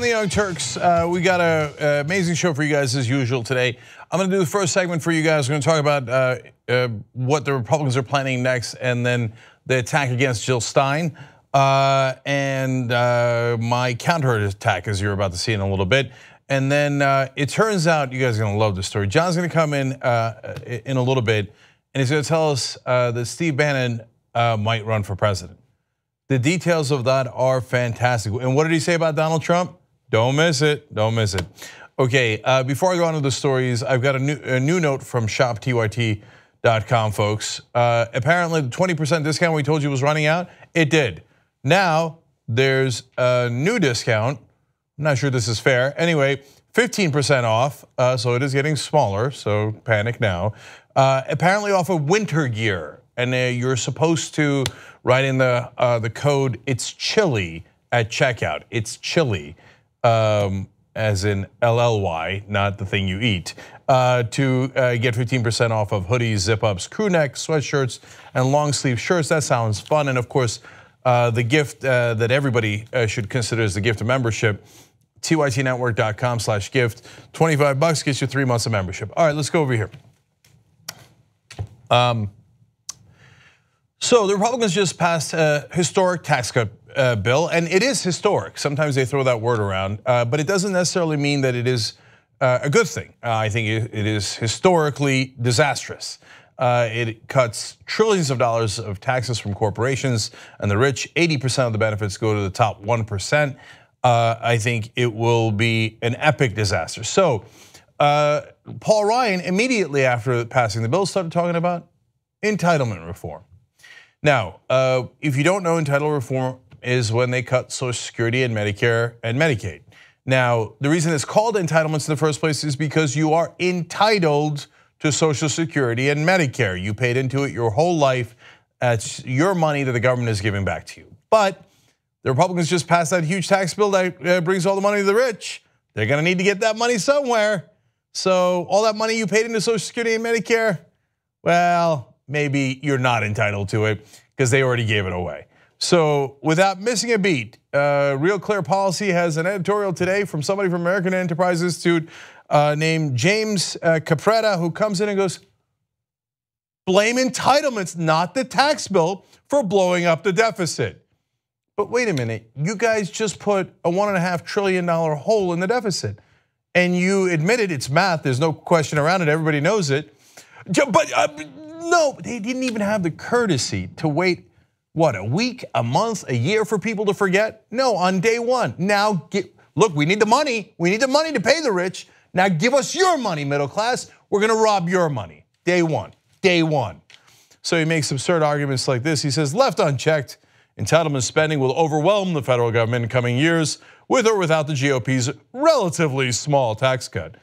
the Young Turks. We got an amazing show for you guys as usual today. I'm going to do the first segment for you guys. We're going to talk about what the Republicans are planning next, and then the attack against Jill Stein, and my counterattack, as you're about to see in a little bit. And then it turns out, you guys are going to love this story. John's going to come in a little bit, and he's going to tell us that Steve Bannon might run for president. The details of that are fantastic. And what did he say about Donald Trump? Don't miss it, don't miss it. Okay, before I go on to the stories, I've got a new note from shoptyt.com, folks. Apparently the 20% discount we told you was running out, it did. Now there's a new discount. I'm not sure this is fair. Anyway, 15% off, so it is getting smaller, so panic now. Apparently off of winter gear, and you're supposed to write in the code, it's chilly at checkout. It's chilly, as in LLY, not the thing you eat, to get 15% off of hoodies, zip-ups, crew neck, sweatshirts, and long sleeve shirts. That sounds fun. And of course, the gift that everybody should consider is the gift of membership. tytnetwork.com/gift, $25 gets you 3 months of membership. All right, let's go over here. So the Republicans just passed a historic tax cut bill, and it is historic. Sometimes they throw that word around, but it doesn't necessarily mean that it is a good thing. I think it is historically disastrous. It cuts trillions of dollars of taxes from corporations and the rich. 80% of the benefits go to the top 1%. I think it will be an epic disaster. So Paul Ryan, immediately after passing the bill, started talking about entitlement reform. Now, if you don't know, entitlement reform is when they cut Social Security and Medicare and Medicaid. Now, the reason it's called entitlements in the first place is because you are entitled to Social Security and Medicare. You paid into it your whole life. It's your money that the government is giving back to you. But the Republicans just passed that huge tax bill that brings all the money to the rich. They're gonna need to get that money somewhere. So all that money you paid into Social Security and Medicare, well, maybe you're not entitled to it because they already gave it away. So without missing a beat, Real Clear Policy has an editorial today from somebody from American Enterprise Institute named James Capretta, who comes in and goes, blame entitlements, not the tax bill, for blowing up the deficit. But wait a minute, you guys just put a $1.5 trillion hole in the deficit. And you admitted it's math, there's no question around it, everybody knows it. But no, they didn't even have the courtesy to wait, what, a week, a month, a year for people to forget? No, on day one. Now, look, we need the money. We need the money to pay the rich. Now give us your money, middle class. We're gonna rob your money. Day one, day one. So he makes absurd arguments like this. He says, left unchecked, entitlement spending will overwhelm the federal government in coming years, with or without the GOP's relatively small tax cut.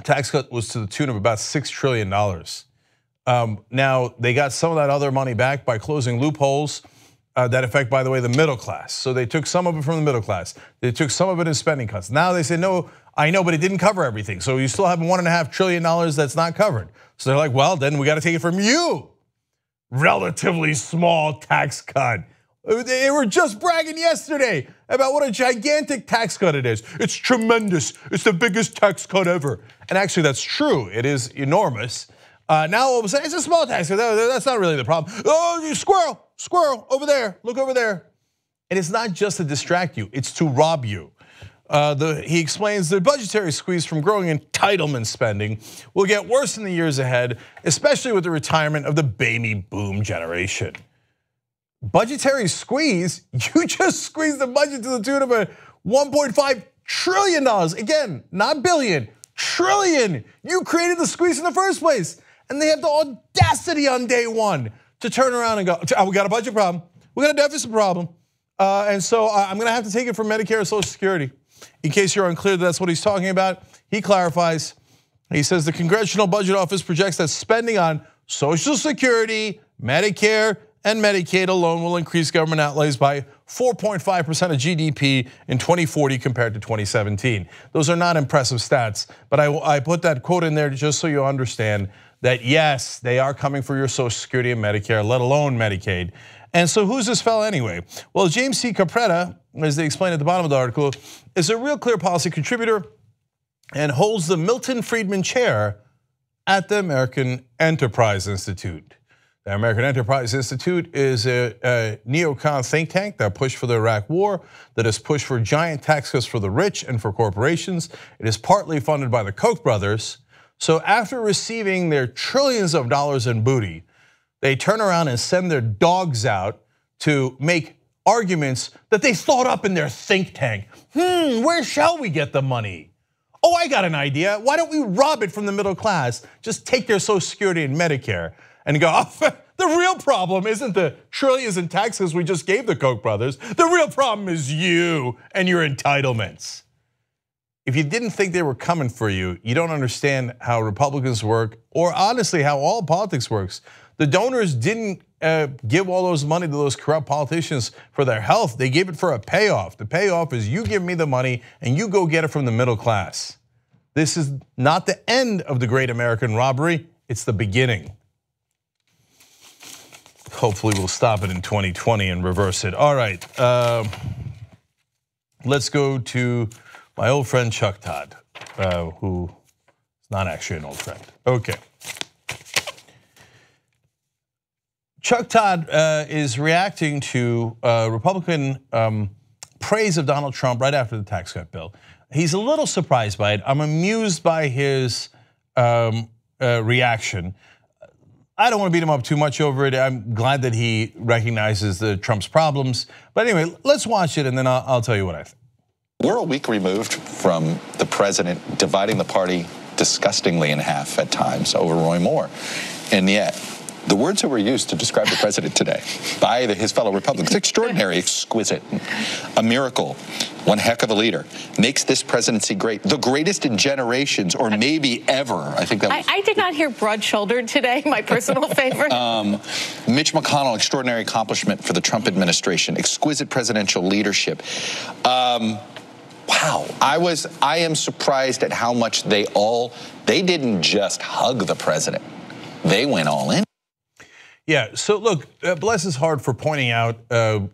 Tax cut was to the tune of about $6 trillion. Now, they got some of that other money back by closing loopholes that affect, by the way, the middle class. So they took some of it from the middle class. They took some of it in spending cuts. Now they say, no, I know, but it didn't cover everything. So you still have $1.5 trillion that's not covered. So they're like, well, then we got to take it from you. Relatively small tax cut. They were just bragging yesterday about what a gigantic tax cut it is. It's tremendous. It's the biggest tax cut ever. And actually, that's true. It is enormous. Now all of a sudden, it's a small tax cut. That's not really the problem. Oh, squirrel, squirrel, over there. Look over there. And it's not just to distract you. It's to rob you. He explains the budgetary squeeze from growing entitlement spending will get worse in the years ahead, especially with the retirement of the baby boom generation. Budgetary squeeze? You just squeezed the budget to the tune of a $1.5 trillion. Again, not billion, trillion. You created the squeeze in the first place. And they have the audacity on day one to turn around and go, oh, we got a budget problem. We got a deficit problem. And so I'm gonna have to take it from Medicare and Social Security. In case you're unclear that that's what he's talking about, he clarifies. He says the Congressional Budget Office projects that spending on Social Security, Medicare, and Medicaid alone will increase government outlays by 4.5% of GDP in 2040 compared to 2017. Those are not impressive stats, but I put that quote in there just so you understand that yes, they are coming for your Social Security and Medicare, let alone Medicaid. And so who's this fella anyway? Well, James C. Capretta, as they explain at the bottom of the article, is a real clear policy contributor and holds the Milton Friedman Chair at the American Enterprise Institute. The American Enterprise Institute is a neocon think tank that pushed for the Iraq War, that has pushed for giant tax cuts for the rich and for corporations. It is partly funded by the Koch brothers. So after receiving their trillions of dollars in booty, they turn around and send their dogs out to make arguments that they thought up in their think tank. Where shall we get the money? Oh, I got an idea. Why don't we rob it from the middle class? Just take their Social Security and Medicare and go, oh, the real problem isn't the trillions in taxes we just gave the Koch brothers. The real problem is you and your entitlements. If you didn't think they were coming for you, you don't understand how Republicans work, or honestly how all politics works. The donors didn't give all those money to those corrupt politicians for their health. They gave it for a payoff. The payoff is you give me the money and you go get it from the middle class. This is not the end of the great American robbery, it's the beginning. Hopefully we'll stop it in 2020 and reverse it. All right, let's go to my old friend Chuck Todd, who is not actually an old friend. Okay. Chuck Todd is reacting to Republican praise of Donald Trump right after the tax cut bill. He's a little surprised by it. I'm amused by his reaction. I don't want to beat him up too much over it. I'm glad that he recognizes Trump's problems. But anyway, let's watch it and then I'll tell you what I think. We're a week removed from the president dividing the party disgustingly in half at times over Roy Moore. And yet, the words that were used to describe the president today by his fellow Republicans, extraordinary, exquisite, a miracle, one heck of a leader, makes this presidency great, the greatest in generations or maybe ever. I think that was, I did not hear broad-shouldered today, my personal favorite. Mitch McConnell, extraordinary accomplishment for the Trump administration, exquisite presidential leadership. Wow, I am surprised at how much they didn't just hug the president, they went all in. Yeah, so look, bless his heart for pointing out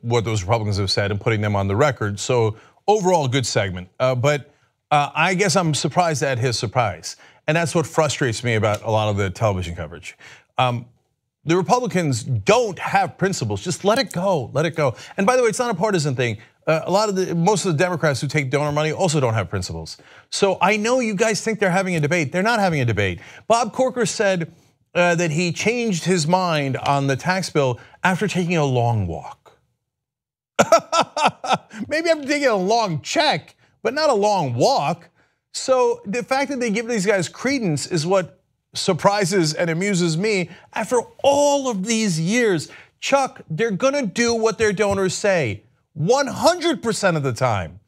what those Republicans have said and putting them on the record. So overall, good segment. But I guess I'm surprised at his surprise. And that's what frustrates me about a lot of the television coverage. The Republicans don't have principles. Just let it go, let it go. And by the way, it's not a partisan thing. Most of the Democrats who take donor money also don't have principles. So I know you guys think they're having a debate. They're not having a debate. Bob Corker said that he changed his mind on the tax bill after taking a long walk. Maybe after taking a long check, but not a long walk. So the fact that they give these guys credence is what surprises and amuses me after all of these years. Chuck, they're gonna do what their donors say 100% of the time.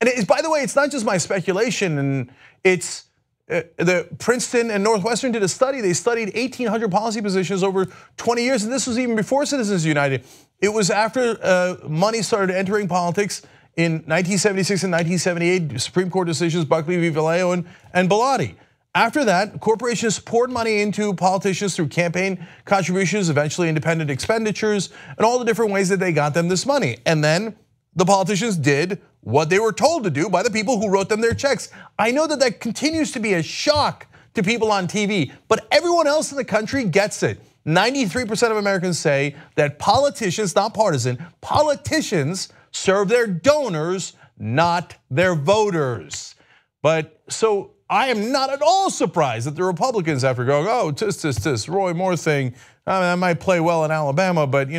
And by the way, it's not just my speculation, and it's the Princeton and Northwestern did a study. They studied 1,800 policy positions over 20 years, and this was even before Citizens United. It was after money started entering politics in 1976 and 1978, Supreme Court decisions, Buckley v. Vallejo and Bellotti. After that, corporations poured money into politicians through campaign contributions, eventually independent expenditures, and all the different ways that they got them this money. And then the politicians did what they were told to do by the people who wrote them their checks. I know that continues to be a shock to people on TV, but everyone else in the country gets it. 93% of Americans say that politicians, not partisan, politicians serve their donors, not their voters. But so I am not at all surprised that the Republicans, after going, oh, this Roy Moore thing, I might play well in Alabama, but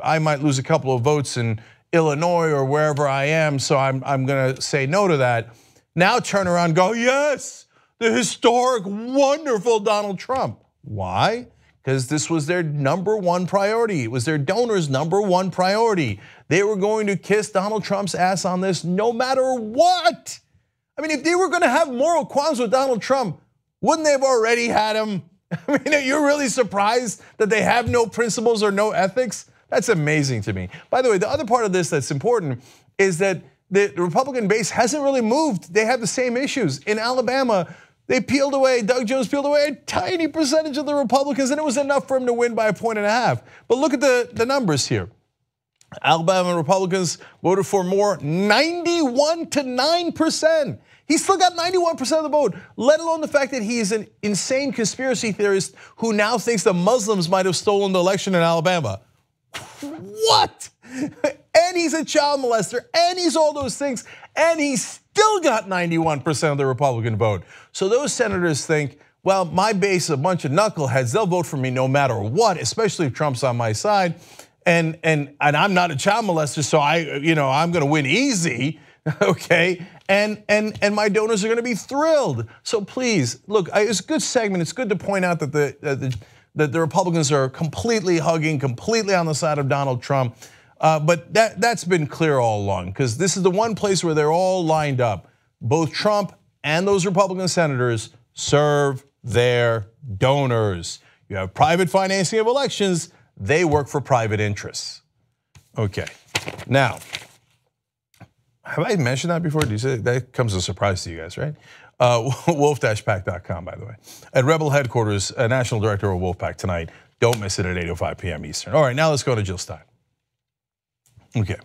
I might lose a couple of votes in Illinois or wherever I am, so I'm gonna say no to that. Now turn around and go, yes, the historic, wonderful Donald Trump. Why? Because this was their #1 priority. It was their donors' #1 priority. They were going to kiss Donald Trump's ass on this no matter what. I mean, if they were gonna have moral qualms with Donald Trump, wouldn't they have already had him? I mean, you're really surprised that they have no principles or no ethics? That's amazing to me. By the way, the other part of this that's important is that the Republican base hasn't really moved. They have the same issues. In Alabama, they peeled away, Doug Jones peeled away a tiny percentage of the Republicans, and it was enough for him to win by 1.5 points. But look at the numbers here. Alabama Republicans voted for more, 91-9%. He still got 91% of the vote, let alone the fact that he is an insane conspiracy theorist who now thinks the Muslims might have stolen the election in Alabama. What? And he's a child molester, and he's all those things, and he still got 91% of the Republican vote. So those senators think, well, my base is a bunch of knuckleheads. They'll vote for me no matter what, especially if Trump's on my side. And I'm not a child molester, so I'm going to win easy, okay? And my donors are going to be thrilled. So please, look, it's a good segment. It's good to point out that the Republicans are completely hugging, completely on the side of Donald Trump. But that's been clear all along, because this is the one place where they're all lined up. Both Trump and those Republican senators serve their donors. You have private financing of elections, they work for private interests. Okay, now, have I mentioned that before? Do you say that comes as a surprise to you guys, right? Wolf-pack.com, by the way. At Rebel headquarters, National Director of Wolfpack tonight. Don't miss it at 8:05 p.m. Eastern. All right, now let's go to Jill Stein. Okay.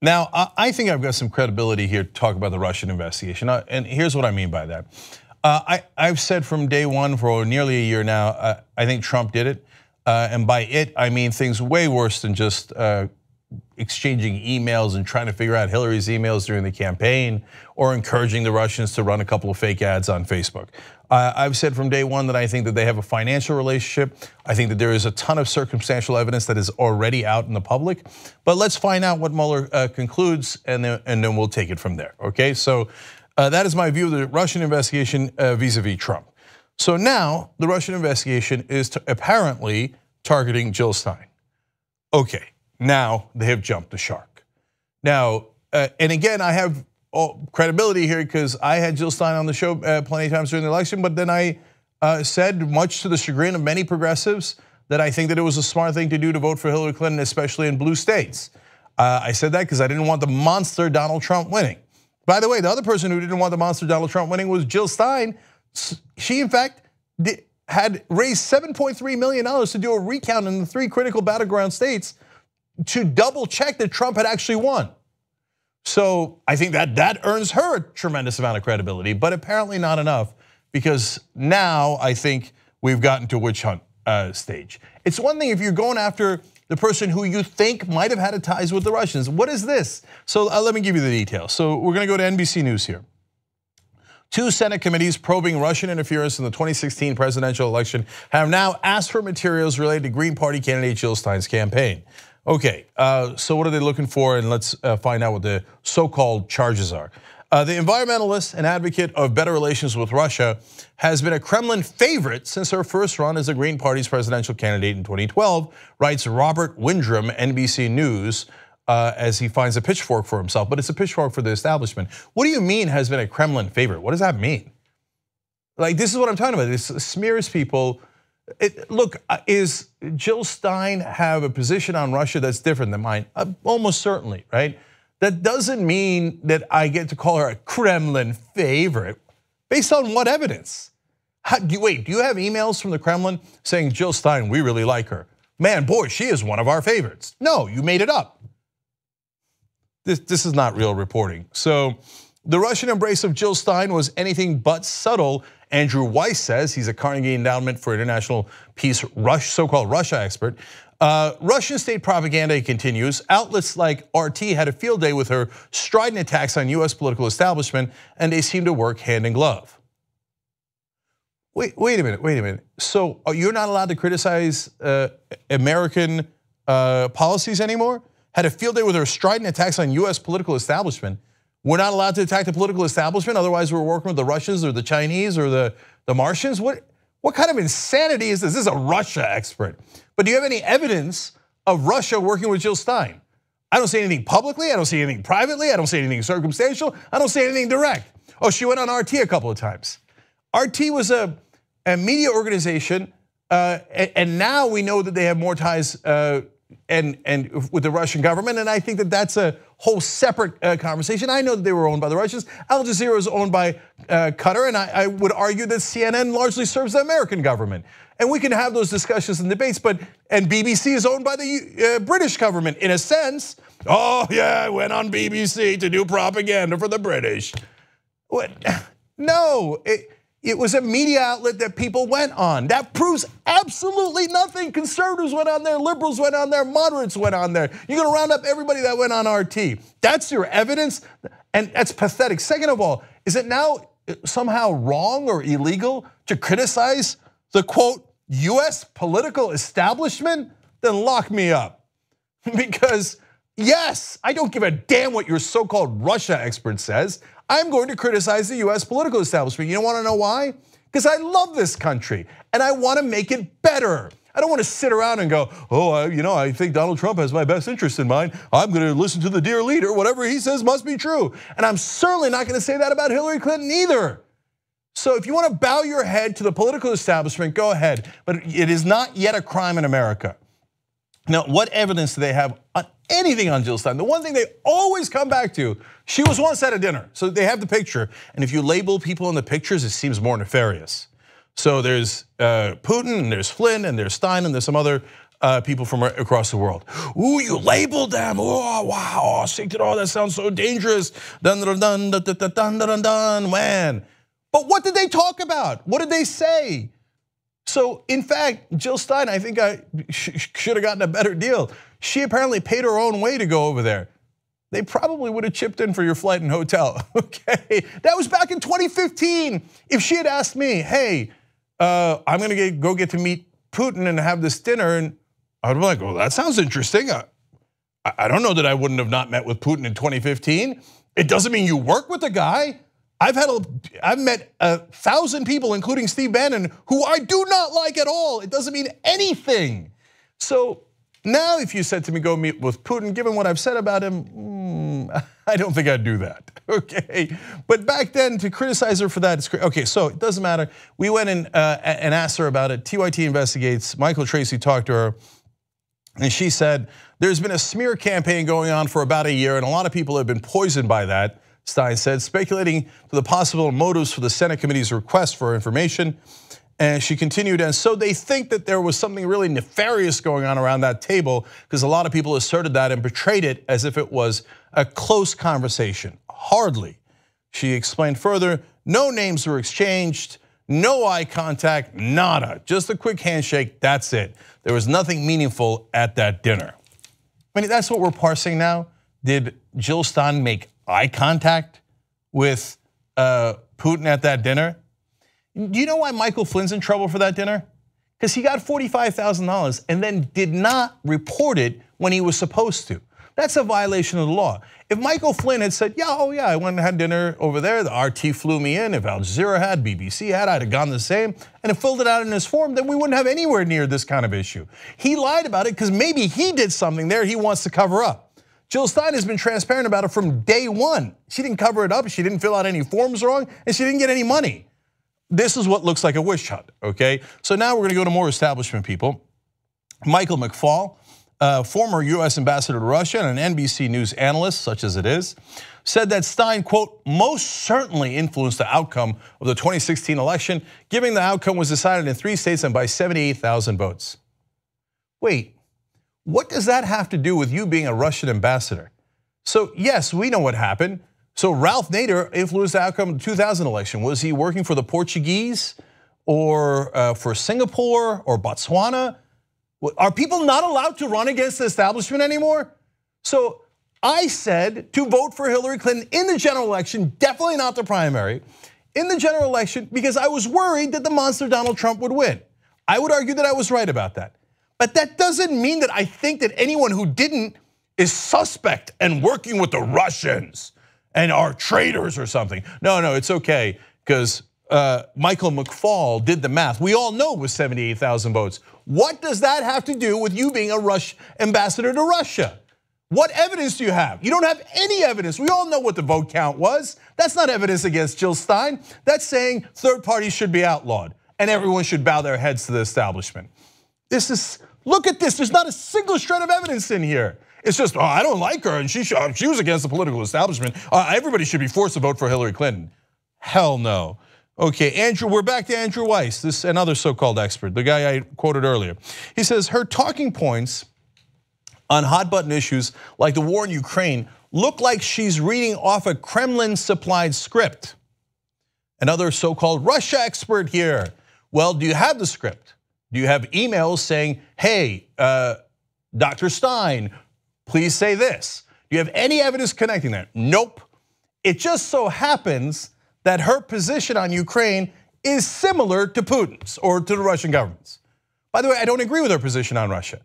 Now, I think I've got some credibility here to talk about the Russian investigation, and here's what I mean by that. I've said from day one for nearly a year now, I think Trump did it, and by it, I mean things way worse than just exchanging emails and trying to figure out Hillary's emails during the campaign or encouraging the Russians to run a couple of fake ads on Facebook. I've said from day one that I think that they have a financial relationship. I think that there is a ton of circumstantial evidence that is already out in the public. But let's find out what Mueller concludes, and then we'll take it from there, okay? So that is my view of the Russian investigation vis-a-vis Trump. So now the Russian investigation is apparently targeting Jill Stein. Okay, now they have jumped the shark. Now, and again, I have credibility here because I had Jill Stein on the show plenty of times during the election, but then I said, much to the chagrin of many progressives, that I think that it was a smart thing to do to vote for Hillary Clinton, especially in blue states. I said that because I didn't want the monster Donald Trump winning. By the way, the other person who didn't want the monster Donald Trump winning was Jill Stein. She, in fact, had raised $7.3 million to do a recount in the 3 critical battleground states to double check that Trump had actually won. So I think that earns her a tremendous amount of credibility, but apparently not enough, because now I think we've gotten to witch hunt stage. It's one thing if you're going after the person who you think might have had ties with the Russians. What is this? So let me give you the details. So we're going to go to NBC News here. 2 Senate committees probing Russian interference in the 2016 presidential election have now asked for materials related to Green Party candidate Jill Stein's campaign. Okay, so what are they looking for? And let's find out what the so-called charges are. The environmentalist and advocate of better relations with Russia has been a Kremlin favorite since her first run as the Green Party's presidential candidate in 2012, writes Robert Windrum, NBC News, as he finds a pitchfork for himself, but it's a pitchfork for the establishment. What do you mean has been a Kremlin favorite? What does that mean? Like, this is what I'm talking about. This smears people. Look, is Jill Stein have a position on Russia that's different than mine? Almost certainly, right? That doesn't mean that I get to call her a Kremlin favorite. Based on what evidence? Wait, do you have emails from the Kremlin saying, Jill Stein, we really like her? Man, boy, she is one of our favorites. No, you made it up. This is not real reporting. So the Russian embrace of Jill Stein was anything but subtle. Andrew Weiss says, he's a Carnegie Endowment for International Peace so-called Russia expert. Russian state propaganda continues. Outlets like RT had a field day with her strident attacks on US political establishment, and they seem to work hand in glove. Wait a minute. So you're not allowed to criticize American policies anymore? Had a field day with her strident attacks on US political establishment. We're not allowed to attack the political establishment, otherwise we're working with the Russians or the Chinese or the Martians? What kind of insanity is this? This is a Russia expert. But do you have any evidence of Russia working with Jill Stein? I don't see anything publicly, I don't see anything privately, I don't see anything circumstantial, I don't see anything direct. Oh, she went on RT a couple of times. RT was a media organization, and now we know that they have more ties and with the Russian government, and I think that that's a whole separate conversation. I know that they were owned by the Russians. Al Jazeera is owned by Qatar, and I would argue that CNN largely serves the American government. And we can have those discussions and debates, and BBC is owned by the British government in a sense. Oh yeah, I went on BBC to do propaganda for the British. What? No, it was a media outlet that people went on. That proves absolutely nothing. Conservatives went on there, liberals went on there, moderates went on there. You're gonna round up everybody that went on RT. That's your evidence, and that's pathetic. Second of all, is it now somehow wrong or illegal to criticize the quote, US political establishment? Then lock me up. Because yes, I don't give a damn what your so-called Russia expert says. I'm going to criticize the US political establishment. You want to know why? Because I love this country and I want to make it better. I don't want to sit around and go, oh, I think Donald Trump has my best interest in mind. I'm going to listen to the dear leader. Whatever he says must be true. And I'm certainly not going to say that about Hillary Clinton either. So if you want to bow your head to the political establishment, go ahead. But it is not yet a crime in America. Now, what evidence do they have on anything on Jill Stein? The one thing they always come back to, she was once at a dinner. So they have the picture, and if you label people in the pictures, it seems more nefarious. So there's Putin, and there's Flynn, and there's Stein, and there's some other people from across the world. Ooh, you labeled them. Oh, wow, oh, that sounds so dangerous. Dun, dun, dun, dun, dun, dun, dun, dun, man. But what did they talk about? What did they say? So in fact, Jill Stein, I think I should have gotten a better deal. She apparently paid her own way to go over there. They probably would have chipped in for your flight and hotel, okay? That was back in 2015. If she had asked me, hey, I'm gonna go get to meet Putin and have this dinner, and I'd be like, well, that sounds interesting. I don't know that I wouldn't have not met with Putin in 2015. It doesn't mean you work with the guy. I've met 1,000 people, including Steve Bannon, who I do not like at all. It doesn't mean anything. So now if you said to me, go meet with Putin, given what I've said about him, I don't think I'd do that, okay? But back then, to criticize her for that, it's great. Okay, so it doesn't matter. We went in and asked her about it. TYT investigates, Michael Tracy talked to her, and she said, there's been a smear campaign going on for about a year, and a lot of people have been poisoned by that. Stein said, speculating to the possible motives for the Senate committee's request for information. And she continued, and so they think that there was something really nefarious going on around that table, because a lot of people asserted that and portrayed it as if it was a close conversation. Hardly. She explained further, no names were exchanged, no eye contact, nada. Just a quick handshake, that's it. There was nothing meaningful at that dinner. I mean, that's what we're parsing now. Did Jill Stein make eye contact with Putin at that dinner? Do you know why Michael Flynn's in trouble for that dinner? Because he got $45,000 and then did not report it when he was supposed to. That's a violation of the law. If Michael Flynn had said, yeah, oh yeah, I went and had dinner over there, the RT flew me in, if Al Jazeera had, BBC had, I'd have gone the same, and it filled it out in his form, then we wouldn't have anywhere near this kind of issue. He lied about it because maybe he did something there he wants to cover up. Jill Stein has been transparent about it from day one. She didn't cover it up, she didn't fill out any forms wrong, and she didn't get any money. This is what looks like a witch hunt, okay? So now we're gonna go to more establishment people. Michael McFaul, former US ambassador to Russia and an NBC News analyst, such as it is, said that Stein, quote, most certainly influenced the outcome of the 2016 election, given the outcome was decided in 3 states and by 78,000 votes. Wait. What does that have to do with you being a Russian ambassador? So yes, we know what happened. So Ralph Nader influenced the outcome of the 2000 election. Was he working for the Portuguese or for Singapore or Botswana? Are people not allowed to run against the establishment anymore? So I said to vote for Hillary Clinton in the general election, definitely not the primary, in the general election because I was worried that the monster Donald Trump would win. I would argue that I was right about that. But that doesn't mean that I think that anyone who didn't is suspect and working with the Russians and are traitors or something. No, it's okay, because Michael McFaul did the math. We all know it was 78,000 votes. What does that have to do with you being a Russian ambassador to Russia? What evidence do you have? You don't have any evidence. We all know what the vote count was. That's not evidence against Jill Stein. That's saying third parties should be outlawed and everyone should bow their heads to the establishment. Look at this, there's not a single shred of evidence in here. It's just, I don't like her, and she was against the political establishment. Everybody should be forced to vote for Hillary Clinton. Hell no. Okay, Andrew, we're back to Andrew Weiss, this another so-called expert, the guy I quoted earlier. He says her talking points on hot-button issues like the war in Ukraine look like she's reading off a Kremlin-supplied script. Another so-called Russia expert here. Well, do you have the script? Do you have emails saying, hey, Dr. Stein, please say this? Do you have any evidence connecting that? Nope. It just so happens that her position on Ukraine is similar to Putin's or to the Russian government's. By the way, I don't agree with her position on Russia.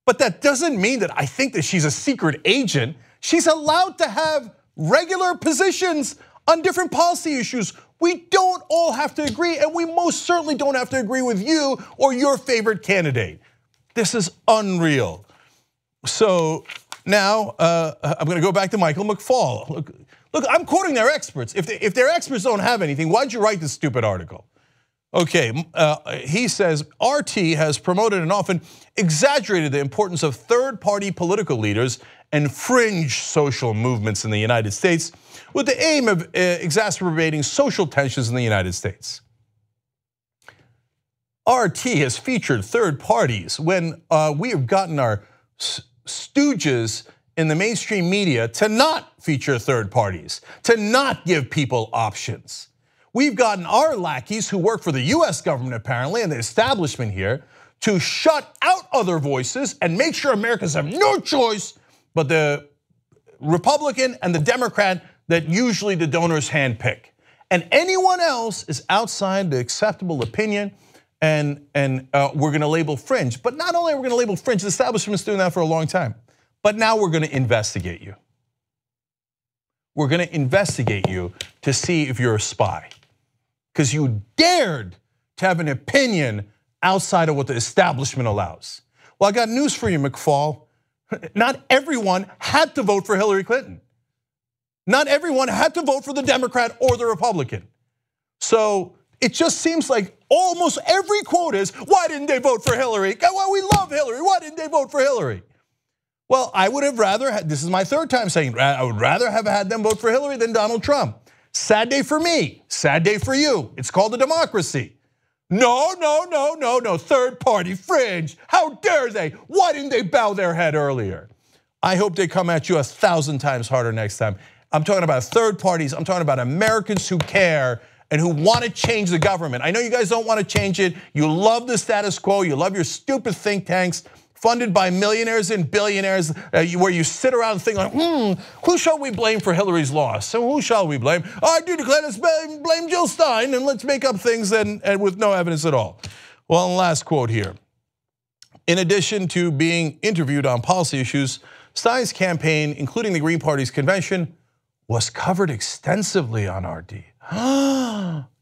But that doesn't mean that I think that she's a secret agent. She's allowed to have regular positions on different policy issues. We don't all have to agree, and we most certainly don't have to agree with you or your favorite candidate. This is unreal. So now I'm going to go back to Michael McFaul. Look, I'm quoting their experts. If their experts don't have anything, why'd you write this stupid article? Okay, he says RT has promoted and often exaggerated the importance of third-party political leaders and fringe social movements in the United States with the aim of exacerbating social tensions in the United States. RT has featured third parties when we have gotten our stooges in the mainstream media to not feature third parties, to not give people options. We've gotten our lackeys who work for the US government apparently and the establishment here to shut out other voices and make sure Americans have no choice but the Republican and the Democrat that usually the donors handpick. And anyone else is outside the acceptable opinion and we're gonna label fringe. But not only are we gonna label fringe, the establishment's doing that for a long time, but now we're gonna investigate you. We're gonna investigate you to see if you're a spy. Because you dared to have an opinion outside of what the establishment allows. Well, I got news for you, McFaul. Not everyone had to vote for Hillary Clinton. Not everyone had to vote for the Democrat or the Republican. So it just seems like almost every quote is, why didn't they vote for Hillary? Well, we love Hillary, why didn't they vote for Hillary? Well, I would have rather, this is my third time saying, I would rather have had them vote for Hillary than Donald Trump. Sad day for me, sad day for you. It's called a democracy. No, third party fringe. How dare they? Why didn't they bow their head earlier? I hope they come at you 1,000 times harder next time. I'm talking about third parties, I'm talking about Americans who care and who want to change the government. I know you guys don't want to change it. You love the status quo, you love your stupid think tanks funded by millionaires and billionaires, where you sit around and think like, who shall we blame for Hillary's loss? So who shall we blame? I do declare let's blame Jill Stein and let's make up things and with no evidence at all. Well, last quote here. In addition to being interviewed on policy issues, Stein's campaign, including the Green Party's convention, was covered extensively on RT.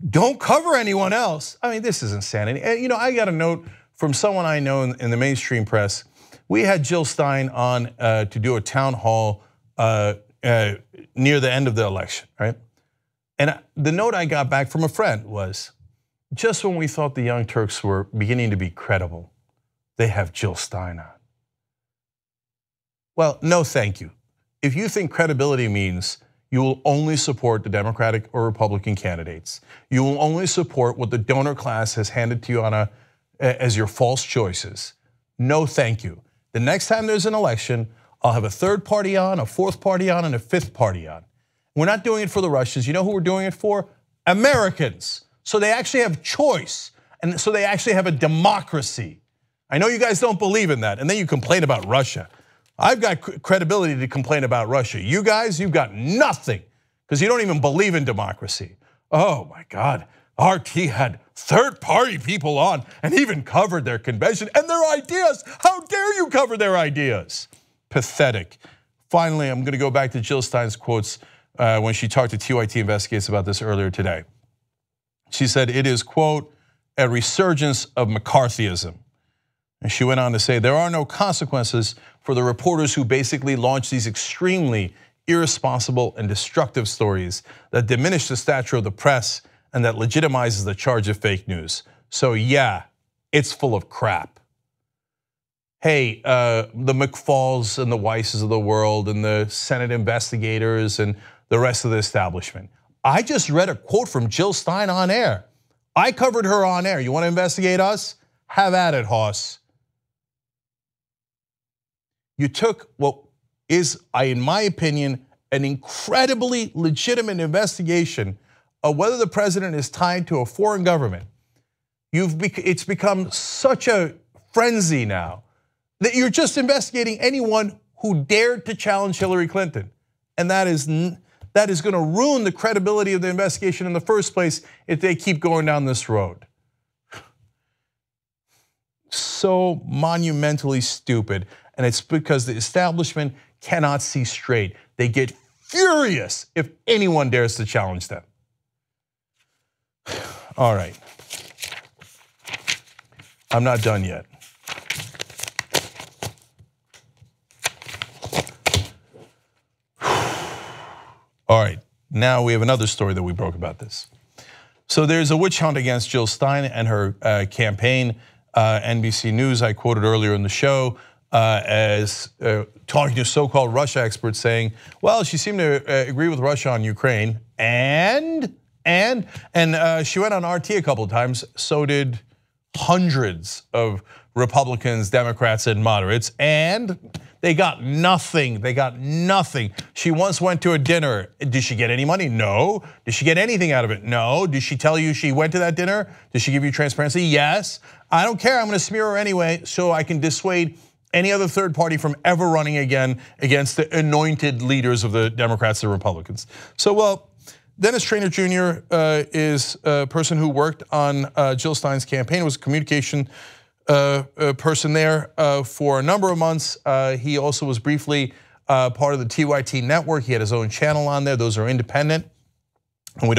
Don't cover anyone else. I mean, this is insanity. And I got a note from someone I know in the mainstream press. We had Jill Stein on to do a town hall near the end of the election, right? And the note I got back from a friend was, just when we thought the Young Turks were beginning to be credible, they have Jill Stein on. Well, no thank you. If you think credibility means you will only support the Democratic or Republican candidates, you will only support what the donor class has handed to you as your false choices, no thank you. The next time there's an election, I'll have a third party on, a fourth party on, and a fifth party on. We're not doing it for the Russians. You know who we're doing it for? Americans. So they actually have choice, and so they actually have a democracy. I know you guys don't believe in that, and then you complain about Russia. I've got credibility to complain about Russia. You guys, you've got nothing, because you don't even believe in democracy. Oh my God, RT had third-party people on and even covered their convention and their ideas. How dare you cover their ideas? Pathetic. Finally, I'm gonna go back to Jill Stein's quotes when she talked to TYT Investigates about this earlier today. She said it is, quote, a resurgence of McCarthyism. And she went on to say, there are no consequences for the reporters who basically launch these extremely irresponsible and destructive stories that diminish the stature of the press and that legitimizes the charge of fake news. So yeah, it's full of crap. hey, the McFalls and the Weisses of the world and the Senate investigators and the rest of the establishment. I just read a quote from Jill Stein on air. I covered her on air. You want to investigate us? Have at it, Hoss. You took what is, in my opinion, an incredibly legitimate investigation of whether the president is tied to a foreign government. It's become such a frenzy now that you're just investigating anyone who dared to challenge Hillary Clinton. And that is going to ruin the credibility of the investigation in the first place if they keep going down this road. So monumentally stupid, and it's because the establishment cannot see straight. They get furious if anyone dares to challenge them. All right. I'm not done yet. All right, now we have another story that we broke about this. So there's a witch hunt against Jill Stein and her campaign. NBC News, I quoted earlier in the show, as talking to so-called Russia experts saying, well, she seemed to agree with Russia on Ukraine, and she went on RT a couple of times, so did hundreds of Republicans, Democrats, and moderates, and they got nothing. They got nothing. She once went to a dinner. Did she get any money? No. Did she get anything out of it? No. Did she tell you she went to that dinner? Did she give you transparency? Yes. I don't care. I'm going to smear her anyway so I can dissuade any other third party from ever running again against the anointed leaders of the Democrats and Republicans. So, well, Dennis Traynor Jr. Is a person who worked on Jill Stein's campaign, was a communication person there for a number of months. He also was briefly part of the TYT network. He had his own channel on there. Those are independent, and we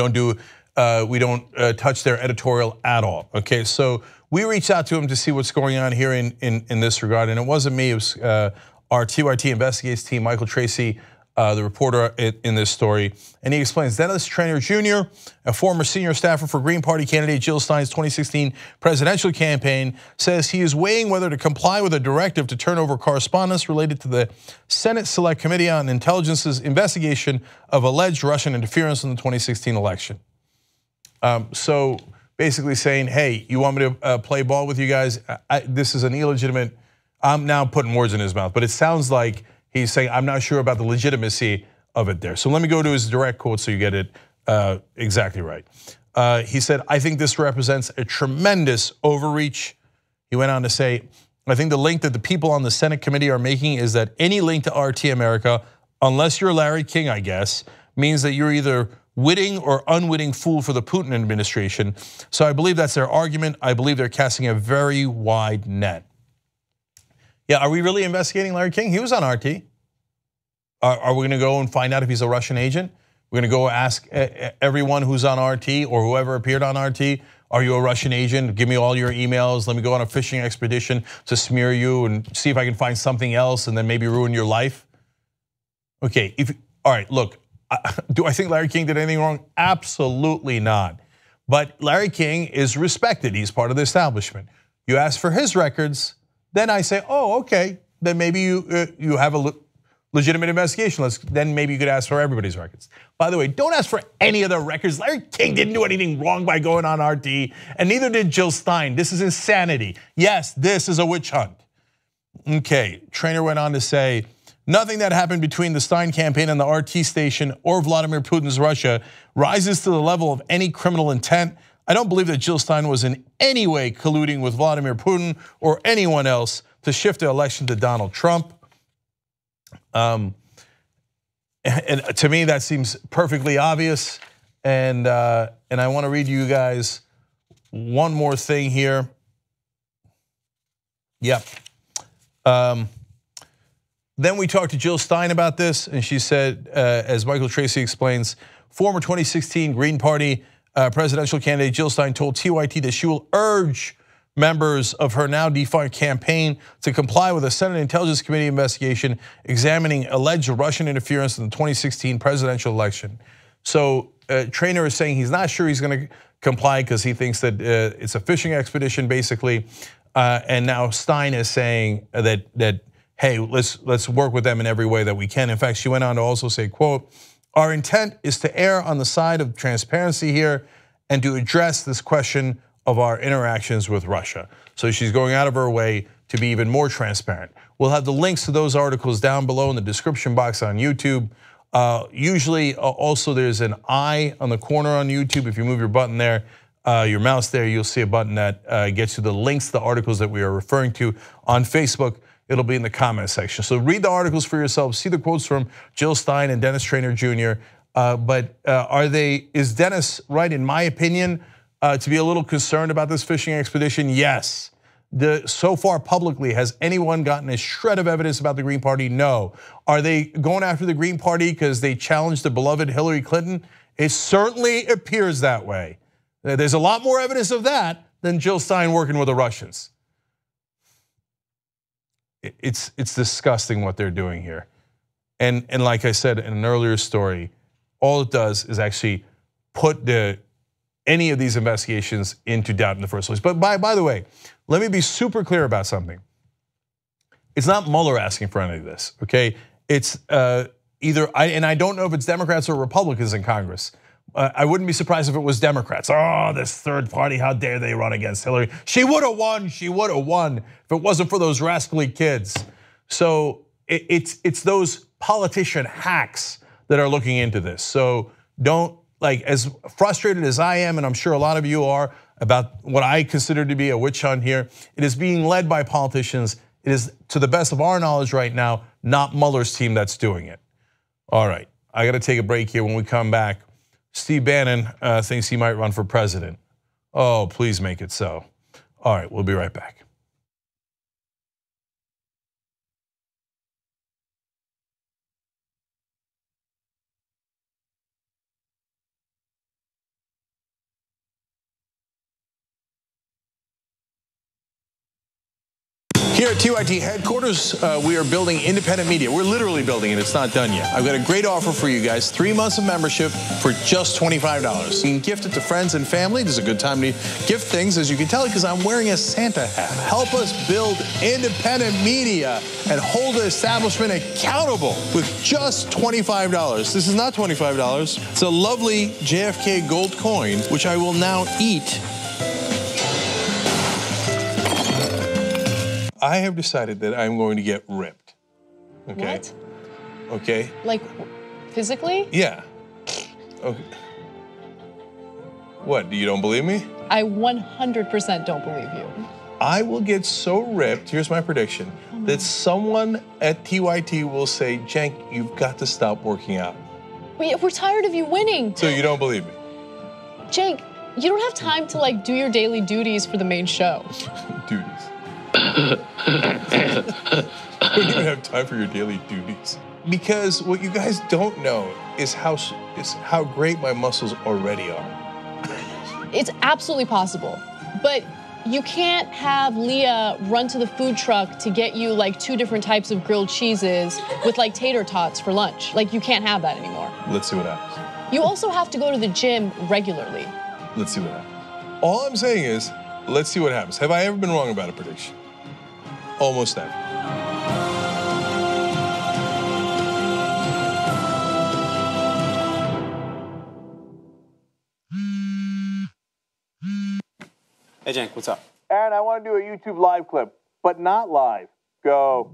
don't touch their editorial at all. Okay, so we reached out to him to see what's going on here in this regard, and it wasn't me. It was our TYT Investigates team, Michael Tracy, the reporter in this story, and he explains Dennis Traynor Jr., a former senior staffer for Green Party candidate Jill Stein's 2016 presidential campaign, says he is weighing whether to comply with a directive to turn over correspondence related to the Senate Select Committee on Intelligence's investigation of alleged Russian interference in the 2016 election. So basically saying, hey, you want me to play ball with you guys? This is an illegitimate, I'm now putting words in his mouth, but it sounds like he's saying, I'm not sure about the legitimacy of it there. So let me go to his direct quote so you get it exactly right. He said, I think this represents a tremendous overreach. He went on to say, I think the link that the people on the Senate committee are making is that any link to RT America, unless you're Larry King, I guess, means that you're either witting or unwitting fool for the Putin administration. So I believe that's their argument. I believe they're casting a very wide net. Yeah, are we really investigating Larry King? He was on RT. Are we going to go and find out if he's a Russian agent? We're going to go ask everyone who's on RT or whoever appeared on RT, are you a Russian agent? Give me all your emails. Let me go on a fishing expedition to smear you and see if I can find something else and then maybe ruin your life. Okay, all right, look, do I think Larry King did anything wrong? Absolutely not. But Larry King is respected. He's part of the establishment. You ask for his records, then I say, oh, okay, then maybe you have a legitimate investigation. Then maybe you could ask for everybody's records. By the way, don't ask for any of the records. Larry King didn't do anything wrong by going on RT, and neither did Jill Stein. This is insanity. Yes, this is a witch hunt. Okay, Traynor went on to say, nothing that happened between the Stein campaign and the RT station or Vladimir Putin's Russia rises to the level of any criminal intent. I don't believe that Jill Stein was in any way colluding with Vladimir Putin or anyone else to shift the election to Donald Trump. And to me, that seems perfectly obvious. And I want to read you guys one more thing here. Yep. Then we talked to Jill Stein about this, and she said, as Michael Tracy explains, former 2016 Green Party presidential candidate Jill Stein told TYT that she will urge members of her now defunct campaign to comply with a Senate Intelligence Committee investigation examining alleged Russian interference in the 2016 presidential election. So Traynor is saying he's not sure he's going to comply because he thinks that it's a fishing expedition, basically. and now Stein is saying that hey, let's work with them in every way that we can. In fact, she went on to also say, quote, "Our intent is to err on the side of transparency here and to address this question of our interactions with Russia." So she's going out of her way to be even more transparent. We'll have the links to those articles down below in the description box on YouTube. Usually also there's an eye on the corner on YouTube. If you move your button there, your mouse there, you'll see a button that gets you the links to the articles that we are referring to. On Facebook, it'll be in the comment section. So read the articles for yourself, see the quotes from Jill Stein and Dennis Traynor Jr. But is Dennis right, in my opinion, to be a little concerned about this fishing expedition? Yes. So far publicly, has anyone gotten a shred of evidence about the Green Party? No. Are they going after the Green Party because they challenged the beloved Hillary Clinton? It certainly appears that way. There's a lot more evidence of that than Jill Stein working with the Russians. It's disgusting what they're doing here. And like I said in an earlier story, all it does is actually put any of these investigations into doubt in the first place. But by the way, let me be super clear about something. It's not Mueller asking for any of this, okay? It's and I don't know if it's Democrats or Republicans in Congress. I wouldn't be surprised if it was Democrats. Oh, this third party, how dare they run against Hillary? She would have won, if it wasn't for those rascally kids. So it's those politician hacks that are looking into this. So don't, like, as frustrated as I am, and I'm sure a lot of you are, about what I consider to be a witch hunt here, it is being led by politicians. It is, to the best of our knowledge right now, not Mueller's team that's doing it. All right, I gotta take a break here. When we come back, Steve Bannon thinks he might run for president. Oh, please make it so. All right, we'll be right back. Here at TYT headquarters, we are building independent media. We're literally building it, it's not done yet. I've got a great offer for you guys, 3 months of membership for just $25. You can gift it to friends and family. This is a good time to gift things, as you can tell, because I'm wearing a Santa hat. Help us build independent media and hold the establishment accountable with just $25. This is not $25. It's a lovely JFK gold coin, which I will now eat. I have decided that I'm going to get ripped. Okay. What? Okay. Like physically? Yeah. Okay. What? You don't believe me? I 100% don't believe you. I will get so ripped, here's my prediction, that someone at TYT will say, "Cenk, you've got to stop working out." We're tired of you winning. So you don't believe me? Cenk, you don't have time to like do your daily duties for the main show. Duties. I don't even have time for your daily duties. Because what you guys don't know is how great my muscles already are. It's absolutely possible, but you can't have Leah run to the food truck to get you like 2 different types of grilled cheeses with like tater tots for lunch. Like, you can't have that anymore. Let's see what happens. You also have to go to the gym regularly. Let's see what happens. All I'm saying is, let's see what happens. Have I ever been wrong about a prediction? Almost never. Hey, Cenk, what's up? Aaron, I want to do a YouTube live clip, but not live. Go.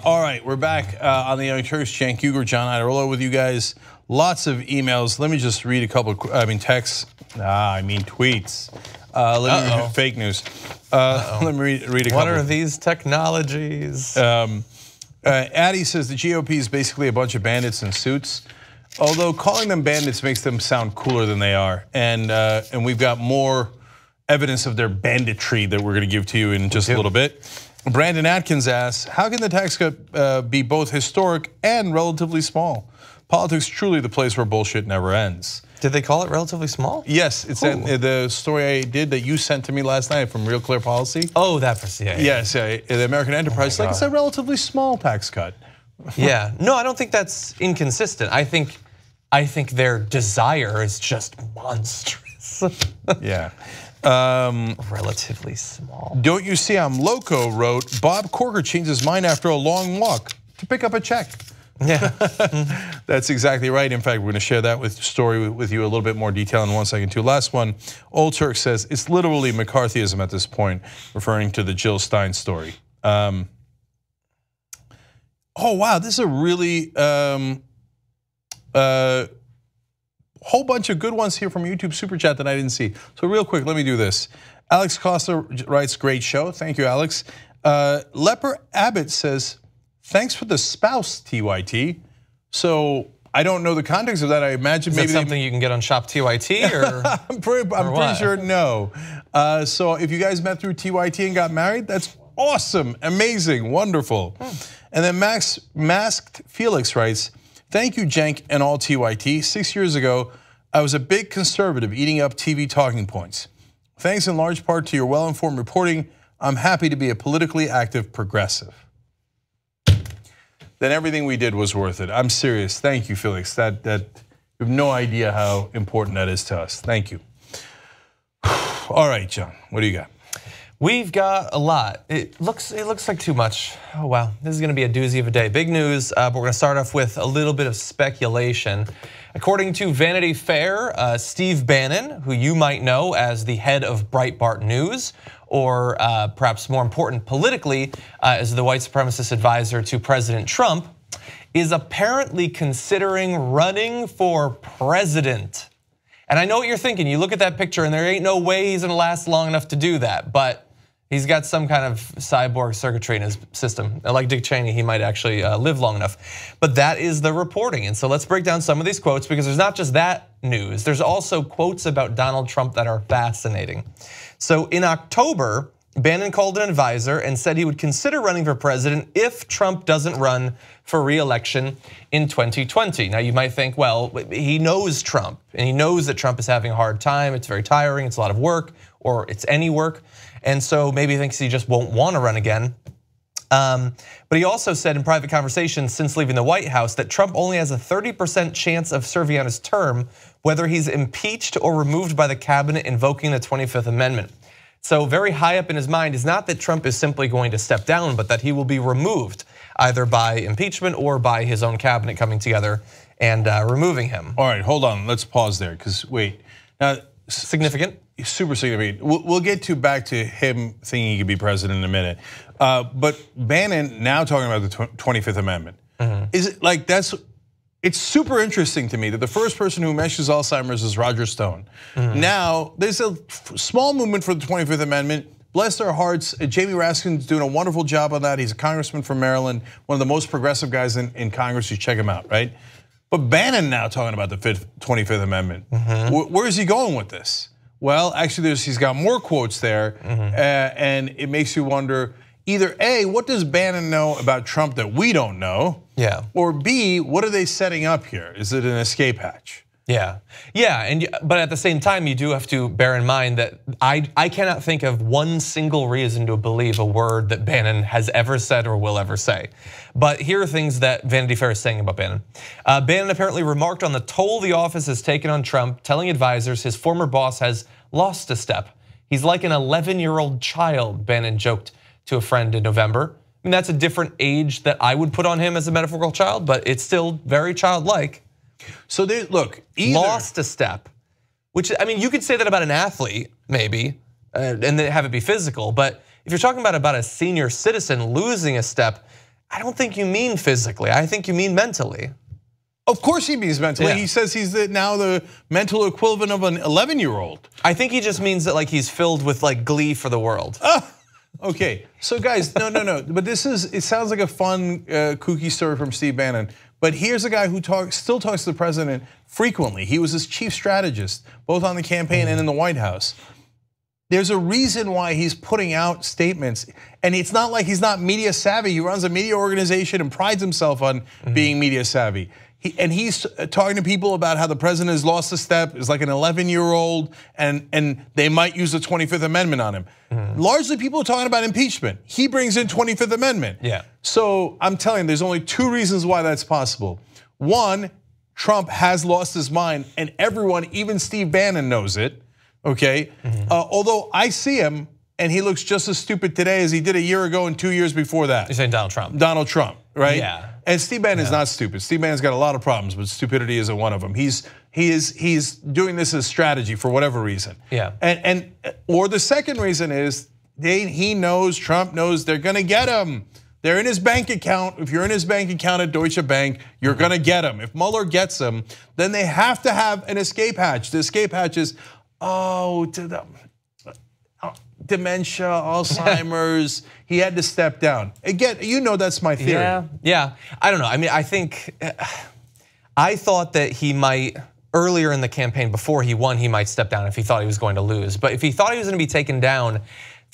All right, we're back on the Young Turks. Cenk Uygur, John Iadarola with you guys. Lots of emails. Let me just read a couple. Texts. Tweets. Let me read fake news. Let me read a couple. What are these technologies? Addie says the GOP is basically a bunch of bandits in suits. Although calling them bandits makes them sound cooler than they are, and we've got more evidence of their banditry that we're going to give to you in just a little bit. Brandon Atkins asks, how can the tax cut be both historic and relatively small? Politics truly the place where bullshit never ends. Did they call it relatively small? Yes, it's in the story I did that you sent to me last night from Real Clear Policy. Oh, that person, yeah. Yes, the American Enterprise, it's a relatively small tax cut. Yeah, no, I don't think that's inconsistent. I think their desire is just monstrous. Yeah. Relatively small. Don't you see I'm loco wrote, Bob Corker changed his mind after a long walk to pick up a check. Yeah. That's exactly right. In fact, we're going to share that story with you a little bit more detail in 1 second too. Last one, Old Turk says, it's literally McCarthyism at this point, referring to the Jill Stein story. Oh wow, this is a really whole bunch of good ones here from YouTube Super Chat that I didn't see. So real quick, let me do this. Alex Costa writes, great show. Thank you, Alex. Leper Abbott says, thanks for the spouse, TYT. So I don't know the context of that. I imagine maybe something you can get on Shop TYT or I'm pretty sure no. So if you guys met through TYT and got married, that's awesome, amazing, wonderful. And then Masked Felix writes, thank you, Cenk and all TYT. 6 years ago, I was a big conservative eating up TV talking points. Thanks in large part to your well-informed reporting, I'm happy to be a politically active progressive. Then everything we did was worth it. I'm serious. Thank you, Felix. That you have no idea how important that is to us. Thank you. All right, John, what do you got? We've got a lot. It looks like too much. Oh wow, this is going to be a doozy of a day. Big news, but we're going to start off with a little bit of speculation. According to Vanity Fair, Steve Bannon, who you might know as the head of Breitbart News, or perhaps more important politically, as the white supremacist advisor to President Trump, is apparently considering running for president. And I know what you're thinking. You look at that picture and there ain't no way he's going to last long enough to do that, but he's got some kind of cyborg circuitry in his system. Like Dick Cheney, he might actually live long enough. But that is the reporting. And so let's break down some of these quotes, because there's not just that news. There's also quotes about Donald Trump that are fascinating. So in October, Bannon called an advisor and said he would consider running for president if Trump doesn't run for re-election in 2020. Now you might think, well, he knows Trump and he knows that Trump is having a hard time. It's very tiring, it's a lot of work, or it's any work. And so maybe he thinks he just won't want to run again. But he also said in private conversations since leaving the White House that Trump only has a 30% chance of serving out his term, whether he's impeached or removed by the cabinet invoking the 25th Amendment. So very high up in his mind is not that Trump is simply going to step down, but that he will be removed either by impeachment or by his own cabinet coming together and removing him. All right, hold on, let's pause there, because wait. Now, significant? Super significant. We'll get back to him thinking he could be president in a minute. But Bannon now talking about the 25th Amendment. Is it like it's super interesting to me that the first person who mentions Alzheimer's is Roger Stone. Now, there's a small movement for the 25th Amendment. Bless their hearts, Jamie Raskin's doing a wonderful job on that. He's a congressman from Maryland, one of the most progressive guys in Congress. You check him out, right? But Bannon now talking about the 25th Amendment. Where is he going with this? Well, actually, he's got more quotes there, and it makes you wonder, either A, what does Bannon know about Trump that we don't know? Yeah. Or B, what are they setting up here? Is it an escape hatch? Yeah, but at the same time, you do have to bear in mind that I cannot think of one single reason to believe a word that Bannon has ever said or will ever say. But here are things that Vanity Fair is saying about Bannon. Bannon apparently remarked on the toll the office has taken on Trump, telling advisors his former boss has lost a step. He's like an 11-year-old child, Bannon joked to a friend in November. I mean, that's a different age that I would put on him as a metaphorical child, but it's still very childlike. So look, lost a step, which, I mean, you could say that about an athlete maybe, and then have it be physical, but if you're talking about a senior citizen losing a step, I don't think you mean physically, I think you mean mentally. Of course he means mentally. Yeah. He says he's now the mental equivalent of an 11-year-old. I think he just means that like he's filled with like glee for the world. Okay, so guys, no, but it sounds like a fun, kooky story from Steve Bannon. But here's a guy who still talks to the president frequently. He was his chief strategist, both on the campaign and in the White House. There's a reason why he's putting out statements, and it's not like he's not media savvy. He runs a media organization and prides himself on being media savvy. He's talking to people about how the president has lost a step, is like an 11-year-old, and they might use the 25th Amendment on him. Largely people are talking about impeachment. He brings in 25th Amendment. Yeah. So I'm telling you, there's only two reasons why that's possible. One, Trump has lost his mind, and everyone, even Steve Bannon knows it, okay? Although I see him, and he looks just as stupid today as he did a year ago and 2 years before that. You're saying Donald Trump. Donald Trump, right? Yeah. And Steve Bannon is not stupid. Steve Bannon's got a lot of problems, but stupidity isn't one of them. He's doing this as strategy for whatever reason. Yeah. Or the second reason is Trump knows they're gonna get him. They're in his bank account. If you're in his bank account at Deutsche Bank, you're gonna get him. If Mueller gets him, then they have to have an escape hatch. The escape hatch is, dementia, Alzheimer's, he had to step down. Again, you know that's my theory. Yeah, I don't know. I mean, I thought that he might, earlier in the campaign before he won, he might step down if he thought he was going to lose. But if he thought he was going to be taken down,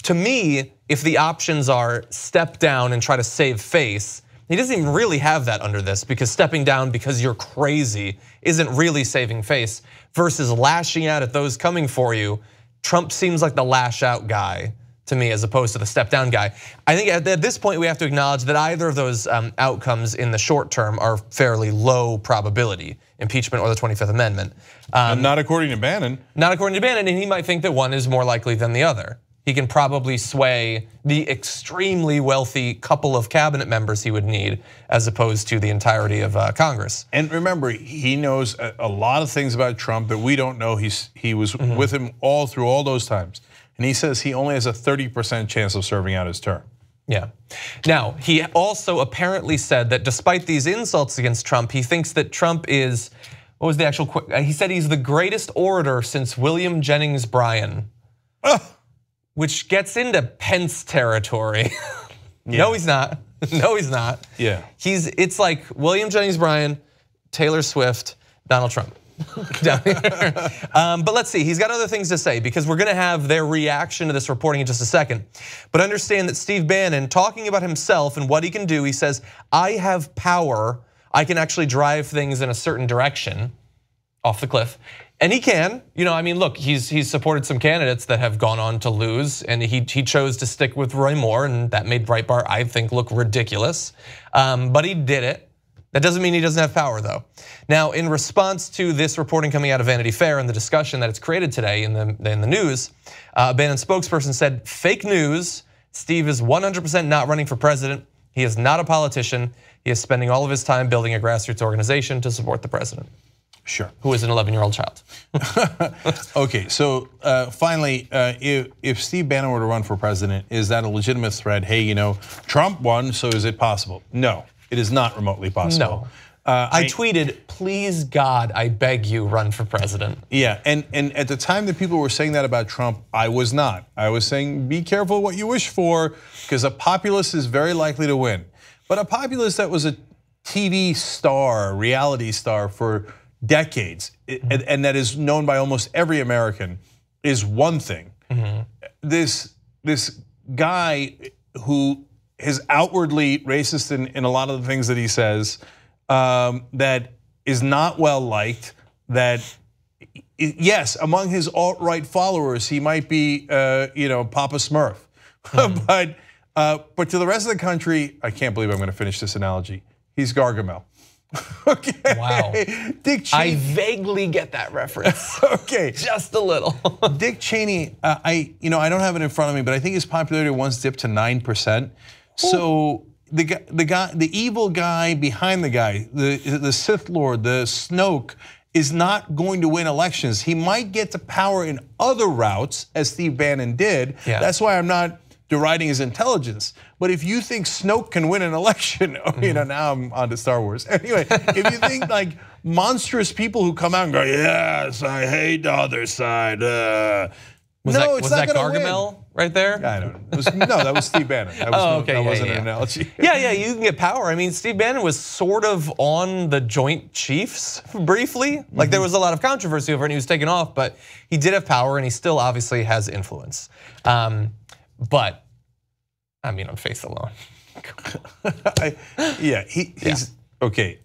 to me, if the options are step down and try to save face, he doesn't even really have that under this, because stepping down because you're crazy isn't really saving face, versus lashing out at those coming for you. Trump seems like the lash out guy to me, as opposed to the step down guy. I think at this point we have to acknowledge that either of those outcomes in the short term are fairly low probability, impeachment or the 25th Amendment. Not according to Bannon. Not according to Bannon, and he might think that one is more likely than the other. He can probably sway the extremely wealthy couple of cabinet members he would need, as opposed to the entirety of Congress. And remember, he knows a lot of things about Trump that we don't know. He was with him all through all those times. And he says he only has a 30% chance of serving out his term. Yeah. Now, he also apparently said that despite these insults against Trump, he thinks that Trump is, what was the actual quote? He said he's the greatest orator since William Jennings Bryan. Which gets into Pence territory. No, he's not. No, he's not. Yeah. It's like William Jennings Bryan, Taylor Swift, Donald Trump. Down here. But let's see, he's got other things to say, because we're gonna have their reaction to this reporting in just a second. But understand that Steve Bannon, talking about himself and what he can do, he says, I have power, I can actually drive things in a certain direction, off the cliff. And he can, I mean, look, he's supported some candidates that have gone on to lose, and he chose to stick with Roy Moore, and that made Breitbart, I think, look ridiculous. But he did it. That doesn't mean he doesn't have power, though. Now, in response to this reporting coming out of Vanity Fair and the discussion that it's created today in the news, a Bannon spokesperson said, fake news, Steve is 100% not running for president. He is not a politician. He is spending all of his time building a grassroots organization to support the president. Sure. Who is an 11-year-old child. Okay, so finally, if Steve Bannon were to run for president, is that a legitimate threat? Hey, Trump won, so is it possible? No, it is not remotely possible. No. I tweeted, please God, I beg you, run for president. Yeah, and at the time that people were saying that about Trump, I was not. I was saying, be careful what you wish for, because a populist is very likely to win. But a populist that was a TV star, reality star for decades, and that is known by almost every American, is one thing. This guy who is outwardly racist in a lot of the things that he says, that is not well liked, that yes, among his alt-right followers, he might be, Papa Smurf, but to the rest of the country, I can't believe I'm going to finish this analogy. He's Gargamel. Okay. Wow. Dick Cheney. I vaguely get that reference. Okay. Just a little. Dick Cheney, I don't have it in front of me, but I think his popularity once dipped to 9%. So the evil guy behind the guy, the Sith Lord, the Snoke, is not going to win elections. He might get to power in other routes, as Steve Bannon did. Yeah. That's why I'm not deriding his intelligence. But if you think Snoke can win an election, now I'm on to Star Wars. Anyway, if you think like monstrous people who come out and go, yes, I hate the other side. Was that Gargamel right there? I don't know. That was Steve Bannon. That wasn't an analogy. Yeah, you can get power. I mean, Steve Bannon was sort of on the Joint Chiefs briefly. Like there was a lot of controversy over it and he was taken off, but he did have power and he still obviously has influence. But I mean, on faith alone. He's okay.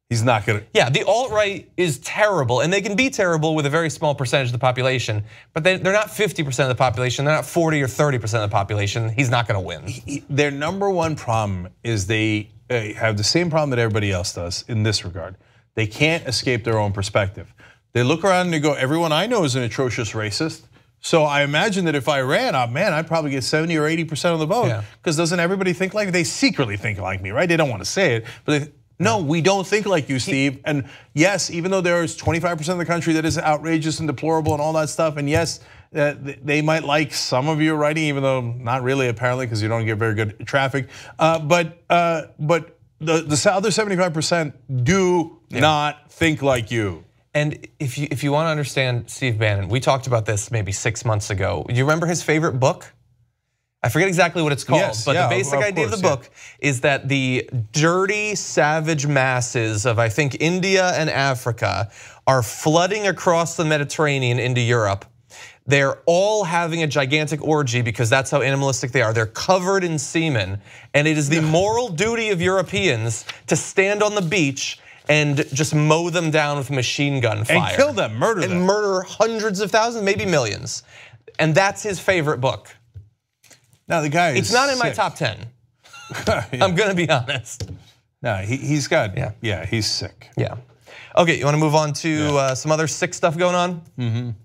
He's not gonna. Yeah, the alt-right is terrible, and they can be terrible with a very small percentage of the population, but they're not 50% of the population, they're not 40 or 30% of the population. He's not gonna win. Their number one problem is they have the same problem that everybody else does in this regard. They can't escape their own perspective. They look around and they go, everyone I know is an atrocious racist. So I imagine that if I ran, I'd probably get 70 or 80% of the vote. Because doesn't everybody think like me? They secretly think like me, right? They don't want to say it, but no, we don't think like you, Steve. And yes, even though there's 25% of the country that is outrageous and deplorable and all that stuff, and yes, they might like some of your writing, even though not really apparently, because you don't get very good traffic. But the other 75% do not think like you. And if you want to understand Steve Bannon, we talked about this maybe 6 months ago. Do you remember his favorite book? I forget exactly what it's called, but the basic idea of the book is that the dirty, savage masses of, I think, India and Africa are flooding across the Mediterranean into Europe. They're all having a gigantic orgy because that's how animalistic they are. They're covered in semen, and it is the moral duty of Europeans to stand on the beach and just mow them down with machine gun fire. And kill them, murder them. And murder hundreds of thousands, maybe millions. And that's his favorite book. Now the guy is It's not in my sick. top 10. I'm gonna be honest. No, he's got, he's sick. Yeah. Okay, you wanna move on to some other sick stuff going on?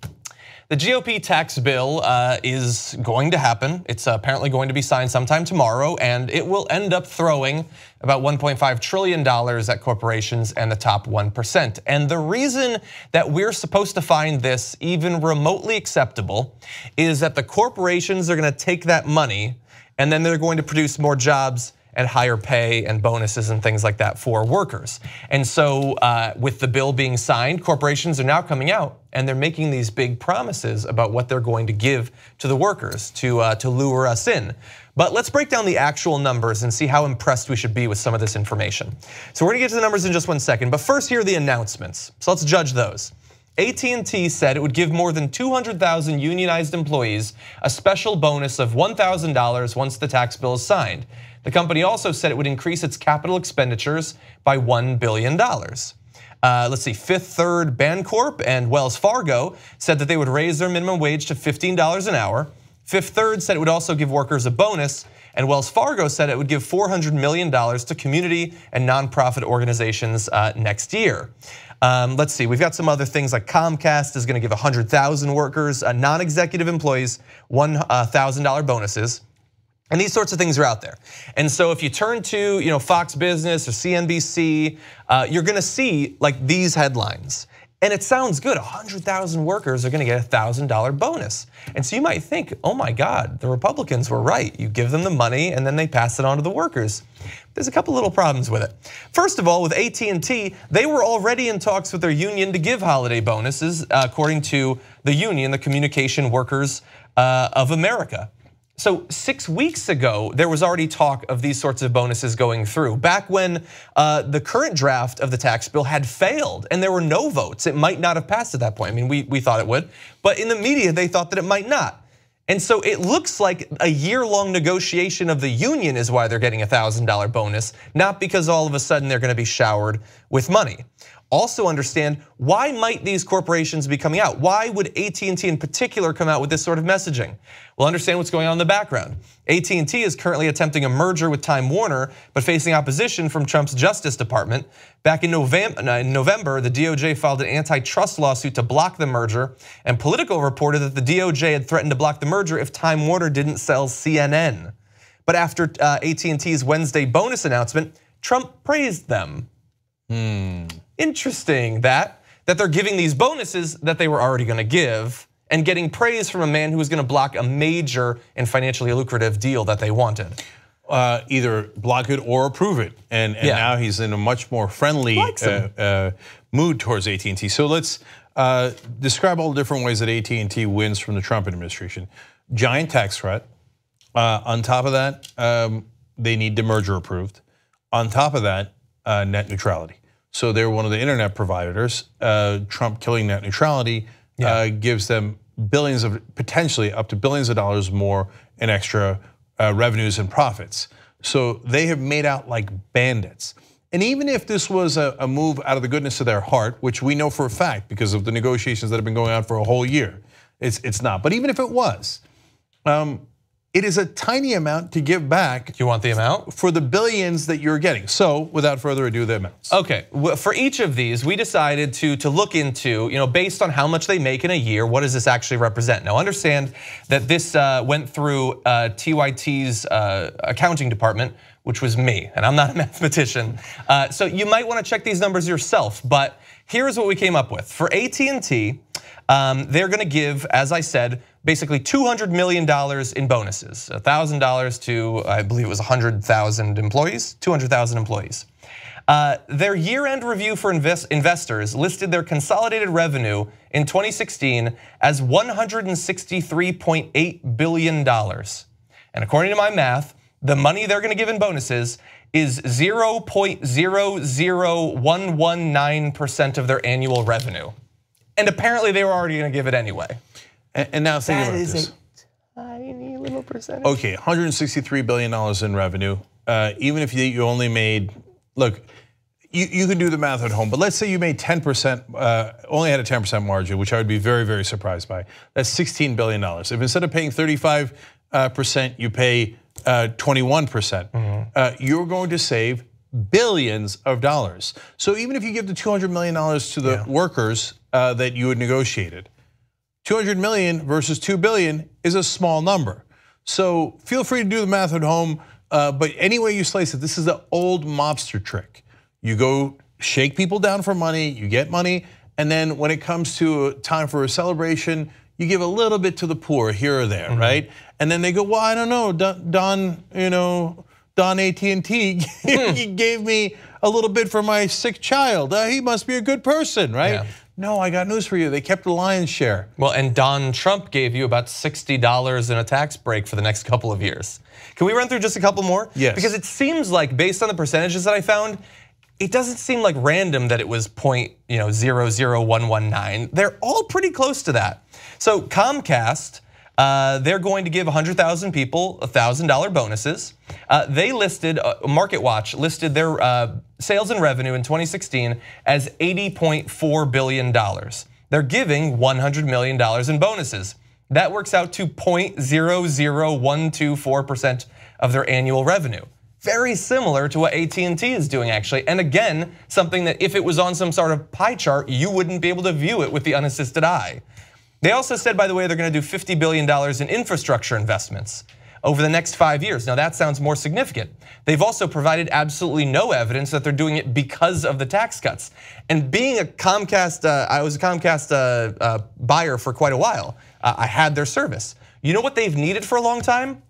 The GOP tax bill is going to happen. It's apparently going to be signed sometime tomorrow, and it will end up throwing about $1.5 trillion at corporations and the top 1%. And the reason that we're supposed to find this even remotely acceptable is that the corporations are gonna take that money and then they're going to produce more jobs and higher pay and bonuses and things like that for workers. And so with the bill being signed, corporations are now coming out and they're making these big promises about what they're going to give to the workers to lure us in. But let's break down the actual numbers and see how impressed we should be with some of this information. So we're gonna get to the numbers in just 1 second, but first here are the announcements. So let's judge those. AT&T said it would give more than 200,000 unionized employees a special bonus of $1,000 once the tax bill is signed. The company also said it would increase its capital expenditures by $1 billion. Let's see, Fifth Third Bancorp and Wells Fargo said that they would raise their minimum wage to $15 an hour. Fifth Third said it would also give workers a bonus, and Wells Fargo said it would give $400 million to community and nonprofit organizations next year. Let's see, we've got some other things like Comcast is gonna give 100,000 workers, non-executive employees, $1,000 bonuses. And these sorts of things are out there. And so if you turn to Fox Business or CNBC, you're gonna see like these headlines. And it sounds good, 100,000 workers are gonna get a $1,000 bonus. And so you might think, oh my God, the Republicans were right. You give them the money and then they pass it on to the workers. There's a couple little problems with it. First of all, with AT&T, they were already in talks with their union to give holiday bonuses, according to the union, the Communication Workers of America. So 6 weeks ago, there was already talk of these sorts of bonuses going through. Back when the current draft of the tax bill had failed and there were no votes, it might not have passed at that point. I mean, we thought it would, but in the media, they thought that it might not. And so it looks like a year-long negotiation of the union is why they're getting a $1,000 bonus, not because all of a sudden they're gonna be showered with money. Also understand, why might these corporations be coming out? Why would AT&T in particular come out with this sort of messaging? We'll understand what's going on in the background. AT&T is currently attempting a merger with Time Warner, but facing opposition from Trump's Justice Department. Back in November, the DOJ filed an antitrust lawsuit to block the merger, and Politico reported that the DOJ had threatened to block the merger if Time Warner didn't sell CNN. But after AT&T's Wednesday bonus announcement, Trump praised them. Interesting that they're giving these bonuses that they were already going to give and getting praise from a man who was going to block a major and financially lucrative deal that they wanted. Either block it or approve it, and now he's in a much more friendly mood towards AT&T. So let's describe all the different ways that AT&T wins from the Trump administration. Giant tax threat. On top of that, they need the merger approved. On top of that, net neutrality. So they're one of the internet providers. Trump killing net neutrality gives them potentially up to billions of dollars more in extra revenues and profits. So they have made out like bandits. And even if this was a move out of the goodness of their heart, which we know for a fact because of the negotiations that have been going on for a whole year, it's not. But even if it was, it is a tiny amount to give back. You want the amount? For the billions that you're getting. So without further ado, the amounts. Okay, for each of these, we decided to look into, based on how much they make in a year, what does this actually represent? Now understand that this went through TYT's accounting department, which was me, and I'm not a mathematician. So you might wanna check these numbers yourself, but here's what we came up with. For AT&T, they're gonna give, as I said, basically $200 million in bonuses, $1,000 to, I believe it was 100,000 employees, 200,000 employees. Their year-end review for investors listed their consolidated revenue in 2016 as $163.8 billion. And according to my math, the money they're gonna give in bonuses is 0.00119% of their annual revenue. And apparently they were already gonna give it anyway. And now think about this. That is a tiny little percentage. Okay, $163 billion in revenue. Even if you only made, look, you can do the math at home, but let's say you made 10%, only had a 10% margin, which I would be very, very surprised by. That's $16 billion. If instead of paying 35%, you pay 21%, you're going to save billions of dollars. So even if you give the $200 million to the workers that you had negotiated, 200 million versus 2 billion is a small number. So feel free to do the math at home, but any way you slice it, this is the old mobster trick. You go shake people down for money, you get money, and then when it comes to time for a celebration, you give a little bit to the poor here or there, right? And then they go, well, I don't know, Don AT&T he gave me a little bit for my sick child. He must be a good person, right? Yeah. No, I got news for you. They kept the lion's share. Well, and Don Trump gave you about $60 in a tax break for the next couple of years. Can we run through just a couple more? Yes. Because it seems like, based on the percentages that I found, it doesn't seem like random that it was 0.00119. They're all pretty close to that. So Comcast, they're going to give 100,000 people $1,000 bonuses. They listed, MarketWatch listed their sales and revenue in 2016 as $80.4 billion. They're giving $100 million in bonuses. That works out to 0.00124% of their annual revenue. Very similar to what AT&T is doing actually. And again, something that if it was on some sort of pie chart, you wouldn't be able to view it with the unassisted eye. They also said, by the way, they're gonna do $50 billion in infrastructure investments over the next 5 years. Now that sounds more significant. They've also provided absolutely no evidence that they're doing it because of the tax cuts. And being a Comcast, I was a Comcast buyer for quite a while. I had their service. You know what they've needed for a long time?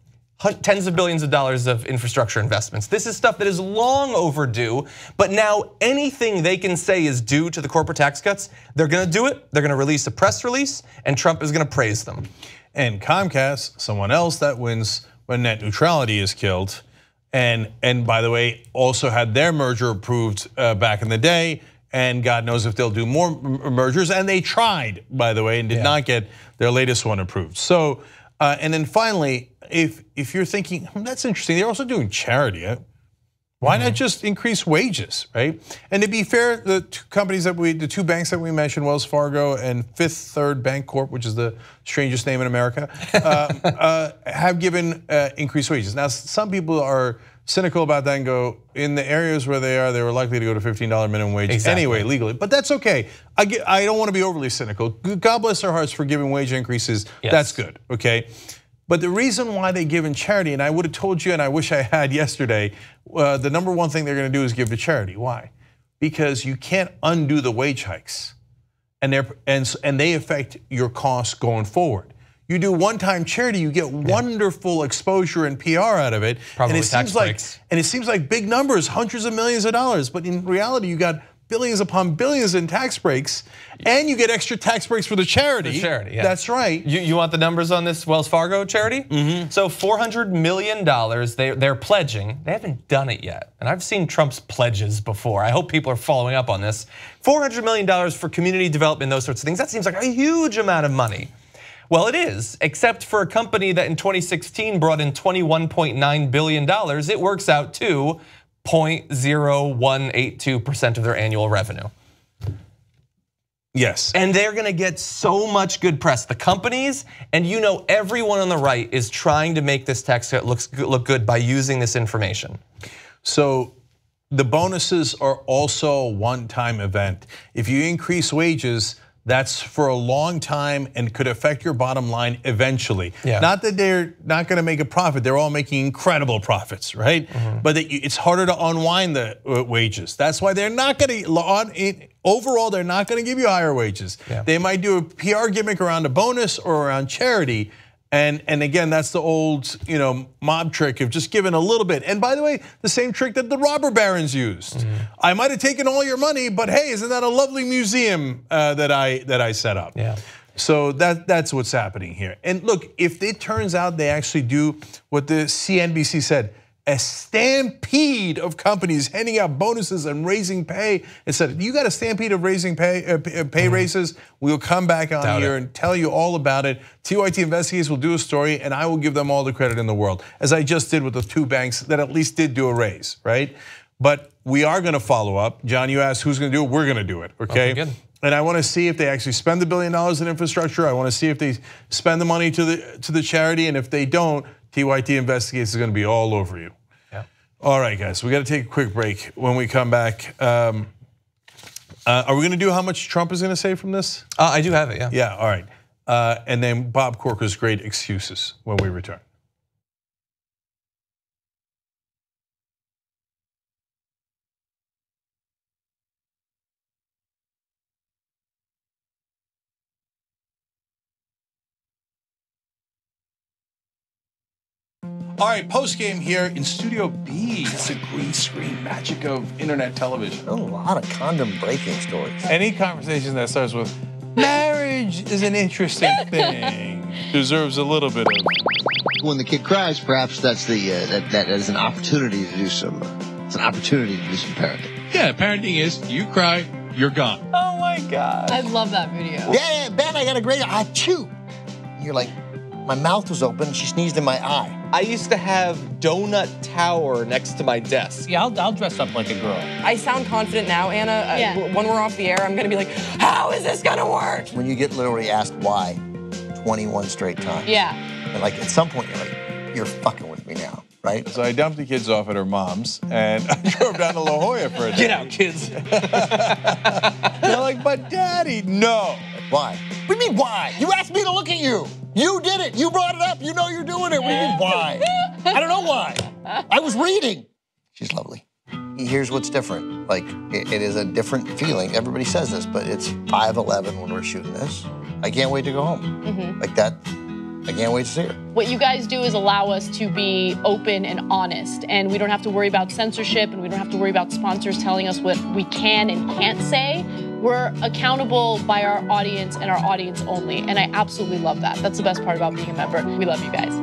Tens of billions of dollars of infrastructure investments. This is stuff that is long overdue, but now anything they can say is due to the corporate tax cuts, they're gonna do it, they're gonna release a press release, and Trump is gonna praise them. And Comcast, someone else that wins when net neutrality is killed, and by the way, also had their merger approved back in the day, and God knows if they'll do more mergers, and they tried, by the way, and did not get their latest one approved. So, and then finally, if you're thinking, that's interesting, they're also doing charity. Why not just increase wages, right? And to be fair, the two banks that we mentioned, Wells Fargo and Fifth Third Bank Corp, which is the strangest name in America, have given increased wages. Now, some people are cynical about that and go, in the areas where they were likely to go to $15 minimum wage anyway, legally. But that's okay. I don't want to be overly cynical. God bless their hearts for giving wage increases. Yes. That's good, okay? But the reason why they give in charity, and I would have told you, and I wish I had yesterday, the number one thing they're going to do is give to charity. Why? Because you can't undo the wage hikes, and they affect your costs going forward. You do one-time charity, you get wonderful exposure and PR out of it, Probably and it seems like big numbers, hundreds of millions of dollars. But in reality, you got billions upon billions in tax breaks, and you get extra tax breaks for the charity. The charity, yeah. That's right. You want the numbers on this Wells Fargo charity? Mm-hmm. So $400 million they're pledging. They haven't done it yet, and I've seen Trump's pledges before. I hope people are following up on this. $400 million for community development, those sorts of things. That seems like a huge amount of money. Well, it is, except for a company that in 2016 brought in $21.9 billion. It works out to 0.0182% of their annual revenue. Yes. And they're going to get so much good press. The companies, and everyone on the right is trying to make this tax cut look good by using this information. So the bonuses are also a one-time event. If you increase wages, that's for a long time and could affect your bottom line eventually. Yeah. Not that they're not going to make a profit, they're all making incredible profits, right? Mm-hmm. But it's harder to unwind the wages. That's why they're not going to, overall, they're not going to give you higher wages. Yeah. They might do a PR gimmick around a bonus or around charity. And again, that's the old mob trick of just giving a little bit. And by the way, the same trick that the robber barons used. Mm-hmm. I might have taken all your money, but hey, isn't that a lovely museum that I set up? Yeah. So that's what's happening here. And look, if it turns out they actually do what the CNBC said, a stampede of companies handing out bonuses and raising pay. It said, you got a stampede of raising pay raises. We'll come back on here and tell you all about it. TYT Investigates will do a story, and I will give them all the credit in the world, as I just did with the two banks that at least did do a raise, right? But we are going to follow up. John, you asked who's going to do it. We're going to do it, okay? Good. And I want to see if they actually spend the $1 billion in infrastructure. I want to see if they spend the money to the charity, and if they don't, TYT Investigates is going to be all over you. Yeah. All right, guys, we got to take a quick break. When we come back, are we going to do how much Trump is going to say from this? I do have it, yeah. Yeah, all right. And then Bob Corker's great excuses when we return. All right, post game here in Studio B. It's a green screen magic of internet television. A lot of condom breaking stories. Any conversation that starts with marriage is an interesting thing deserves a little bit of. When the kid cries, perhaps that's that is an opportunity to do some. It's an opportunity to do some parenting. Yeah, parenting is you cry, you're gone. Oh my God! I love that video. Yeah, Ben, I got a great achoo. You're like, my mouth was open. She sneezed in my eye. I used to have Donut Tower next to my desk. Yeah, I'll dress up like a girl. I sound confident now, Anna. Yeah. When we're off the air, I'm gonna be like, how is this gonna work? When you get literally asked why 21 straight times. Yeah. And like at some point you're like, you're fucking with me now, right? So I dumped the kids off at her mom's and I drove down to La Jolla for a day. Get out, kids. They're like, but Daddy, no. Why? What do you mean why? You asked me to look at you. You did it. You brought it up. You know you're doing it. What do you mean why? I don't know why. I was reading. She's lovely. Here's what's different. Like, it is a different feeling. Everybody says this, but it's 5:11 when we're shooting this. I can't wait to go home. Mm-hmm. Like that, I can't wait to see her. What you guys do is allow us to be open and honest, and we don't have to worry about censorship, and we don't have to worry about sponsors telling us what we can and can't say. We're accountable by our audience and our audience only, and I absolutely love that. That's the best part about being a member. We love you guys.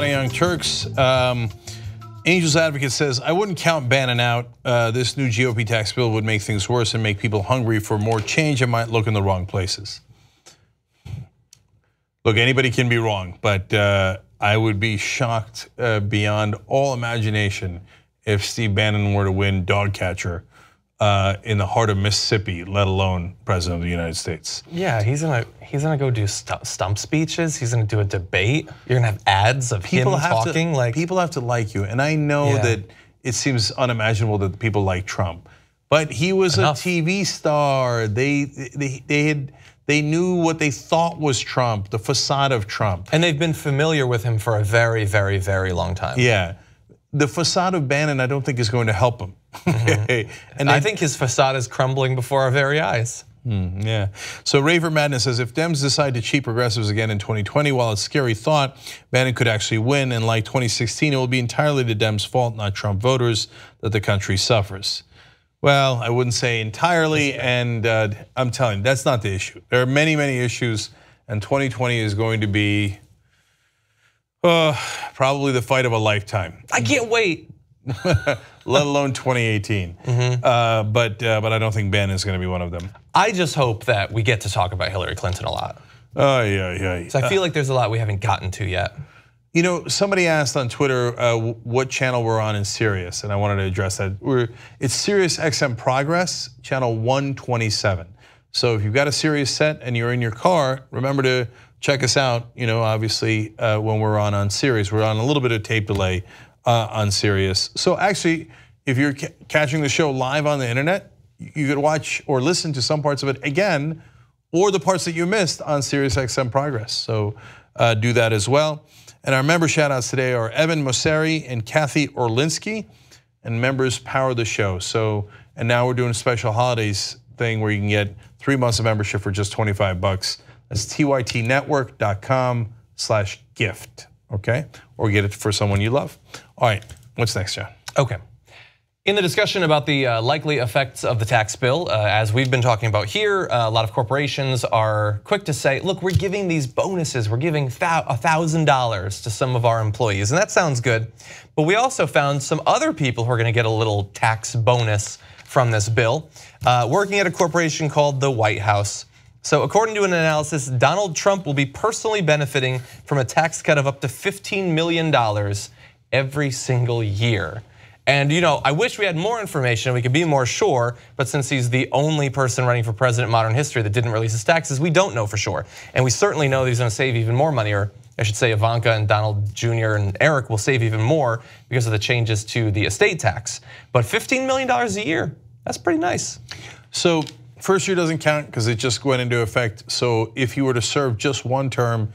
Young Turks. Angel's Advocate says, I wouldn't count Bannon out. This new GOP tax bill would make things worse and make people hungry for more change and might look in the wrong places. Look, anybody can be wrong, but I would be shocked beyond all imagination if Steve Bannon were to win dog catcher in the heart of Mississippi, let alone president of the United States. Yeah, he's gonna go do stump speeches. He's gonna do a debate. You're gonna have ads of him talking. People have to like you, and I know that it seems unimaginable that people like Trump, but he was a TV star. They knew what they thought was Trump, the facade of Trump, and they've been familiar with him for a very, very, very long time. Yeah, the facade of Bannon, I don't think is going to help him. And I think his facade is crumbling before our very eyes. Yeah. So Raver Madness says, if Dems decide to cheat progressives again in 2020, while it's a scary thought, Bannon could actually win. And like 2016, it will be entirely the Dems' fault, not Trump voters, that the country suffers. Well, I wouldn't say entirely, and I'm telling you, that's not the issue. There are many, many issues, and 2020 is going to be probably the fight of a lifetime. I can't wait. Let alone 2018. But I don't think Bannon is going to be one of them. I just hope that we get to talk about Hillary Clinton a lot. Oh, yeah. So I feel like there's a lot we haven't gotten to yet. You know, somebody asked on Twitter what channel we're on in Sirius, and I wanted to address that. It's Sirius XM Progress, channel 127. So if you've got a Sirius set and you're in your car, remember to check us out. You know, obviously when we're on Sirius, we're on a little bit of tape delay on Sirius. So actually, if you're catching the show live on the internet, you could watch or listen to some parts of it again, or the parts that you missed on Sirius XM Progress. So do that as well. And our member shout outs today are Evan Mosseri and Kathy Orlinsky, and members power the show. So, and now we're doing a special holidays thing where you can get 3 months of membership for just $25. That's tytnetwork.com/gift, okay? Or get it for someone you love. All right, what's next, John? Okay. In the discussion about the likely effects of the tax bill, as we've been talking about here, a lot of corporations are quick to say, look, we're giving these bonuses, we're giving $1,000 to some of our employees, and that sounds good. But we also found some other people who are gonna get a little tax bonus from this bill, working at a corporation called the White House. So according to an analysis, Donald Trump will be personally benefiting from a tax cut of up to $15 million every single year. And you know, I wish we had more information, we could be more sure, but since he's the only person running for president in modern history that didn't release his taxes, we don't know for sure. And we certainly know that he's gonna save even more money, or I should say Ivanka and Donald Jr. and Eric will save even more because of the changes to the estate tax. But $15 million a year, that's pretty nice. So first year doesn't count because it just went into effect. So if he were to serve just one term,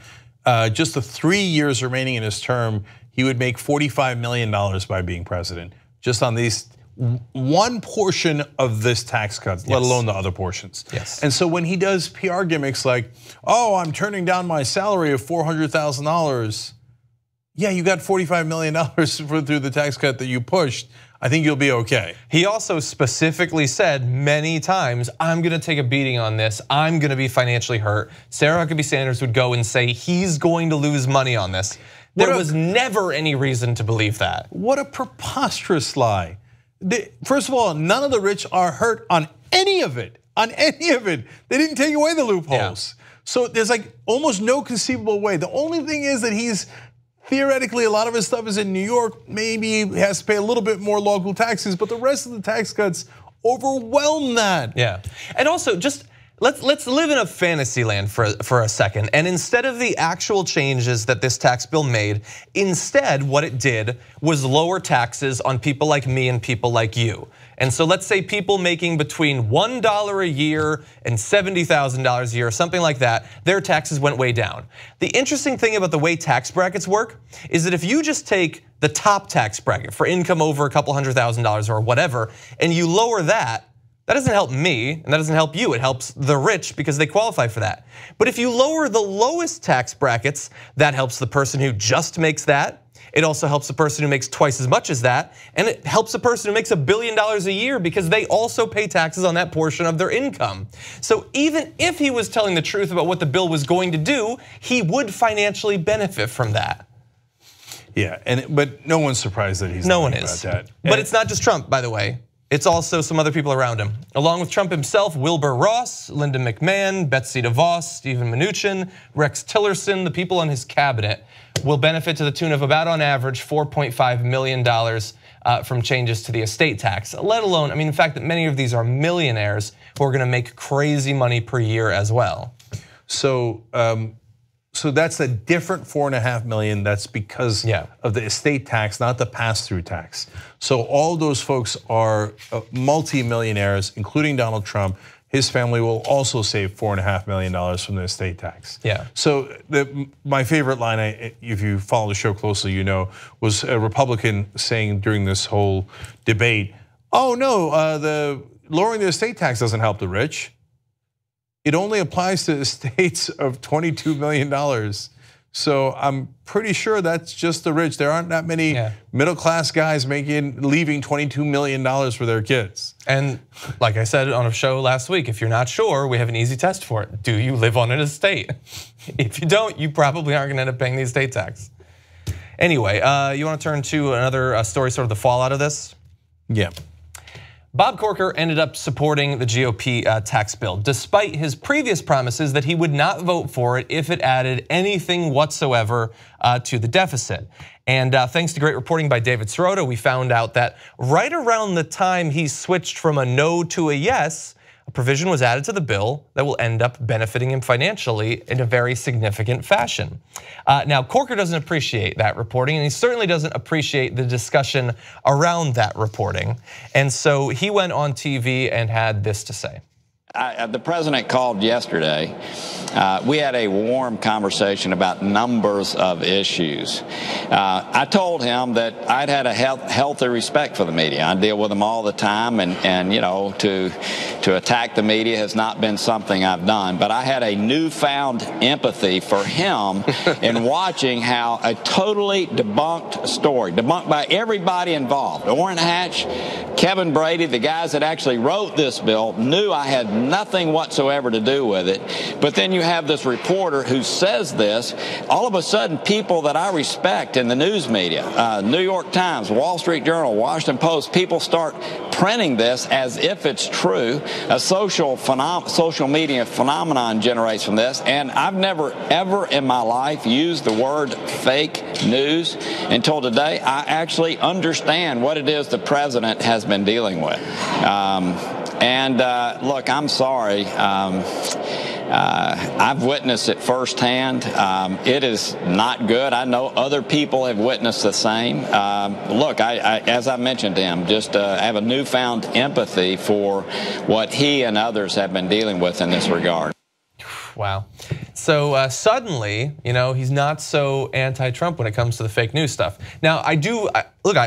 just the 3 years remaining in his term, he would make $45 million by being president, just on these one portion of this tax cut, let alone the other portions. Yes. And so when he does PR gimmicks like, oh, I'm turning down my salary of $400,000, yeah, you got $45 million through the tax cut that you pushed. I think you'll be okay. He also specifically said many times, I'm gonna take a beating on this, I'm gonna be financially hurt. Sarah Huckabee Sanders would go and say he's going to lose money on this. There was never any reason to believe that. What a preposterous lie. First of all, none of the rich are hurt on any of it, They didn't take away the loopholes. Yeah. So there's like almost no conceivable way. The only thing is that he's, theoretically, a lot of his stuff is in New York, maybe he has to pay a little bit more local taxes, but the rest of the tax cuts overwhelm that. Yeah, and also just, let's live in a fantasy land for a second. And instead of the actual changes that this tax bill made, instead what it did was lower taxes on people like me and people like you. And so let's say people making between $1 a year and $70,000 a year, something like that, their taxes went way down. The interesting thing about the way tax brackets work is that if you just take the top tax bracket for income over a couple $100,000 or whatever, and you lower that, that doesn't help me and that doesn't help you, it helps the rich because they qualify for that. But if you lower the lowest tax brackets, that helps the person who just makes that. It also helps the person who makes twice as much as that, and it helps the person who makes $1 billion a year because they also pay taxes on that portion of their income. So even if he was telling the truth about what the bill was going to do, he would financially benefit from that. Yeah, but no one's surprised that he's no one lying is. about that. But it's not just Trump, by the way. It's also some other people around him. Along with Trump himself, Wilbur Ross, Linda McMahon, Betsy DeVos, Stephen Mnuchin, Rex Tillerson, the people on his cabinet will benefit to the tune of about on average $4.5 million from changes to the estate tax, let alone, I mean, the fact that many of these are millionaires who are gonna make crazy money per year as well. So that's a different $4.5 million. That's because of the estate tax, not the pass-through tax. So all those folks are multi-millionaires, including Donald Trump. His family will also save $4.5 million from the estate tax. Yeah. So my favorite line, if you follow the show closely, you know, was a Republican saying during this whole debate, "Oh no, the lowering the estate tax doesn't help the rich. It only applies to estates of $22 million. So I'm pretty sure that's just the rich. There aren't that many middle-class guys leaving $22 million for their kids." And like I said on a show last week, if you're not sure, we have an easy test for it. Do you live on an estate? If you don't, you probably aren't gonna end up paying the estate tax. Anyway, you wanna turn to another story, sort of the fallout of this? Yeah. Bob Corker ended up supporting the GOP tax bill, despite his previous promises that he would not vote for it if it added anything whatsoever to the deficit. And thanks to great reporting by David Sirota, we found out that right around the time he switched from a no to a yes, a provision was added to the bill that will end up benefiting him financially in a very significant fashion. Now, Corker doesn't appreciate that reporting, and he certainly doesn't appreciate the discussion around that reporting. And so he went on TV and had this to say. The president called yesterday. We had a warm conversation about numbers of issues. I told him that I'd had a healthy respect for the media. I deal with them all the time, and you know, to attack the media has not been something I've done. But I had a newfound empathy for him in watching how a totally debunked story, debunked by everybody involved, Orrin Hatch, Kevin Brady, the guys that actually wrote this bill, knew I had nothing whatsoever to do with it. But then you have this reporter who says this. All of a sudden, people that I respect in the news media, New York Times, Wall Street Journal, Washington Post, people start printing this as if it's true. A social media phenomenon generates from this. And I've never, ever in my life used the word fake news until today. I actually understand what it is the president has been dealing with. Look, I'm sorry. I've witnessed it firsthand. It is not good. I know other people have witnessed the same. Look, as I mentioned to him, just I have a newfound empathy for what he and others have been dealing with in this regard. Wow. So suddenly, you know, he's not so anti-Trump when it comes to the fake news stuff. Now, I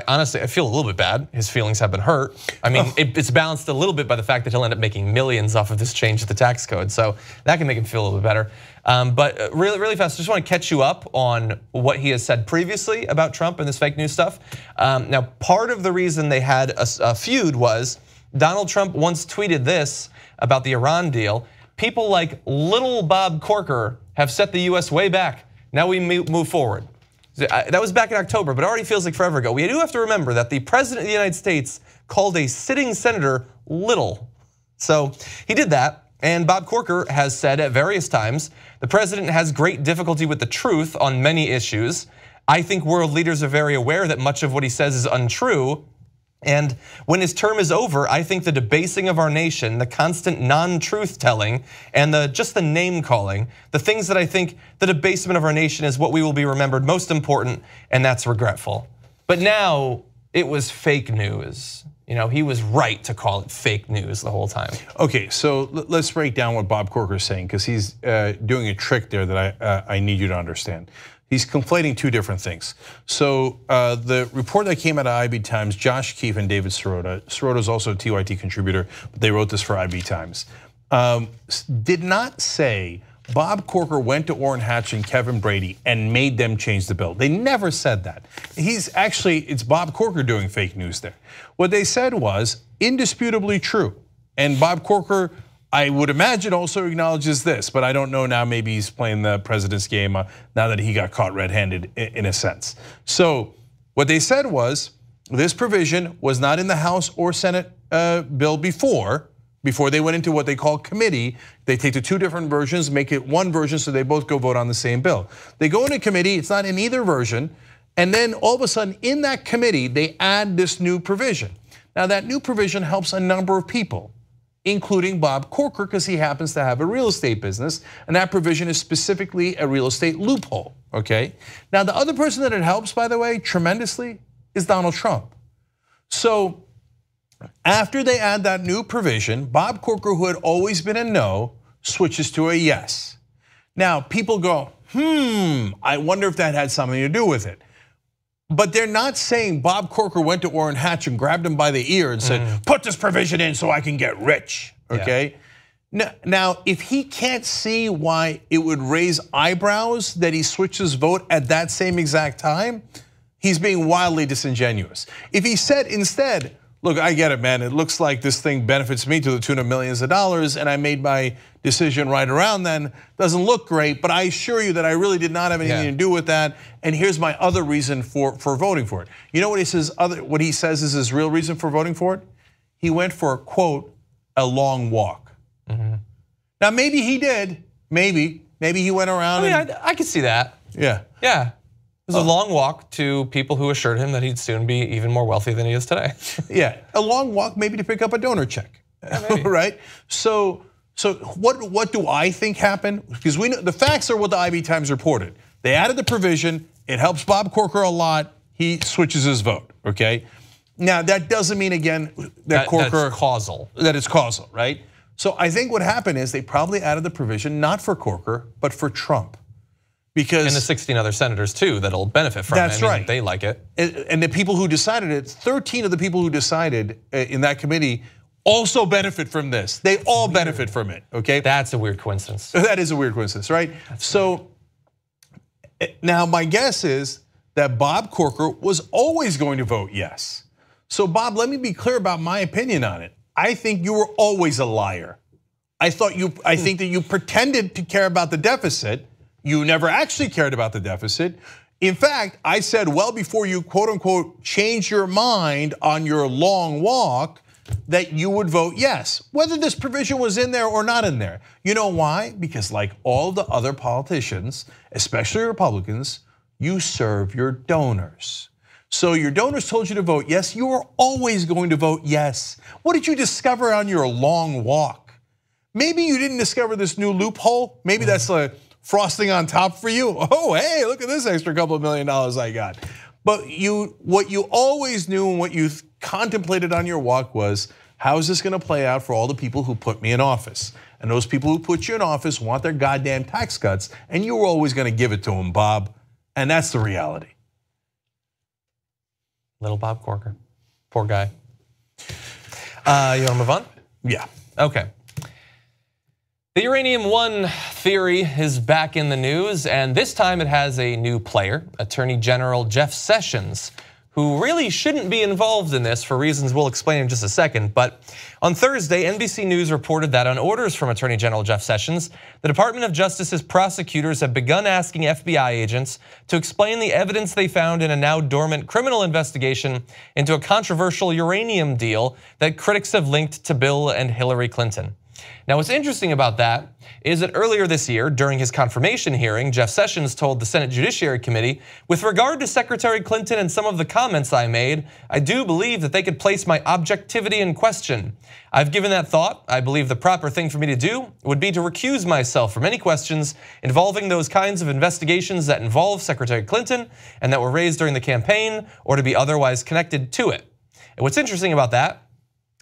honestly feel a little bit bad. His feelings have been hurt. I mean, it's balanced a little bit by the fact that he'll end up making millions off of this change to the tax code. So that can make him feel a little bit better. But really fast, I just want to catch you up on what he has said previously about Trump and this fake news stuff. Now, part of the reason they had a feud was Donald Trump once tweeted this about the Iran deal. People like little Bob Corker have set the US way back. Now we move forward. That was back in October, but it already feels like forever ago. We do have to remember that the president of the United States called a sitting senator little. So he did that, and Bob Corker has said at various times, the president has great difficulty with the truth on many issues. I think world leaders are very aware that much of what he says is untrue. And when his term is over, I think the debasing of our nation, the constant non-truth telling, and just the name calling, the things that I think the debasement of our nation is what we will be remembered most important, and that's regretful. But now it was fake news. You know, he was right to call it fake news the whole time. Okay, so let's break down what Bob Corker is saying, because he's doing a trick there that I need you to understand. He's conflating two different things. So the report that came out of IB Times, Josh Keefe and David Sirota, Sirota is also a TYT contributor, but they wrote this for IB Times, did not say Bob Corker went to Orrin Hatch and Kevin Brady and made them change the bill. They never said that. It's Bob Corker doing fake news there. What they said was indisputably true. And Bob Corker I would imagine also acknowledges this, but I don't know now, maybe he's playing the president's game now that he got caught red-handed in a sense. So what they said was, this provision was not in the House or Senate bill before they went into what they call committee. They take the two different versions, make it one version so they both go vote on the same bill. They go into committee, it's not in either version, and then all of a sudden in that committee, they add this new provision. Now that new provision helps a number of people, including Bob Corker, because he happens to have a real estate business, and that provision is specifically a real estate loophole, okay? Now the other person that it helps, by the way, tremendously, is Donald Trump. So after they add that new provision, Bob Corker, who had always been a no, switches to a yes. Now people go, I wonder if that had something to do with it. But they're not saying Bob Corker went to Orrin Hatch and grabbed him by the ear and said, put this provision in so I can get rich, okay? Yeah. Now, if he can't see why it would raise eyebrows that he switched his vote at that same exact time, he's being wildly disingenuous. If he said instead, look, I get it, man, it looks like this thing benefits me to the tune of millions of dollars and I made my decision right around then, doesn't look great, but I assure you that I really did not have anything to do with that, and here's my other reason for voting for it. You know what he says, what he says is his real reason for voting for it? He went for, quote, a long walk. Now maybe he did, maybe he went around I could see that. Yeah. It was a long walk to people who assured him that he'd soon be even more wealthy than he is today. Yeah, a long walk maybe to pick up a donor check, right? So what do I think happened? Because we know the facts are what the IB Times reported. They added the provision, it helps Bob Corker a lot, he switches his vote, okay? Now that doesn't mean again that Corker that's causal. That it's causal, right? So I think what happened is they probably added the provision not for Corker, but for Trump. Because and the 16 other senators too that'll benefit from it. That's right. They like it. And the people who decided it, 13 of the people who decided in that committee also benefit from this. They all benefit from it, okay? That's a weird coincidence. That is a weird coincidence, right? So now my guess is that Bob Corker was always going to vote yes. So Bob, let me be clear about my opinion on it. I think you were always a liar. I think that you pretended to care about the deficit. You never actually cared about the deficit. In fact, I said well before you quote unquote changed your mind on your long walk that you would vote yes, whether this provision was in there or not in there. You know why? Because like all the other politicians, especially Republicans, you serve your donors. So your donors told you to vote yes, you were always going to vote yes. What did you discover on your long walk? Maybe you didn't discover this new loophole. Maybe that's a frosting on top for you. Oh, hey, look at this extra couple of $1 million I got. But what you always knew and what you contemplated on your walk was, how is this gonna play out for all the people who put me in office? And those people who put you in office want their goddamn tax cuts, and you were always gonna give it to them, Bob. And that's the reality. Little Bob Corker, poor guy. You wanna move on? Yeah. Okay. The Uranium One theory is back in the news, and this time it has a new player, Attorney General Jeff Sessions, who really shouldn't be involved in this for reasons we'll explain in just a second. But on Thursday, NBC News reported that on orders from Attorney General Jeff Sessions, the Department of Justice's prosecutors have begun asking FBI agents to explain the evidence they found in a now dormant criminal investigation into a controversial uranium deal that critics have linked to Bill and Hillary Clinton. Now what's interesting about that is that earlier this year, during his confirmation hearing, Jeff Sessions told the Senate Judiciary Committee, with regard to Secretary Clinton and some of the comments I made, I do believe that they could place my objectivity in question. I've given that thought. I believe the proper thing for me to do would be to recuse myself from any questions involving those kinds of investigations that involve Secretary Clinton and that were raised during the campaign or to be otherwise connected to it. And what's interesting about that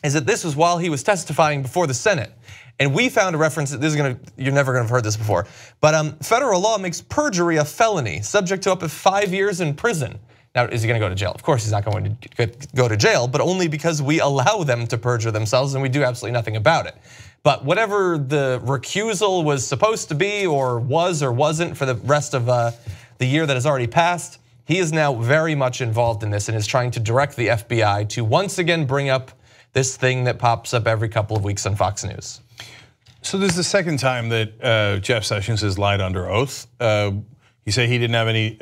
is that this was while he was testifying before the Senate. And we found a reference, you're never gonna have heard this before, but federal law makes perjury a felony, subject to up to 5 years in prison. Now, is he gonna go to jail? Of course he's not going to go to jail, but only because we allow them to perjure themselves and we do absolutely nothing about it. But whatever the recusal was supposed to be or was or wasn't for the rest of the year that has already passed, he is now very much involved in this and is trying to direct the FBI to once again bring up this thing that pops up every couple of weeks on Fox News. So this is the second time that Jeff Sessions has lied under oath. He said he didn't have any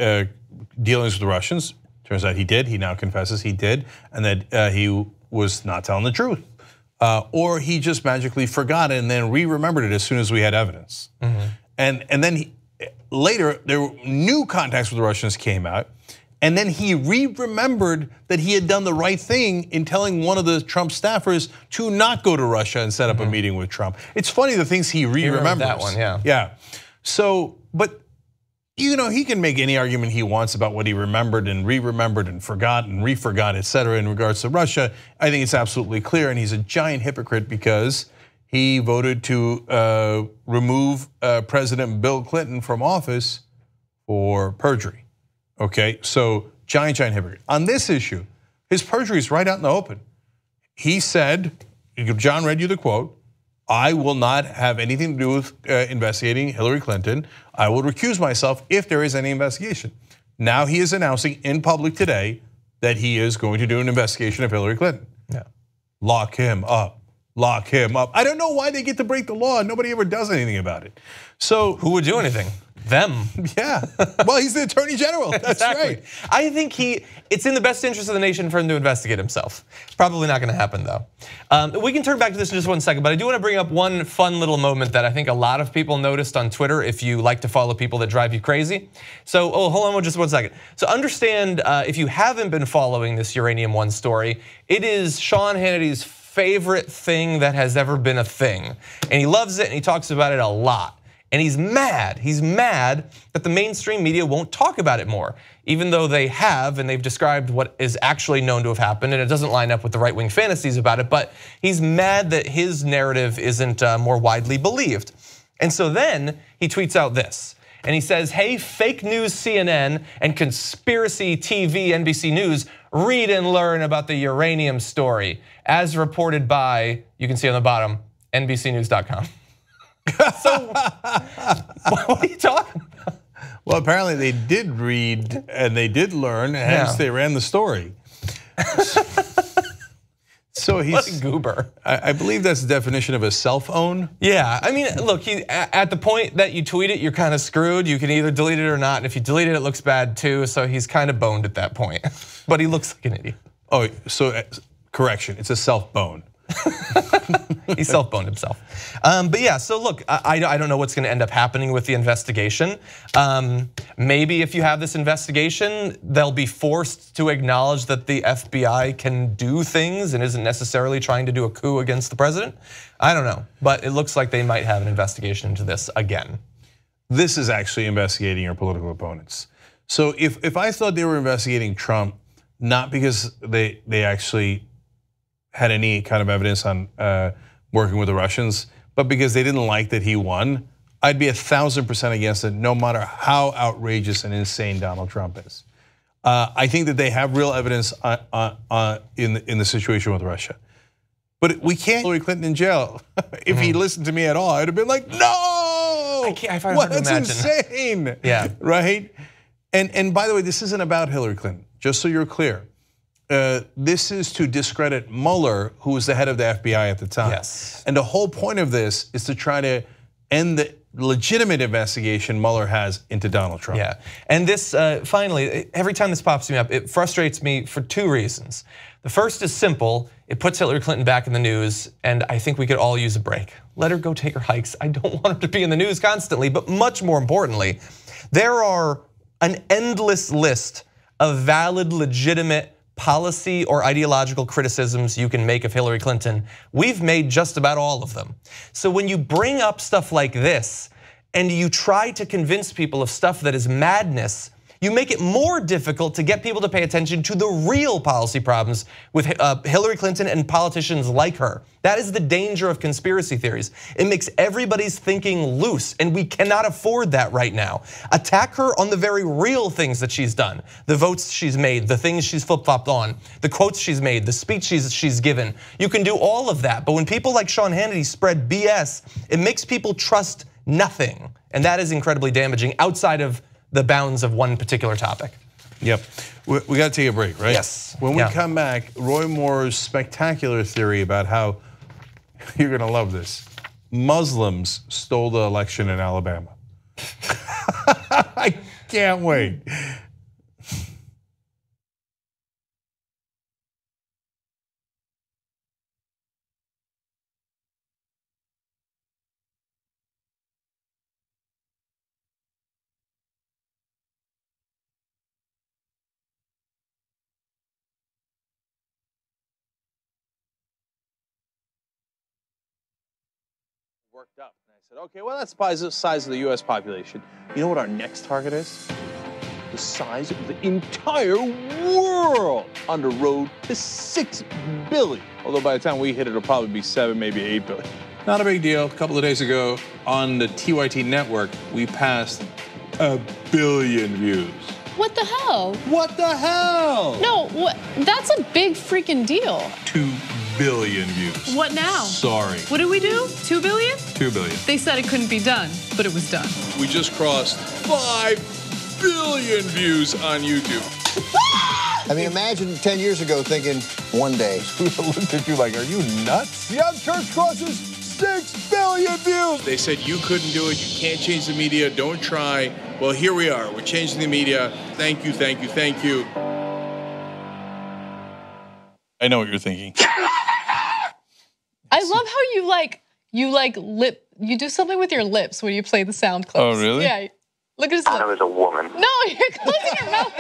dealings with the Russians. Turns out he did. He now confesses he did, and that he was not telling the truth. Or he just magically forgot it and then re-remembered it as soon as we had evidence. And then later, there were new contacts with the Russians came out, and then he re-remembered that he had done the right thing in telling one of the Trump staffers to not go to Russia and set up a meeting with Trump. It's funny the things he re-remembers. That one, yeah. Yeah. So, but you know, he can make any argument he wants about what he remembered and re-remembered and forgot and re-forgot, et cetera, in regards to Russia. I think it's absolutely clear, and he's a giant hypocrite because he voted to remove President Bill Clinton from office for perjury. Okay, so giant hypocrite. On this issue, his perjury is right out in the open. He said, John read you the quote, I will not have anything to do with investigating Hillary Clinton. I will recuse myself if there is any investigation. Now he is announcing in public today that he is going to do an investigation of Hillary Clinton. Yeah. Lock him up. Lock him up. I don't know why they get to break the law and nobody ever does anything about it. So who would do anything? Them. Yeah. Well, he's the Attorney General. That's exactly. right. I think it's in the best interest of the nation for him to investigate himself. It's probably not going to happen though. We can turn back to this in just one second, but I do want to bring up one fun little moment that I think a lot of people noticed on Twitter if you like to follow people that drive you crazy. So, hold on just 1 second. So understand, if you haven't been following this Uranium One story, it is Sean Hannity's favorite thing that has ever been a thing. And he loves it and he talks about it a lot. And he's mad that the mainstream media won't talk about it more, even though they have and they've described what is actually known to have happened, and it doesn't line up with the right-wing fantasies about it, but he's mad that his narrative isn't more widely believed. And so then he tweets out this, and he says, hey, fake news CNN and conspiracy TV NBC News, read and learn about the uranium story, as reported by, you can see on the bottom, NBCnews.com. So, what are you talking about? Well, apparently they did read and they did learn, hence they ran the story. So he's what a goober. I believe that's the definition of a self-own. Yeah, I mean, look, at the point that you tweet it, you're kind of screwed. You can either delete it or not, and if you delete it, it looks bad too. So he's kind of boned at that point, but he looks like an idiot. Oh, so correction, it's a self-bone. He self-boned himself. But yeah, so look, I don't know what's going to end up happening with the investigation. Maybe if you have this investigation, they'll be forced to acknowledge that the FBI can do things and isn't necessarily trying to do a coup against the president. I don't know, but it looks like they might have an investigation into this again. This is actually investigating your political opponents. So if I thought they were investigating Trump, not because they actually had any kind of evidence on working with the Russians, but because they didn't like that he won, I'd be 1,000% against it, no matter how outrageous and insane Donald Trump is. I think that they have real evidence in the situation with Russia. But we can't Hillary Clinton in jail. If he listened to me at all, I'd have been like, no! I find it hard to imagine. That's insane, yeah. Right? And by the way, this isn't about Hillary Clinton, just so you're clear. This is to discredit Mueller, who was the head of the FBI at the time. Yes. And the whole point of this is to try to end the legitimate investigation Mueller has into Donald Trump. Yeah, and this, finally, every time this pops me up, it frustrates me for two reasons. The first is simple, it puts Hillary Clinton back in the news, and I think we could all use a break. Let her go take her hikes. I don't want her to be in the news constantly, but much more importantly, there are an endless list of valid, legitimate policy or ideological criticisms you can make of Hillary Clinton. We've made just about all of them. So when you bring up stuff like this and you try to convince people of stuff that is madness, you make it more difficult to get people to pay attention to the real policy problems with Hillary Clinton and politicians like her. That is the danger of conspiracy theories. It makes everybody's thinking loose, and we cannot afford that right now. Attack her on the very real things that she's done, the votes she's made, the things she's flip-flopped on, the quotes she's made, the speeches she's given. You can do all of that, but when people like Sean Hannity spread BS, it makes people trust nothing, and that is incredibly damaging outside of the bounds of one particular topic. Yep, we got to take a break, right? Yes. When we come back, Roy Moore's spectacular theory about how, you're gonna love this, Muslims stole the election in Alabama. I can't wait. Worked up. And I said, okay, well, that's the size of the US population. You know what our next target is? The size of the entire world on the road to 6 billion. Although by the time we hit it, it'll probably be 7, maybe 8 billion. Not a big deal. A couple of days ago on the TYT network, we passed 1 billion views. What the hell? What the hell? No, that's a big freaking deal. 2 billion views. What now? Sorry. What did we do? 2 billion? 2 billion. They said it couldn't be done, but it was done. We just crossed 5 billion views on YouTube. I mean, imagine 10 years ago thinking, one day. We looked at you like, are you nuts? Young Turks crosses 6 billion views. They said you couldn't do it, you can't change the media, don't try. Well, here we are, we're changing the media. Thank you, thank you, thank you. I know what you're thinking. I love how you do something with your lips when you play the sound clips. Oh, really? Yeah. Look at his lips. I was a woman. No, you're closing your mouth.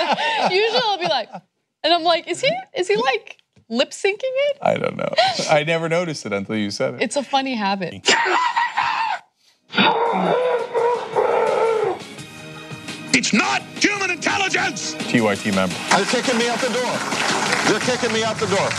Usually I'll be like, and I'm like, is he like lip syncing it? I don't know. I never noticed it until you said it. It's a funny habit. It's not human intelligence! TYT member. They're kicking me out the door. They're kicking me out the door.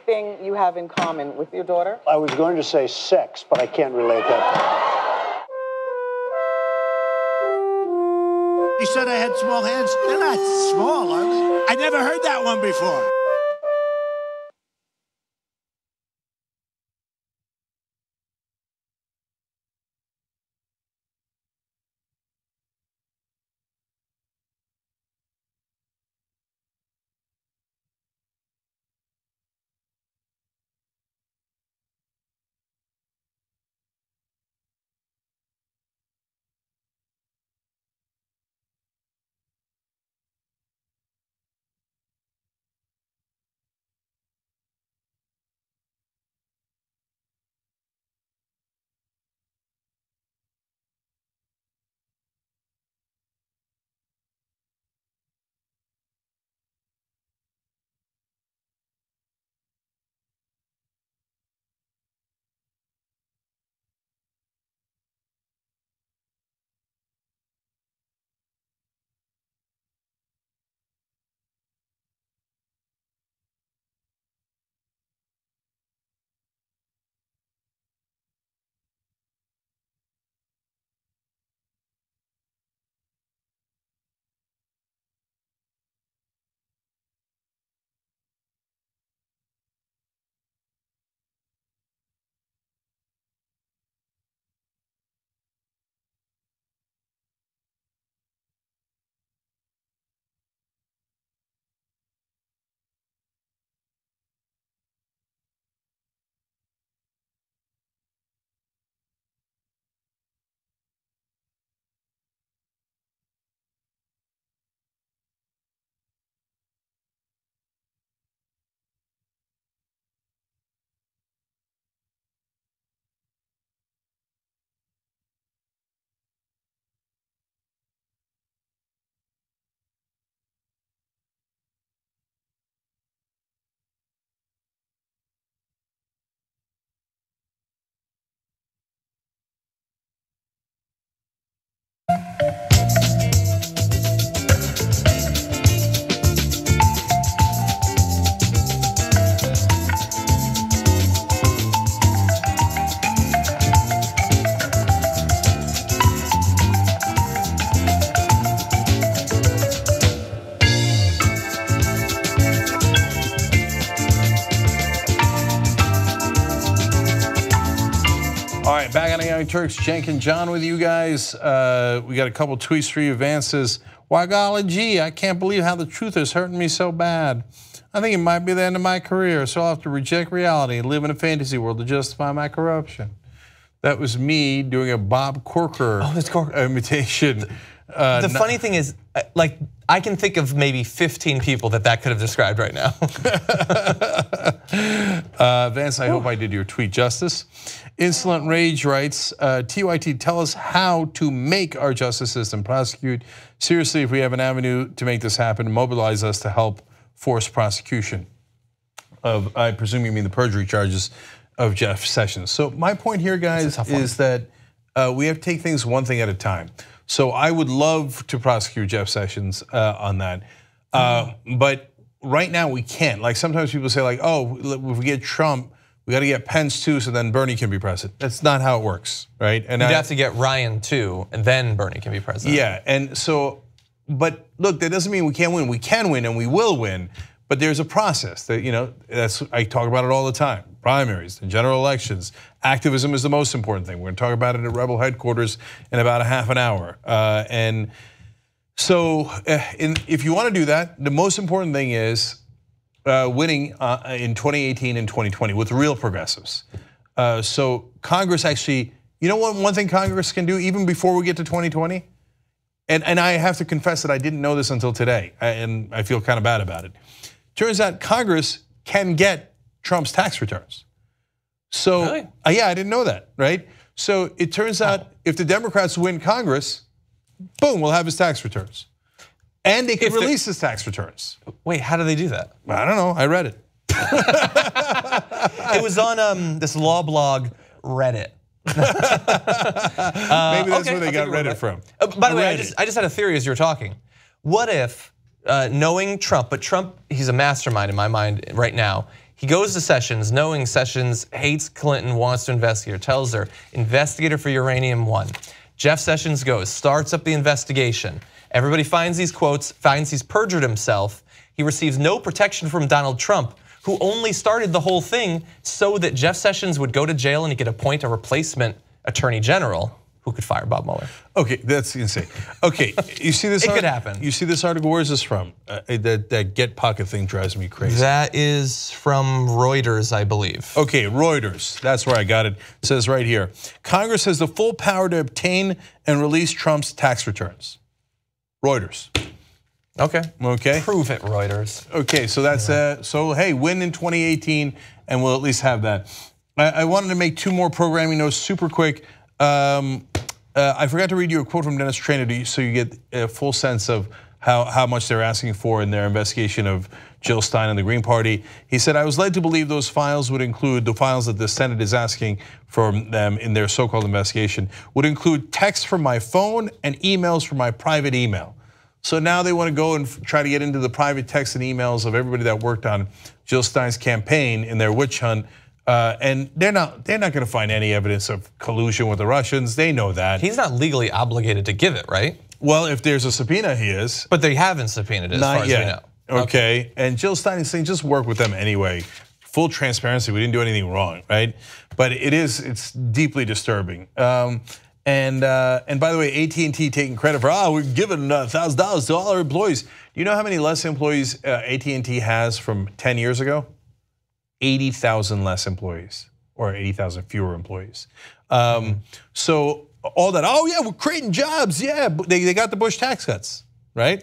Thing you have in common with your daughter? I was going to say sex, but I can't relate that. He said I had small hands. They're not small, are they? I never heard that one before. Night Turks, Cenk and John with you guys. We got a couple tweets for you. Vance says, why golly gee, I can't believe how the truth is hurting me so bad. I think it might be the end of my career, so I'll have to reject reality and live in a fantasy world to justify my corruption. That was me doing a Bob Corker imitation. The funny thing is, like, I can think of maybe 15 people that could have described right now. Vance, I hope I did your tweet justice. Insolent Rage writes, TYT, tell us how to make our justice system prosecute. Seriously, if we have an avenue to make this happen, mobilize us to help force prosecution of, I presume you mean the perjury charges of Jeff Sessions. So my point here, guys, is that we have to take things one thing at a time. So I would love to prosecute Jeff Sessions on that, but right now we can't. Like sometimes people say like, oh, if we get Trump, we got to get Pence too, so then Bernie can be president. That's not how it works, right? And you'd have to get Ryan too, and then Bernie can be president. Yeah, and so, but look, that doesn't mean we can't win. We can win and we will win, but there's a process that, that's, I talk about it all the time. Primaries, and general elections. Activism is the most important thing. We're going to talk about it at Rebel headquarters in about a half an hour. And so if you want to do that, the most important thing is winning in 2018 and 2020 with real progressives. So Congress actually, one thing Congress can do even before we get to 2020? And I have to confess that I didn't know this until today, and I feel kind of bad about it. Turns out Congress can get Trump's tax returns. So, really? Yeah, I didn't know that, right? So it turns out if the Democrats win Congress, boom, we'll have his tax returns. And they can release his tax returns. Wait, how do they do that? I don't know, I read it. It was on this law blog, Reddit. Maybe that's where they got Reddit from. By the way, I just had a theory as you were talking. What if, knowing Trump, but Trump, he's a mastermind in my mind right now. He goes to Sessions, knowing Sessions hates Clinton, wants to investigate her, tells her, investigator for Uranium One. Jeff Sessions goes, starts up the investigation. Everybody finds these quotes, finds he's perjured himself. He receives no protection from Donald Trump, who only started the whole thing so that Jeff Sessions would go to jail and he could appoint a replacement attorney general who could fire Bob Mueller. Okay, that's insane. Okay, you see this? It could happen. You see this article? Where is this from? That Get Pocket thing drives me crazy. That is from Reuters, I believe. Okay, Reuters. That's where I got it. It says right here: Congress has the full power to obtain and release Trump's tax returns. Reuters. Okay. Okay. Prove it, Reuters. Okay, so that's so. Hey, win in 2018, and we'll at least have that. I wanted to make two more programming notes super quick. I forgot to read you a quote from Dennis Traynor so you get a full sense of how much they're asking for in their investigation of Jill Stein and the Green Party. He said, I was led to believe those files would include, the files that the Senate is asking from them in their so-called investigation, would include texts from my phone and emails from my private email. So now they want to go and try to get into the private texts and emails of everybody that worked on Jill Stein's campaign in their witch hunt. And they're not going to find any evidence of collusion with the Russians. They know that. He's not legally obligated to give it, right? Well, if there's a subpoena, he is. But they haven't subpoenaed it as far as we know. Okay, and Jill Stein is saying just work with them anyway. Full transparency, we didn't do anything wrong, right? But it's deeply disturbing. And by the way, AT&T taking credit for, we're giving $1,000 to all our employees. Do you know how many less employees AT&T has from 10 years ago? 80,000 less employees, or 80,000 fewer employees. So all that, yeah, we're creating jobs, yeah, they got the Bush tax cuts, right?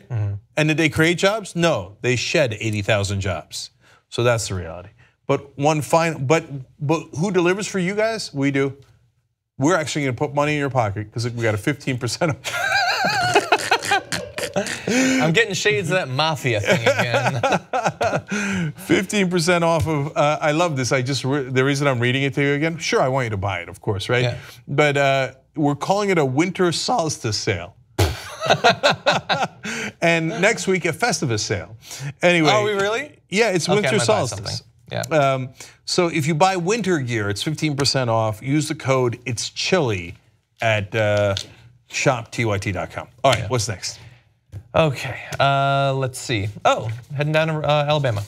And did they create jobs? No, they shed 80,000 jobs. So that's the reality. But but who delivers for you guys? We do. We're actually going to put money in your pocket because we got a 15% off. I'm getting shades of that mafia thing again. 15% off of, I love this. The reason I'm reading it to you again, sure, I want you to buy it, of course, right? Yeah. But we're calling it a winter solstice sale. And next week, a Festivus sale. Anyway. Are we really? Yeah, it's winter solstice. Yeah. So if you buy winter gear, it's 15% off. Use the code It's Chilly at shoptyt.com. All right, what's next? Okay, let's see. Heading down to Alabama.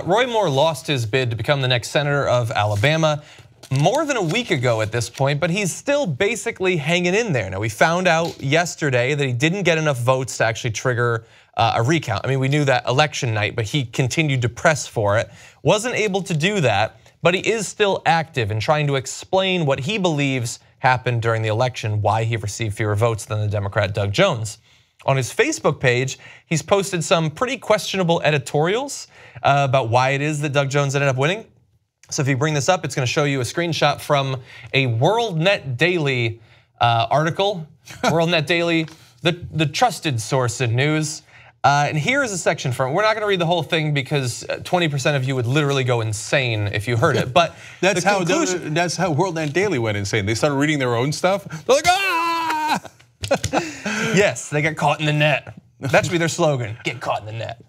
Roy Moore lost his bid to become the next senator of Alabama. more than a week ago at this point, but he's still basically hanging in there. Now, we found out yesterday that he didn't get enough votes to actually trigger a recount. I mean, we knew that election night, but he continued to press for it. Wasn't able to do that, but he is still active in trying to explain what he believes happened during the election, why he received fewer votes than the Democrat Doug Jones. On his Facebook page, he's posted some pretty questionable editorials about why it is that Doug Jones ended up winning. So if you bring this up, it's going to show you a screenshot from a WorldNet Daily article. WorldNet Daily, the trusted source in news. And here is a section from it. We're not going to read the whole thing because 20% of you would literally go insane if you heard it. But that's how WorldNet Daily went insane. They started reading their own stuff. They're like, ah! Yes, they got caught in the net. That should be their slogan, get caught in the net.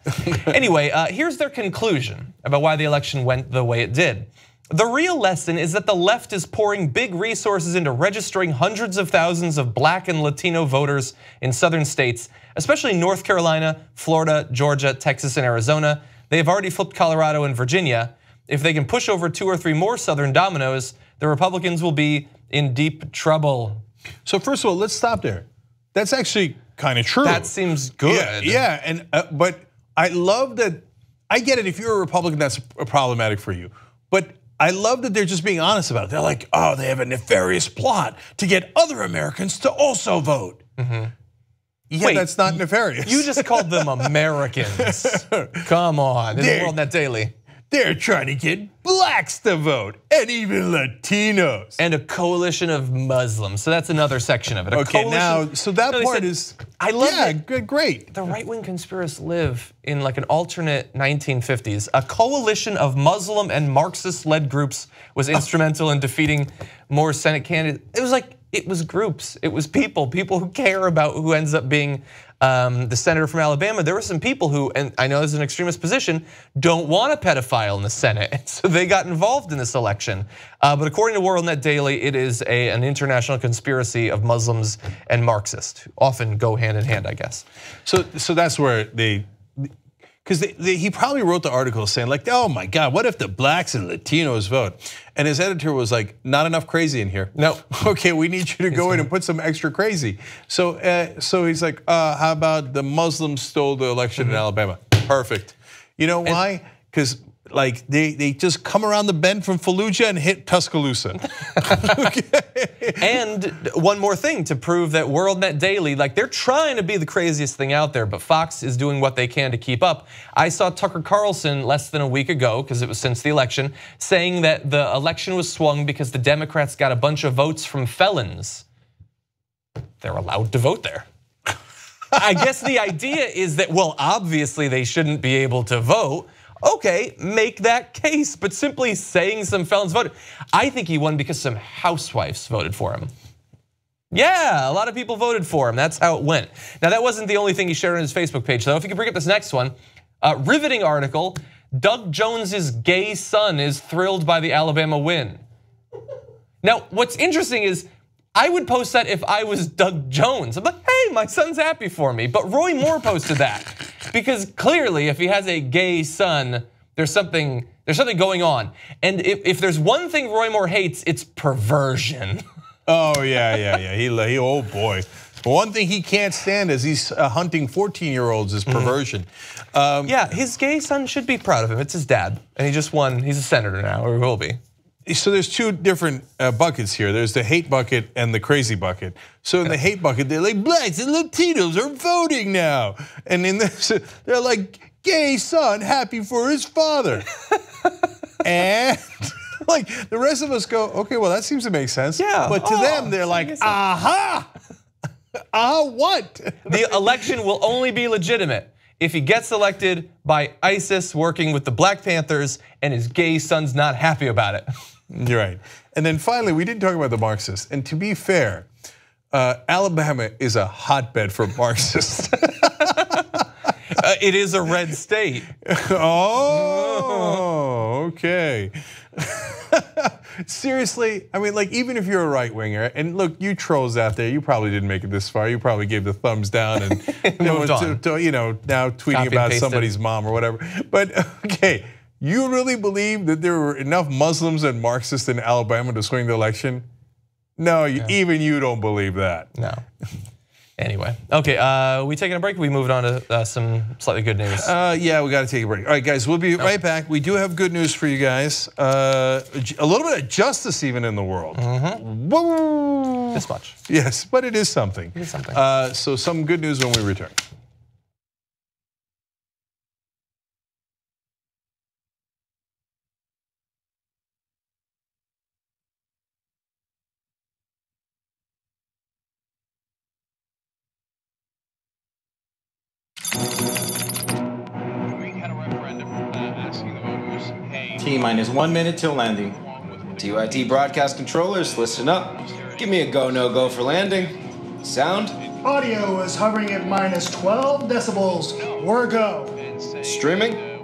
Anyway, here's their conclusion about why the election went the way it did. The real lesson is that the left is pouring big resources into registering hundreds of thousands of Black and Latino voters in southern states, especially North Carolina, Florida, Georgia, Texas, and Arizona. They have already flipped Colorado and Virginia. If they can push over 2 or 3 more southern dominoes, the Republicans will be in deep trouble. So first of all, let's stop there. That's actually kind of true. That seems good. Yeah, and but I love that. I get it. If you're a Republican, that's problematic for you. But I love that they're just being honest about it. They're like, oh, they have a nefarious plot to get other Americans to also vote. Yeah, Wait, that's not nefarious. You just called them Americans. Come on, this is WorldNet Daily. They're trying to get blacks to vote and even Latinos. And a coalition of Muslims. So that's another section of it. Okay, now, so that part is, I love it. Great. The right-wing conspiracists live in like an alternate 1950s. A coalition of Muslim and Marxist-led groups was instrumental in defeating more Senate candidates. It was like, it was groups, it was people who care about who ends up being the senator from Alabama. There were some people who, and I know this is an extremist position, don't want a pedophile in the Senate. So they got involved in this election. But according to WorldNet Daily, it is an international conspiracy of Muslims and Marxists. Often go hand in hand, I guess. So that's where because he probably wrote the article saying like, oh my God, what if the blacks and Latinos vote? And his editor was like, not enough crazy in here. No. Okay, we need you to go in and put some extra crazy. So he's like, how about the Muslims stole the election in Alabama? Perfect. You know why? Because like they just come around the bend from Fallujah and hit Tuscaloosa. And one more thing to prove that WorldNet Daily, like they're trying to be the craziest thing out there, but Fox is doing what they can to keep up. I saw Tucker Carlson less than a week ago, because it was since the election, saying that the election was swung because the Democrats got a bunch of votes from felons. They're allowed to vote there. I guess the idea is that, well, obviously they shouldn't be able to vote. Okay, make that case, but simply saying some felons voted. I think he won because some housewives voted for him. Yeah, a lot of people voted for him. That's how it went. Now, that wasn't the only thing he shared on his Facebook page, though. If you could bring up this next one, riveting article, Doug Jones's gay son is thrilled by the Alabama win. Now, what's interesting is, I would post that if I was Doug Jones. I'm like, hey, my son's happy for me. But Roy Moore posted that. Because clearly, if he has a gay son, there's something going on. And if there's one thing Roy Moore hates, it's perversion. Oh yeah. He oh boy. One thing he can't stand is he's hunting 14-year-olds is perversion. Yeah, his gay son should be proud of him. It's his dad, and he just won. He's a senator now, or will be. So there's 2 different buckets here. There's the hate bucket and the crazy bucket. So in the hate bucket, they're like, blacks and Latinos are voting now. And in this, they're like, gay son happy for his father. And like the rest of us go, okay, well that seems to make sense. Yeah. But to them, they're like, aha, what? The election will only be legitimate if he gets elected by ISIS working with the Black Panthers and his gay son's not happy about it. You're right. And then finally, we didn't talk about the Marxists. And to be fair, Alabama is a hotbed for Marxists. It is a red state. Oh, okay. Seriously, I mean, like, even if you're a right winger, and look, you trolls out there, you probably didn't make it this far. You probably gave the thumbs down and moved on. now tweeting about somebody's mom or whatever. But okay, You really believe that there were enough Muslims and Marxists in Alabama to swing the election? No, even you don't believe that. No. Anyway, okay, we taking a break? We moving on to some slightly good news. Yeah, we got to take a break. All right, guys, we'll be right back. We do have good news for you guys. A little bit of justice even in the world. Woo! This much. Yes, but it is something. It is something. So some good news when we return. T-minus 1 minute till landing. TYT broadcast controllers, listen up. Give me a go, no go for landing. Sound? Audio is hovering at minus 12 decibels. We're go. Streaming?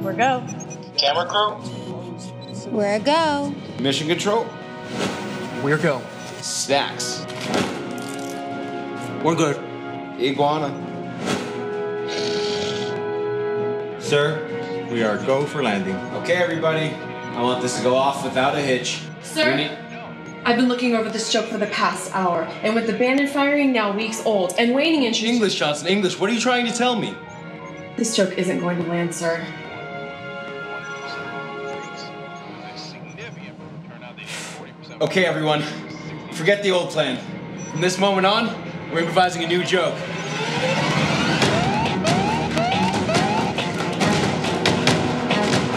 We're go. Camera crew? We're go. Mission control? We're go. Snacks? We're good. Iguana? Sir, we are go for landing. Okay, everybody. I want this to go off without a hitch. Sir? I've been looking over this joke for the past hour, and with the Bannon firing now weeks old and waning interest. English, Johnson, English. What are you trying to tell me? This joke isn't going to land, sir. Okay, everyone. Forget the old plan. From this moment on, we're improvising a new joke.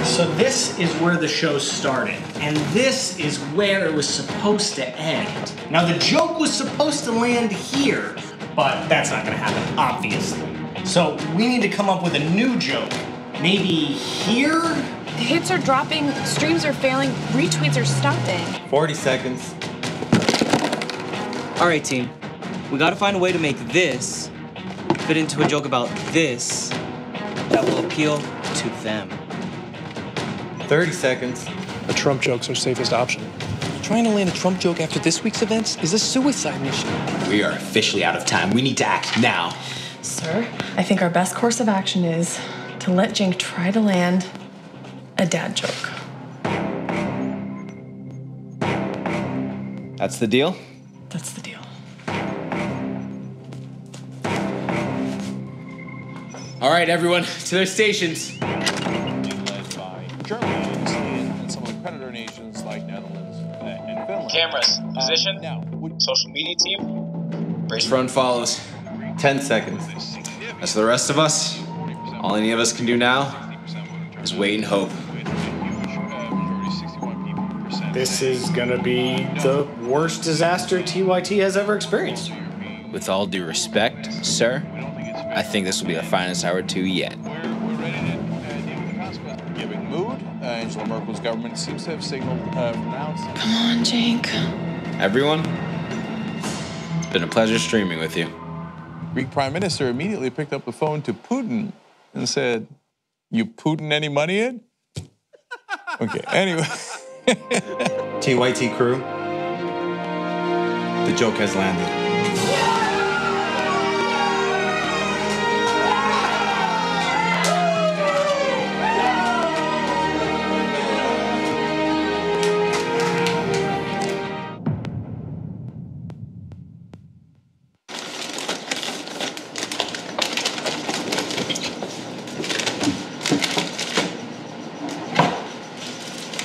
So this is where the show started, and this is where it was supposed to end. Now the joke was supposed to land here, but that's not gonna happen, obviously. So we need to come up with a new joke. Maybe here? The hits are dropping, streams are failing, retweets are stopping. 40 seconds. All right, team. We gotta find a way to make this fit into a joke about this that will appeal to them. 30 seconds. A Trump joke's our safest option. Trying to land a Trump joke after this week's events is a suicide mission. We are officially out of time. We need to act now. Sir, I think our best course of action is to let Jink try to land a dad joke. That's the deal? That's the deal. All right, everyone, to their stations. Germany, Italy, and some of the creditor nations like Netherlands and Finland. Cameras, position. Now, Social media team. Brace run follows. 10 seconds. As for the rest of us, all any of us can do now is wait and hope. This is gonna be the worst disaster TYT has ever experienced. With all due respect, sir, I think this will be the finest hour 2 yet. Giving mood. Angela Merkel's government seems to have signaled pronounced. Come on, Jink. Everyone, it's been a pleasure streaming with you. Greek Prime Minister immediately picked up the phone to Putin and said, "You Putin any money in?" Okay, anyway. TYT crew, the joke has landed.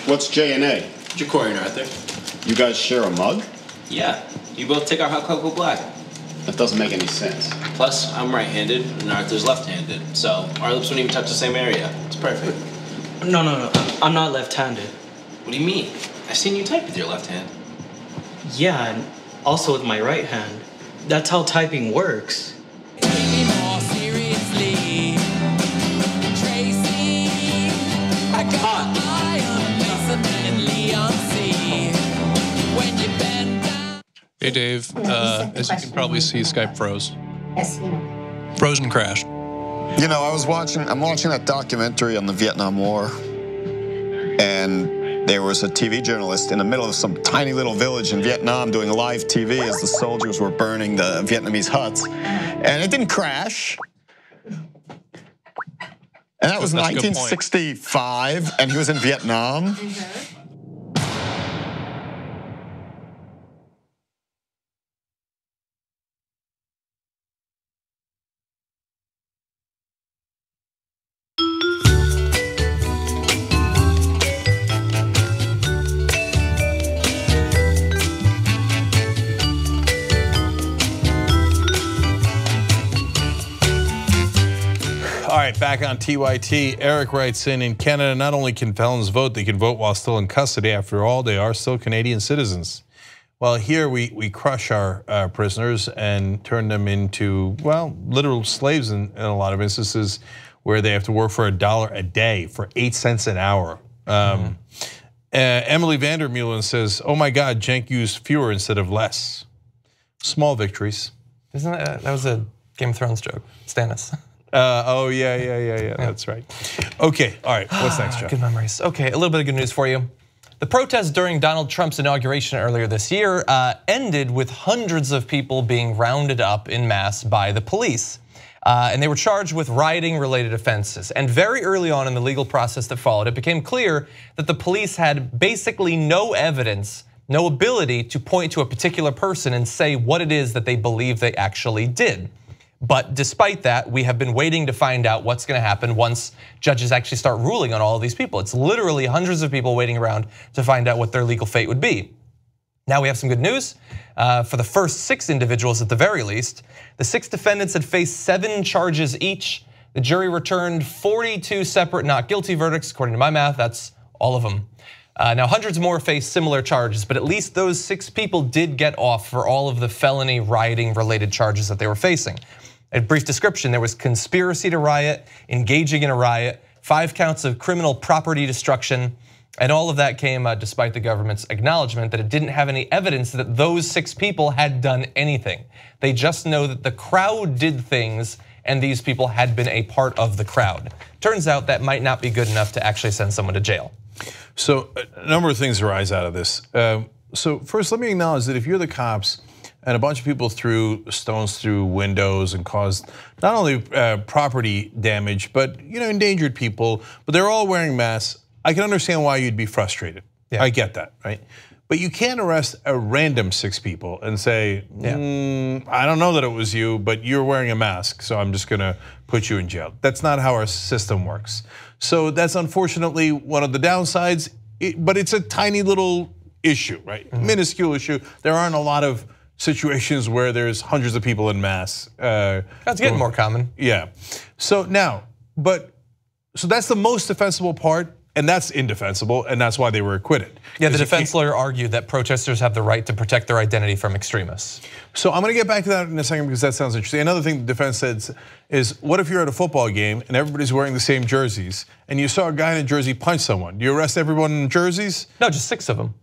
What's J&A? Ja'Cory and Arthur. You guys share a mug? Yeah, you both take our hot cocoa black. That doesn't make any sense. Plus, I'm right-handed and Arthur's left-handed, so our lips wouldn't even touch the same area. It's perfect. No, I'm not left-handed. What do you mean? I've seen you type with your left hand. Yeah, and also with my right hand. That's how typing works. Hey Dave, as you can probably see, Skype froze. Frozen crashed. You know, I'm watching that documentary on the Vietnam War, and there was a TV journalist in the middle of some tiny little village in Vietnam doing live TV as the soldiers were burning the Vietnamese huts, and it didn't crash. And And that was That's a good point. 1965, and he was in Vietnam. All right, back on TYT. Eric writes in Canada, not only can felons vote, they can vote while still in custody. After all, they are still Canadian citizens. Well, here we crush our prisoners and turn them into, well, literal slaves in a lot of instances where they have to work for $1 a day for 8 cents an hour. Emily Vandermeulen says, oh my God, Cenk used fewer instead of less. Small victories. Isn't that was a Game of Thrones joke, Stannis. Oh yeah, that's right. Okay, all right, what's next, Joe? Good memories. Okay, a little bit of good news for you. The protests during Donald Trump's inauguration earlier this year ended with hundreds of people being rounded up en masse by the police. And they were charged with rioting-related offenses. And very early on in the legal process that followed, it became clear that the police had basically no evidence, no ability to point to a particular person and say what it is that they believe they actually did. But despite that, we have been waiting to find out what's going to happen once judges actually start ruling on all of these people. It's literally hundreds of people waiting around to find out what their legal fate would be. Now we have some good news. For the first 6 individuals at the very least, the 6 defendants had faced 7 charges each. The jury returned 42 separate not guilty verdicts. According to my math, that's all of them. Now hundreds more faced similar charges, but at least those 6 people did get off for all of the felony rioting related charges that they were facing. A brief description, there was conspiracy to riot, engaging in a riot, 5 counts of criminal property destruction, and all of that came despite the government's acknowledgement that it didn't have any evidence that those 6 people had done anything. They just know that the crowd did things and these people had been a part of the crowd. Turns out that might not be good enough to actually send someone to jail. So a number of things arise out of this. So first, let me acknowledge that if you're the cops and a bunch of people threw stones through windows and caused not only property damage, but endangered people, but they're all wearing masks, I can understand why you'd be frustrated. Yeah. I get that, right? But you can't arrest a random 6 people and say, I don't know that it was you, but you're wearing a mask, so I'm just gonna put you in jail. That's not how our system works. So that's unfortunately one of the downsides, but it's a tiny little issue, right? Minuscule issue. There aren't a lot of situations where there's hundreds of people in mass. That's getting more common. Yeah. So now, so that's the most defensible part, and that's indefensible, and that's why they were acquitted. Yeah, the defense lawyer argued that protesters have the right to protect their identity from extremists. So I'm gonna get back to that in a second because that sounds interesting. Another thing the defense says is, what if you're at a football game and everybody's wearing the same jerseys and you saw a guy in a jersey punch someone? Do you arrest everyone in jerseys? No, just 6 of them.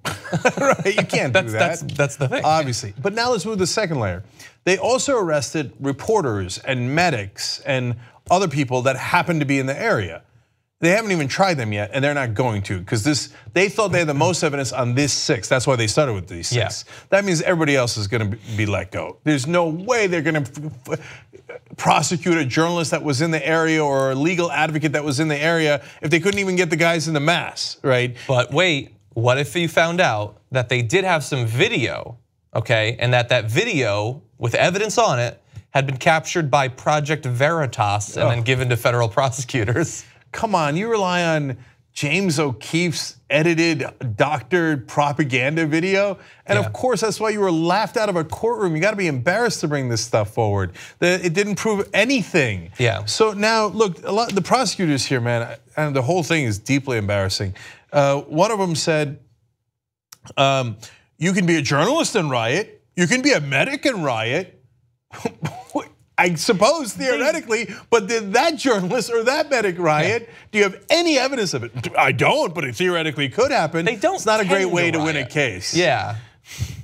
Right, you can't do that. That's the thing. Obviously. But now let's move to the second layer. They also arrested reporters and medics and other people that happened to be in the area. They haven't even tried them yet, and they're not going to, because they thought they had the most evidence on this 6. That's why they started with these 6. Yeah. That means everybody else is going to be let go. There's no way they're going to prosecute a journalist that was in the area or a legal advocate that was in the area if they couldn't even get the guys in the mass, right? But wait, what if you found out that they did have some video, okay, and that video with evidence on it had been captured by Project Veritas and then given to federal prosecutors? Come on, you rely on James O'Keefe's edited, doctored propaganda video. And of course, that's why you were laughed out of a courtroom. You gotta be embarrassed to bring this stuff forward. It didn't prove anything. Yeah. So now, look, the prosecutors here, man, and the whole thing is deeply embarrassing. One of them said, you can be a journalist and riot. You can be a medic and riot. I suppose theoretically, but did that journalist or that medic riot? Yeah. Do you have any evidence of it? I don't, but it theoretically could happen. They don't. It's not a great way to win a case. Yeah,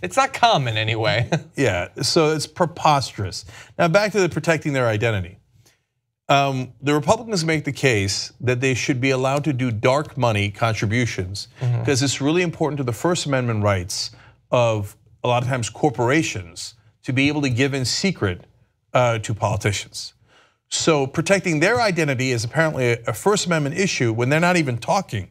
it's not common anyway. Yeah, so it's preposterous. Now back to the protecting their identity. The Republicans make the case that they should be allowed to do dark money contributions because it's really important to the First Amendment rights of a lot of times corporations to be able to give in secret to politicians. So protecting their identity is apparently a First Amendment issue when they're not even talking.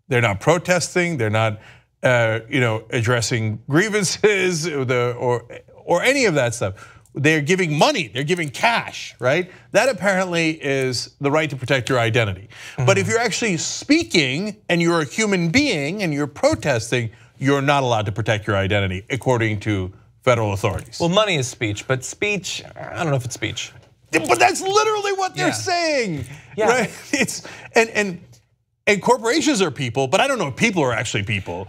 They're not protesting, they're not addressing grievances or any of that stuff. They're giving money, they're giving cash, right? That apparently is the right to protect your identity. But if you're actually speaking and you're a human being and you're protesting, you're not allowed to protect your identity according to federal authorities. Well, money is speech, but speech, I don't know if it's speech. But that's literally what they're saying, right? It's and corporations are people, but I don't know if people are actually people.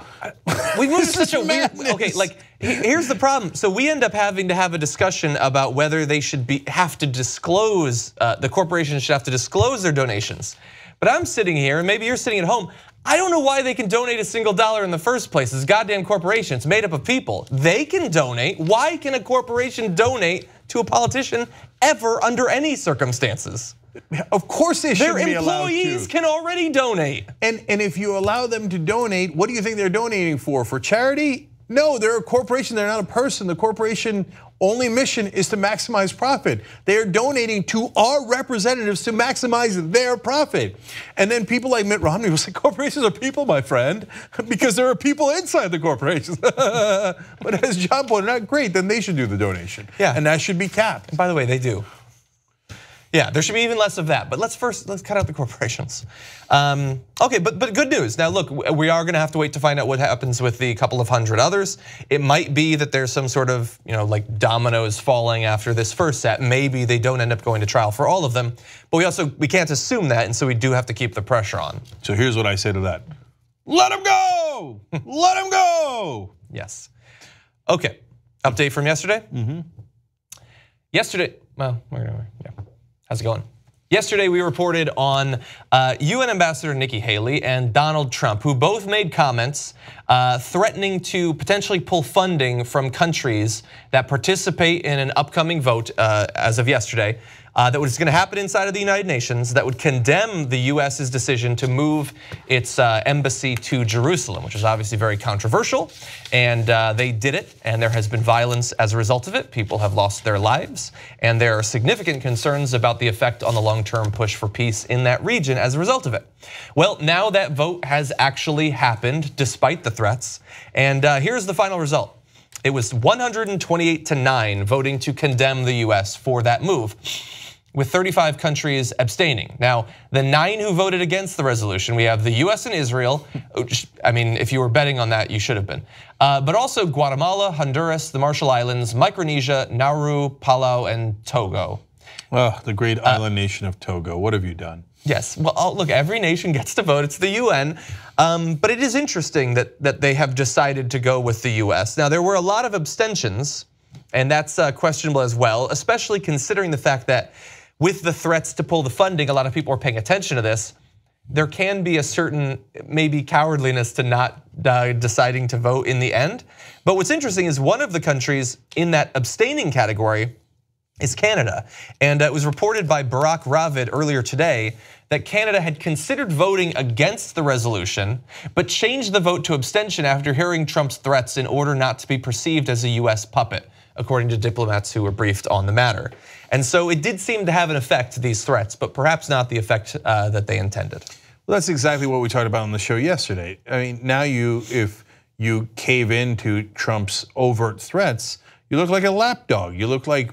We moved to such a weird, okay, like here's the problem. So we end up having to have a discussion about whether they should have to disclose, the corporations should have to disclose their donations. But I'm sitting here, and maybe you're sitting at home, I don't know why they can donate a single dollar in the first place. It's a goddamn corporation, it's made up of people. They can donate, why can a corporation donate to a politician ever under any circumstances? Of course they should be allowed to. Their employees can already donate. And if you allow them to donate, what do you think they're donating for? For charity? No, they're a corporation, they're not a person. The corporation only mission is to maximize profit. They're donating to our representatives to maximize their profit. And then people like Mitt Romney will say, corporations are people, my friend, because there are people inside the corporations. But as John pointed out, great, then they should do the donation. Yeah. And that should be capped. And by the way, they do. Yeah, there should be even less of that, but let's cut out the corporations. Okay, but good news. Now look, we are gonna have to wait to find out what happens with the couple of hundred others. It might be that there's some sort of, like dominoes falling after this first set. Maybe they don't end up going to trial for all of them, but we can't assume that, and so we do have to keep the pressure on. So here's what I say to that. Let him go, let him go. Yes. Okay, update from yesterday? Yesterday, well, yeah. How's it going? Yesterday we reported on UN Ambassador Nikki Haley and Donald Trump, who both made comments threatening to potentially pull funding from countries that participate in an upcoming vote as of yesterday that was going to happen inside of the United Nations that would condemn the US's decision to move its embassy to Jerusalem, which is obviously very controversial. And they did it, and there has been violence as a result of it. People have lost their lives, and there are significant concerns about the effect on the long-term push for peace in that region as a result of it. Well, now that vote has actually happened despite the threats, and here's the final result. It was 128-9 voting to condemn the US for that move, with 35 countries abstaining. Now, the 9 who voted against the resolution, we have the US and Israel. I mean, if you were betting on that, you should have been. But also Guatemala, Honduras, the Marshall Islands, Micronesia, Nauru, Palau, and Togo. Oh, the great island nation of Togo, what have you done? Yes, well, look, every nation gets to vote, it's the UN. But it is interesting that they have decided to go with the US. Now, there were a lot of abstentions, and that's questionable as well, especially considering the fact that with the threats to pull the funding, a lot of people are paying attention to this. There can be a certain maybe cowardliness to not deciding to vote in the end. But what's interesting is one of the countries in that abstaining category is Canada. And it was reported by Barack Ravid earlier today that Canada had considered voting against the resolution, but changed the vote to abstention after hearing Trump's threats in order not to be perceived as a US puppet, according to diplomats who were briefed on the matter. And so it did seem to have an effect, these threats, but perhaps not the effect that they intended. Well, that's exactly what we talked about on the show yesterday. I mean, now if you cave into Trump's overt threats, you look like a lapdog. You look like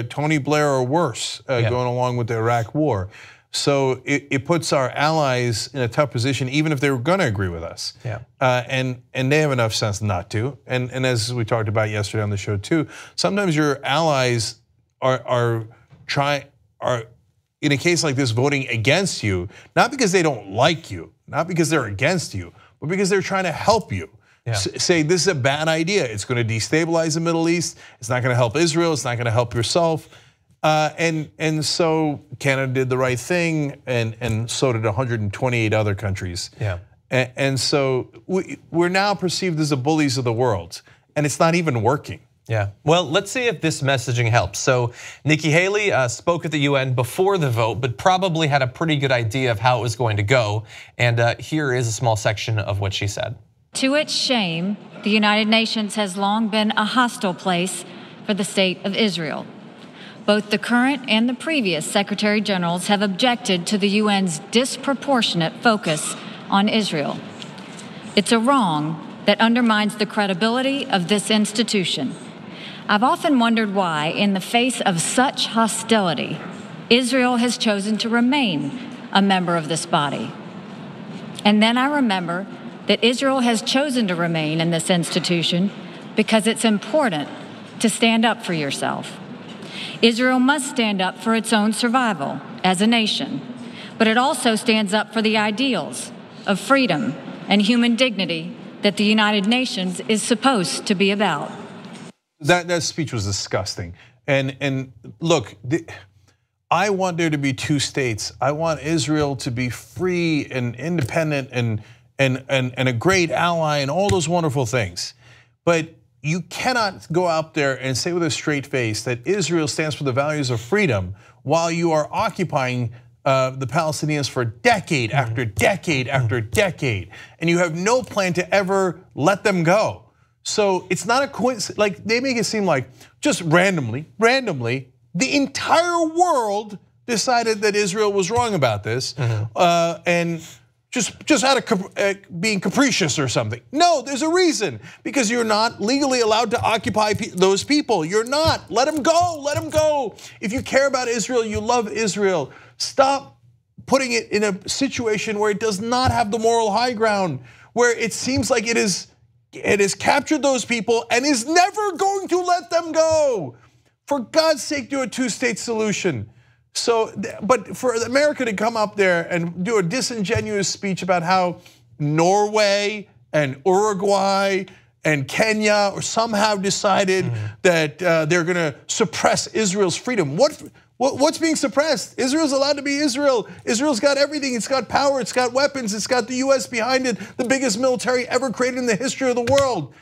Tony Blair or worse going along with the Iraq war. So it puts our allies in a tough position, even if they were going to agree with us. Yeah. And they have enough sense not to. And as we talked about yesterday on the show too, sometimes your allies are in a case like this voting against you, not because they don't like you, not because they're against you, but because they're trying to help you. Yeah. Say this is a bad idea. It's going to destabilize the Middle East. It's not going to help Israel. It's not going to help yourself. And so Canada did the right thing, and so did 128 other countries. Yeah. And so we're now perceived as the bullies of the world, and it's not even working. Yeah, well, let's see if this messaging helps. So Nikki Haley spoke at the UN before the vote, but probably had a pretty good idea of how it was going to go. And here is a small section of what she said. To its shame, the United Nations has long been a hostile place for the state of Israel. both the current and the previous Secretary Generals have objected to the UN's disproportionate focus on Israel. It's a wrong that undermines the credibility of this institution. I've often wondered why, in the face of such hostility, Israel has chosen to remain a member of this body. And then I remember that Israel has chosen to remain in this institution because it's important to stand up for yourself. Israel must stand up for its own survival as a nation, but it also stands up for the ideals of freedom and human dignity that the United Nations is supposed to be about. That speech was disgusting. And look, I want there to be two states. I want Israel to be free and independent and a great ally and all those wonderful things. But you cannot go out there and say with a straight face that Israel stands for the values of freedom while you are occupying the Palestinians for decade after decade after decade, and you have no plan to ever let them go. So it's not a coincidence. Like, they make it seem like just randomly, the entire world decided that Israel was wrong about this, and just out of being capricious or something. No, there's a reason, because you're not legally allowed to occupy those people. You're not. Let them go. Let them go. If you care about Israel, you love Israel. Stop putting it in a situation where it does not have the moral high ground, where it seems like it has captured those people and is never going to let them go. For God's sake, do a two-state solution. So, but for America to come up there and do a disingenuous speech about how Norway and Uruguay and Kenya or somehow decided that they're going to suppress Israel's freedom. What's being suppressed? Israel's allowed to be Israel. Israel's got everything. It's got power. It's got weapons. It's got the US behind it, the biggest military ever created in the history of the world.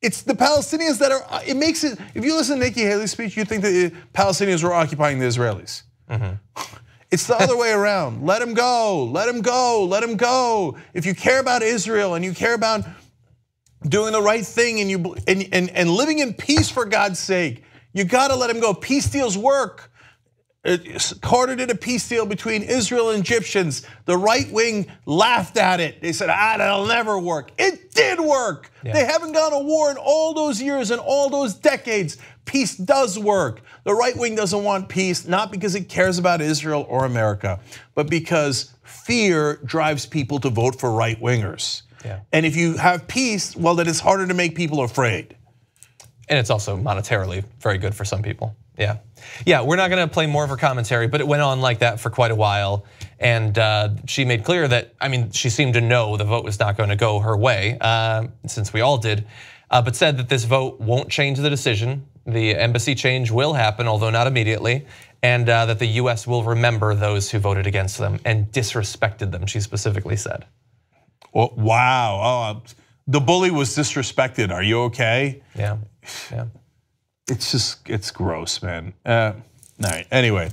It's the Palestinians that are, it makes it, if you listen to Nikki Haley's speech, you think that the Palestinians were occupying the Israelis. It's the other way around. Let them go, let them go, let them go. If you care about Israel and you care about doing the right thing and living in peace, for God's sake, you gotta let them go. Peace deals work. Carter did a peace deal between Israel and Egyptians. The right wing laughed at it. They said, that'll never work. It did work. Yeah. They haven't gone to war in all those years and all those decades. Peace does work. The right wing doesn't want peace, not because it cares about Israel or America, but because fear drives people to vote for right wingers. Yeah. And if you have peace, well, then it's harder to make people afraid. And it's also monetarily very good for some people. Yeah, we're not gonna play more of her commentary, but it went on like that for quite a while. And she made clear that, I mean, she seemed to know the vote was not gonna go her way, since we all did, but said that this vote won't change the decision. The embassy change will happen, although not immediately, and that the US will remember those who voted against them and disrespected them, she specifically said. Well, wow, the bully was disrespected. Are you okay? Yeah. It's gross, man. All right, anyway.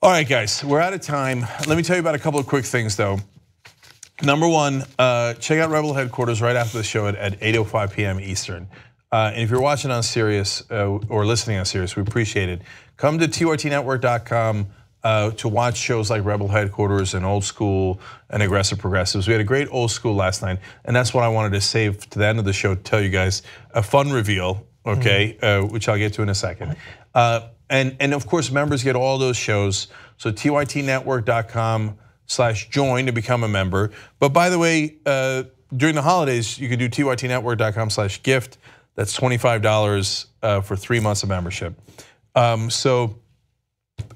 All right, guys, we're out of time. Let me tell you about a couple of quick things, though. Number one, check out Rebel Headquarters right after the show at 8:05 p.m. Eastern. And if you're watching on Sirius or listening on Sirius, we appreciate it. Come to tytnetwork.com to watch shows like Rebel Headquarters and Old School and Aggressive Progressives. We had a great Old School last night, and that's what I wanted to save to the end of the show to tell you guys a fun reveal. Okay, which I'll get to in a second. And of course, members get all those shows. So tytnetwork.com/join to become a member. But by the way, during the holidays, you can do tytnetwork.com/gift. That's $25 for 3 months of membership. So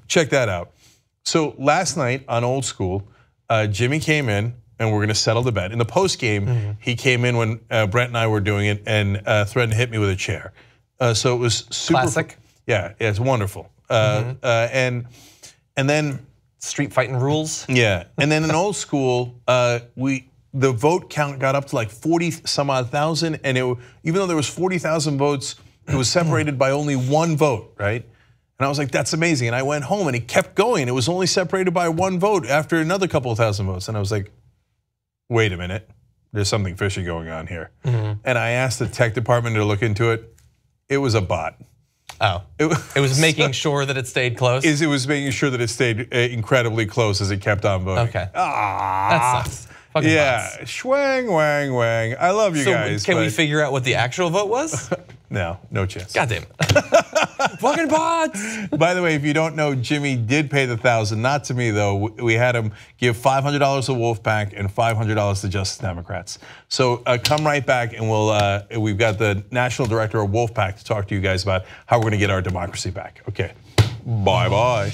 check that out. So last night on Old School, Jimmy came in, and we're gonna settle the bet. In the post game, he came in when Brent and I were doing it and threatened to hit me with a chair. So it was super classic. Yeah, it's wonderful. And then street fighting rules. Yeah, and then in Old School, the vote count got up to like 40 some odd thousand, and even though there was 40,000 votes, it was separated by only one vote, right? And I was like, that's amazing. And I went home and it kept going. It was only separated by one vote after another couple of thousand votes. And I was like, wait a minute, there's something fishy going on here. And I asked the tech department to look into it. It was a bot. Oh, it was making sure that it stayed close? It was making sure that it stayed incredibly close as it kept on voting. Okay. Ah, that sucks. Fucking yeah, bots. Schwang, wang, wang. I love you guys. Can we figure out what the actual vote was? No chance. God damn it. Fucking bots. By the way, if you don't know, Jimmy did pay the $1,000, not to me though. We had him give $500 to Wolfpack and $500 to Justice Democrats. So come right back and we've got the National Director of Wolfpack to talk to you guys about how we're gonna get our democracy back. Okay, bye-bye.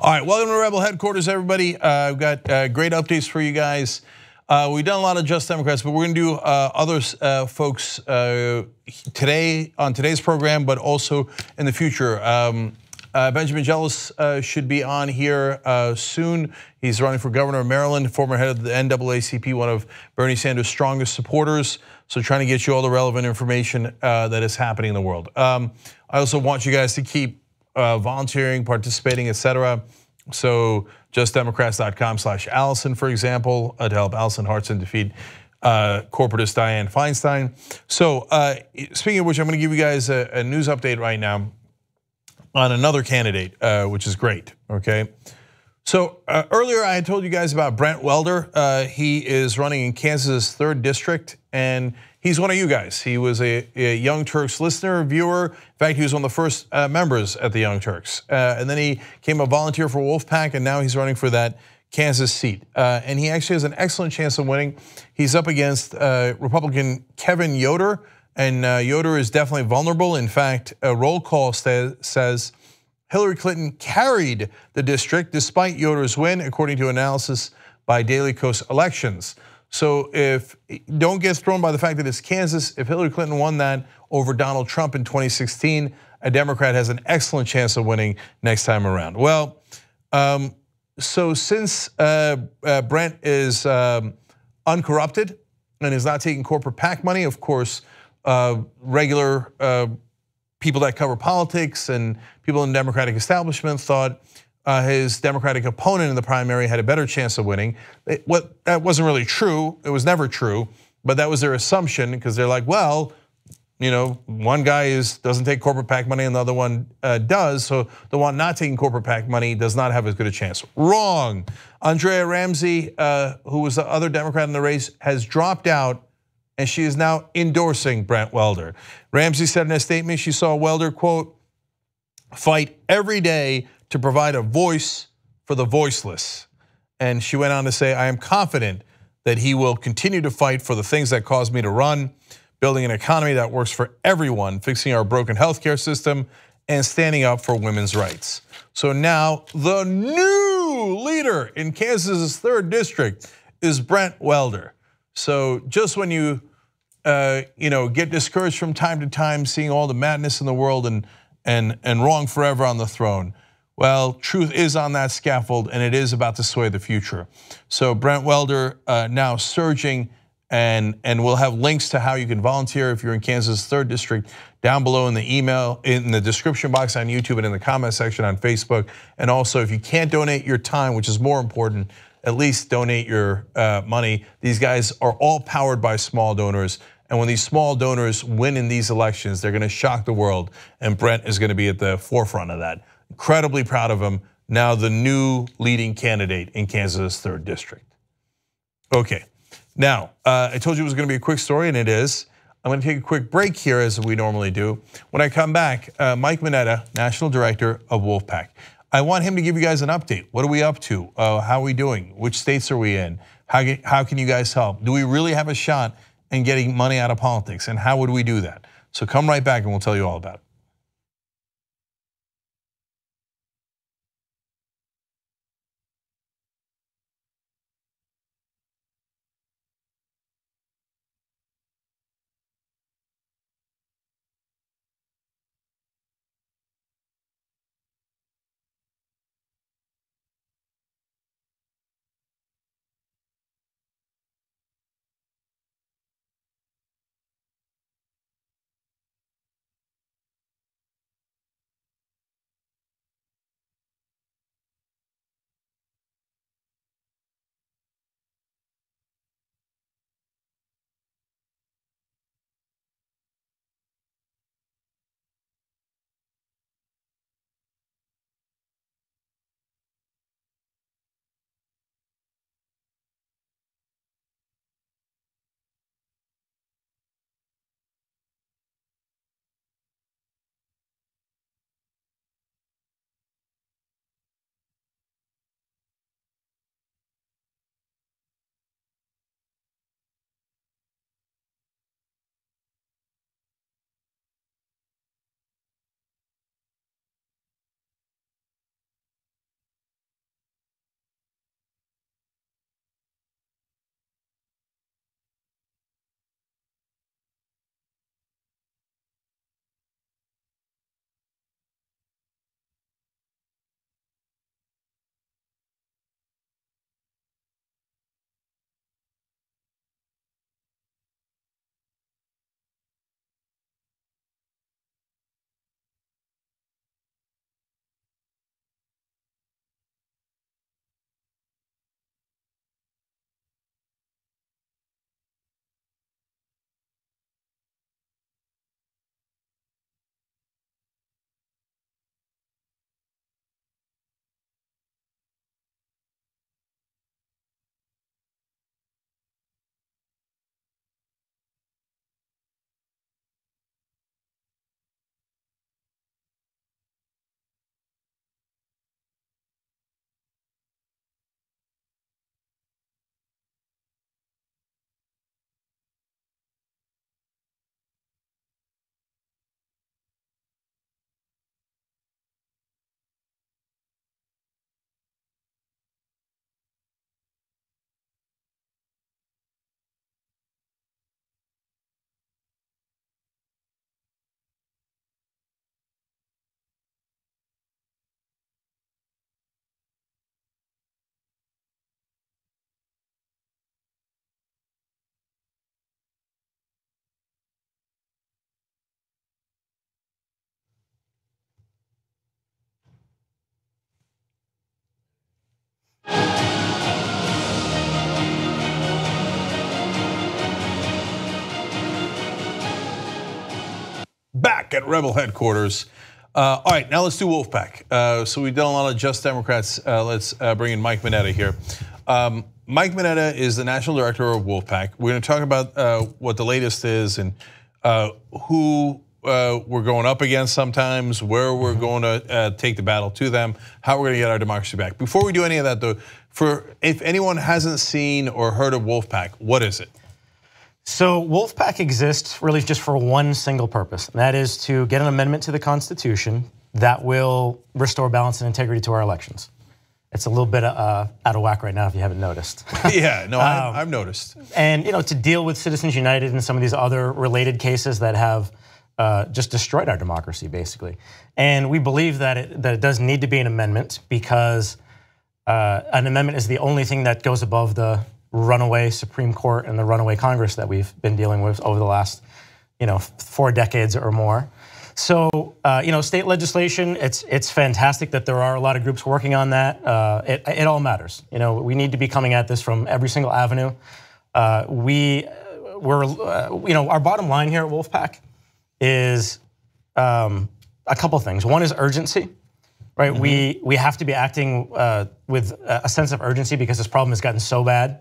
All right, welcome to Rebel Headquarters, everybody. We've got great updates for you guys. We've done a lot of Just Democrats, but we're going to do other folks today on today's program, but also in the future. Benjamin Jealous should be on here soon. He's running for governor of Maryland, former head of the NAACP, one of Bernie Sanders' strongest supporters. So trying to get you all the relevant information that is happening in the world. I also want you guys to keep volunteering, participating, etc. So justdemocrats.com/Allison, for example, to help Allison Hartson defeat corporatist Dianne Feinstein. So speaking of which, I'm going to give you guys a news update right now on another candidate, which is great, okay? So earlier I had told you guys about Brent Welder. He is running in Kansas' 3rd district, and he's one of you guys. He was a Young Turks listener, viewer. In fact, he was one of the first members at the Young Turks. And then he became a volunteer for Wolfpack, and now he's running for that Kansas seat. And he actually has an excellent chance of winning. He's up against Republican Kevin Yoder, and Yoder is definitely vulnerable. In fact, a roll call says Hillary Clinton carried the district despite Yoder's win, according to analysis by Daily Kos Elections. So don't get thrown by the fact that it's Kansas. If Hillary Clinton won that over Donald Trump in 2016, a Democrat has an excellent chance of winning next time around. Well, so since Brent is uncorrupted and is not taking corporate PAC money, of course, regular people that cover politics and people in the Democratic establishment thought his Democratic opponent in the primary had a better chance of winning. That wasn't really true. It was never true, but that was their assumption because they're like, well, you know, one guy doesn't take corporate PAC money and the other one does, so the one not taking corporate PAC money does not have as good a chance. Wrong. Andrea Ramsey, who was the other Democrat in the race, has dropped out, and she is now endorsing Brent Welder. Ramsey said in a statement she saw Welder, quote, fight every day to provide a voice for the voiceless. And she went on to say, I am confident that he will continue to fight for the things that caused me to run, building an economy that works for everyone, fixing our broken healthcare system, and standing up for women's rights. So now the new leader in Kansas' 3rd district is Brent Welder. So just when you get discouraged from time to time, seeing all the madness in the world and wrong forever on the throne, well, truth is on that scaffold, and it is about to sway the future. So Brent Welder now surging, and we'll have links to how you can volunteer if you're in Kansas' 3rd district down below in the email, in the description box on YouTube, and in the comment section on Facebook. And also, if you can't donate your time, which is more important, at least donate your money. These guys are all powered by small donors. And when these small donors win in these elections, they're going to shock the world. And Brent is going to be at the forefront of that. Incredibly proud of him. Now the new leading candidate in Kansas' 3rd district. Okay, now I told you it was going to be a quick story, and it is. I'm going to take a quick break here as we normally do. When I come back, Mike Mineta, National Director of Wolfpack. I want him to give you guys an update. What are we up to? How are we doing? Which states are we in? How can you guys help? Do we really have a shot in getting money out of politics? And how would we do that? So come right back and we'll tell you all about it. back at Rebel headquarters. All right, now let's do Wolfpack. So we've done a lot of Just Democrats. Let's bring in Mike Mineta here. Mike Mineta is the national director of Wolfpack. We're going to talk about what the latest is and who we're going up against sometimes, where we're going to take the battle to them, how we're going to get our democracy back. Before we do any of that, though, if anyone hasn't seen or heard of Wolfpack, what is it? So Wolfpack exists really just for one single purpose, and that is to get an amendment to the Constitution that will restore balance and integrity to our elections. It's a little bit out of whack right now if you haven't noticed. Yeah, no, I've noticed. And to deal with Citizens United and some of these other related cases that have just destroyed our democracy, basically. And we believe that it does need to be an amendment because an amendment is the only thing that goes above the runaway Supreme Court and the runaway Congress that we've been dealing with over the last 4 decades or more. So state legislation, it's fantastic that there are a lot of groups working on that. It all matters. We need to be coming at this from every single avenue. Our bottom line here at Wolfpack is a couple things. One is urgency. Right, we have to be acting with a sense of urgency because this problem has gotten so bad.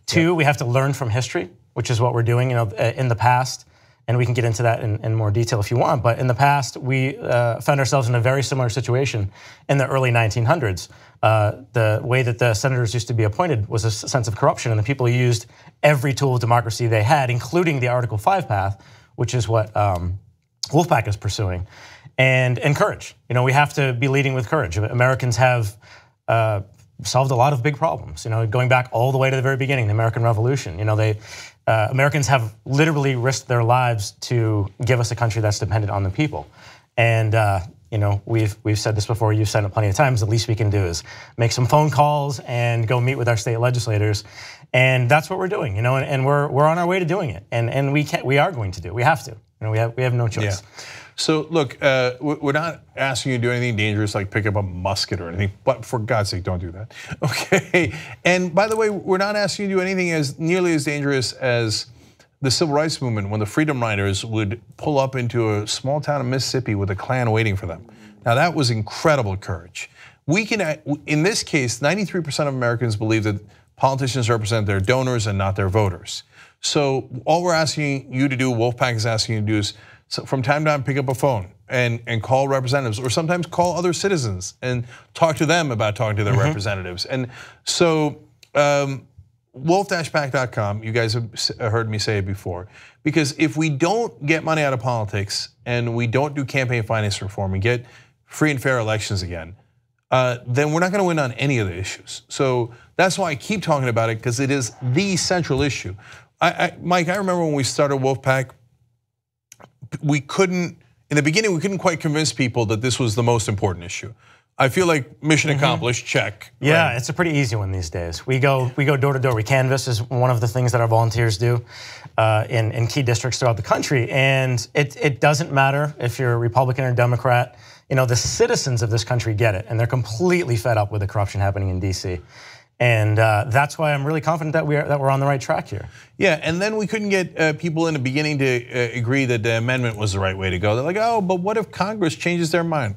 2, we have to learn from history, which is what we're doing. In the past, and we can get into that in more detail if you want. But in the past, we found ourselves in a very similar situation in the early 1900s. The way that the senators used to be appointed was a sense of corruption, and the people used every tool of democracy they had, including the Article 5 path, which is what Wolfpack is pursuing. And courage. We have to be leading with courage. Americans have solved a lot of big problems. Going back all the way to the very beginning, the American Revolution. Americans have literally risked their lives to give us a country that's dependent on the people. And we've said this before. You've said it plenty of times. The least we can do is make some phone calls and go meet with our state legislators. And that's what we're doing. And we're on our way to doing it. And we are going to do it. We have to. We have no choice. Yeah. So look, we're not asking you to do anything dangerous like pick up a musket or anything, but for God's sake, don't do that, okay? And by the way, we're not asking you to do anything as nearly as dangerous as the Civil Rights Movement when the Freedom Riders would pull up into a small town of Mississippi with a Klan waiting for them. Now that was incredible courage. We can, in this case, 93% of Americans believe that politicians represent their donors and not their voters. So all we're asking you to do, Wolfpack is asking you to do is, so from time to time, pick up a phone and call representatives, or sometimes call other citizens and talk to them about talking to their representatives. And so wolf-pack.com, you guys have heard me say it before, because if we don't get money out of politics and we don't do campaign finance reform and get free and fair elections again, then we're not gonna win on any of the issues. So that's why I keep talking about it, because it is the central issue. Mike, I remember when we started Wolfpack, we couldn't, in the beginning, we couldn't quite convince people that this was the most important issue. I feel like mission accomplished, check. Yeah, right? It's a pretty easy one these days. We go door to door. We canvass is one of the things that our volunteers do in key districts throughout the country. And it doesn't matter if you're a Republican or Democrat. The citizens of this country get it, and they're completely fed up with the corruption happening in DC. And that's why I'm really confident that we're on the right track here. Yeah, and then we couldn't get people in the beginning to agree that the amendment was the right way to go. They're like, oh, but what if Congress changes their mind?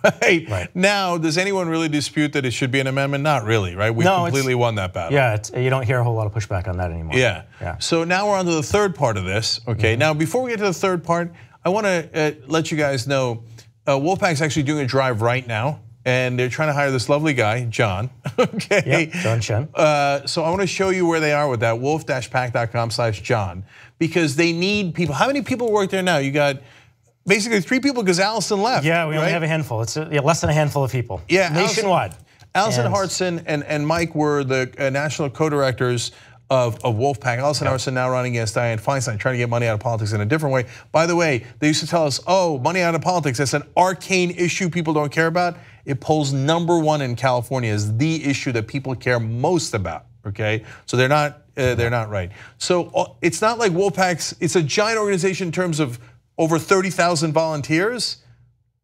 Right. Now, does anyone really dispute that it should be an amendment? Not really, right? We completely won that battle. Yeah, you don't hear a whole lot of pushback on that anymore. Yeah. So now we're on to the third part of this, okay? Now, before we get to the third part, I want to let you guys know, Wolfpack's actually doing a drive right now. And they're trying to hire this lovely guy, John, okay? Yep, John Chen. So I want to show you where they are with that, wolf-pack.com/John, because they need people. How many people work there now? You got basically 3 people because Allison left. Yeah, we only have a handful. It's less than a handful of people. Yeah, nationwide. Allison Hartson and Mike were the national co-directors of Wolfpack. Allison Hartson now running against Dianne Feinstein, trying to get money out of politics in a different way. By the way, they used to tell us, oh, money out of politics, that's an arcane issue people don't care about. It polls #1 in California as the issue that people care most about, okay? So they're not right. So it's not like Wolfpack's, it's a giant organization in terms of over 30,000 volunteers,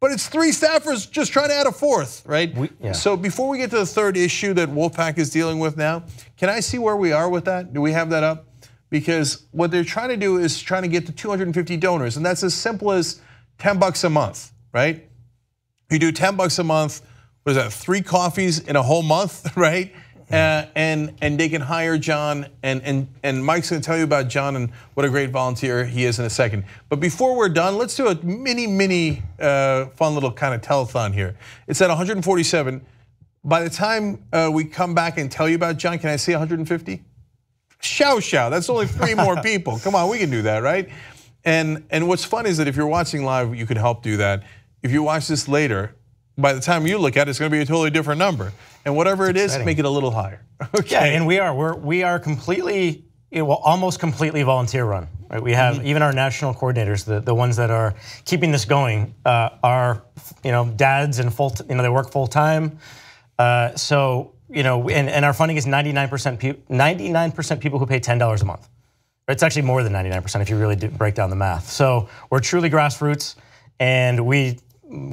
but it's 3 staffers just trying to add a 4th, right? So before we get to the third issue that Wolfpack is dealing with now, can I see where we are with that? Do we have that up? because what they're trying to do is trying to get to 250 donors, and that's as simple as $10 a month, right? You do $10 a month, what is that, 3 coffees in a whole month, right? And they can hire John, and Mike's gonna tell you about John and what a great volunteer he is in a second. But before we're done, let's do a mini fun little kind of telethon here. It's at 147. By the time we come back and tell you about John, can I see 150? Shout, that's only 3 more people. Come on, we can do that, right? And what's fun is that if you're watching live, you can help do that. If you watch this later, by the time you look at it, it's gonna be a totally different number. And whatever it is, make it a little higher. Okay. Yeah, and we are completely, almost completely volunteer run. Right? We have even our national coordinators, the ones that are keeping this going, are dads and they work full time. So and our funding is 99% people who pay $10 a month. It's actually more than 99% if you really do break down the math. So we're truly grassroots, and we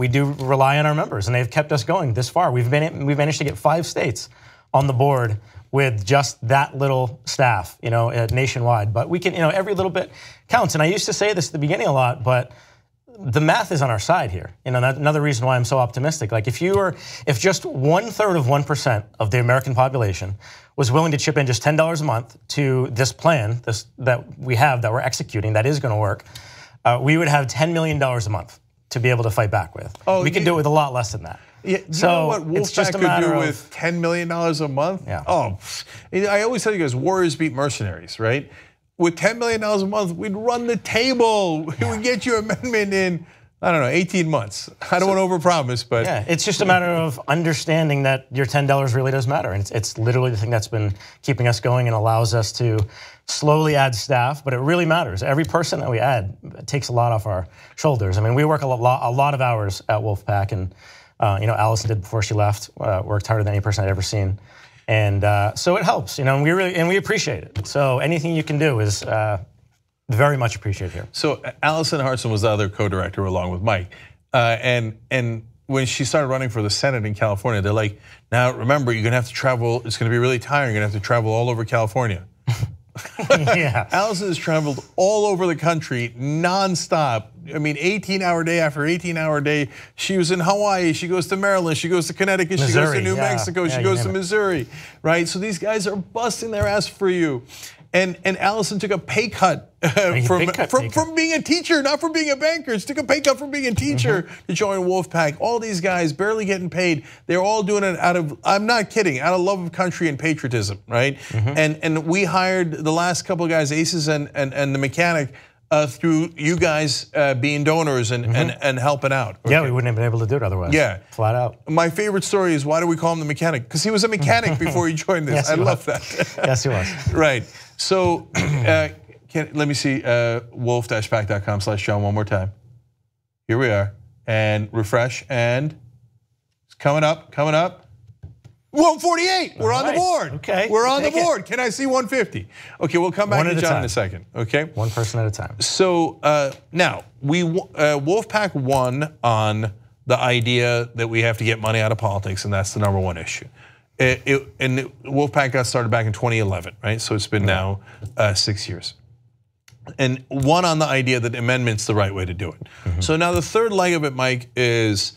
do rely on our members, and they've kept us going this far. We've managed to get 5 states on the board with just that little staff, nationwide. But we can, every little bit counts. And I used to say this at the beginning a lot, but the math is on our side here. That's another reason why I'm so optimistic. Like if just 1/3 of 1% of the American population was willing to chip in just $10 a month to this plan, that we have, that we're executing, that is going to work, we would have $10 million a month to be able to fight back with. We could do it with a lot less than that. Yeah, you know what Wolfpack could do with $10 million a month? Yeah. Oh, I always tell you guys, warriors beat mercenaries, right? With $10 million a month, we'd run the table. We would get your amendment in, I don't know, 18 months. I don't want to overpromise, but. Yeah, it's just a matter of understanding that your $10 really does matter. And it's literally the thing that's been keeping us going and allows us to slowly add staff, but it really matters. Every person that we add takes a lot off our shoulders. I mean, we work a lot of hours at Wolfpack, and Allison did before she left, worked harder than any person I'd ever seen. And so it helps, and we appreciate it. So anything you can do is very much appreciated here. So Allison Hartson was the other co-director along with Mike. And when she started running for the Senate in California, they're like, now remember, you're gonna have to travel, it's gonna be really tiring, you're gonna have to travel all over California. Yeah. Allison has traveled all over the country nonstop. I mean, 18-hour day after 18-hour day. She was in Hawaii, she goes to Maryland, she goes to Connecticut, she goes to New Mexico, she goes to Missouri, right? So these guys are busting their ass for you. And Allison took a pay cut from being a teacher, not from being a banker. She took a pay cut from being a teacher to join Wolfpack. All these guys barely getting paid. They're all doing it out of, I'm not kidding, out of love of country and patriotism, right? And we hired the last couple of guys, Aces and the mechanic, through you guys being donors and helping out. Okay. Yeah, we wouldn't have been able to do it otherwise. Yeah. Flat out. My favorite story is, why do we call him the mechanic? Because he was a mechanic before he joined this. Yes, I love that. Yes, he was. Right. So let me see wolf-pack.com/John one more time. Here we are, and refresh, and it's coming up. 148, we're on the board. Okay. We're on the board. Can I see 150? Okay, we'll come back to John in a second, okay? One person at a time. So now, Wolfpack won on the idea that we have to get money out of politics, and that's the #1 issue. And Wolfpack got started back in 2011, right? So it's been now 6 years. And won on the idea that amendment's the right way to do it. So now the third leg of it, Mike, is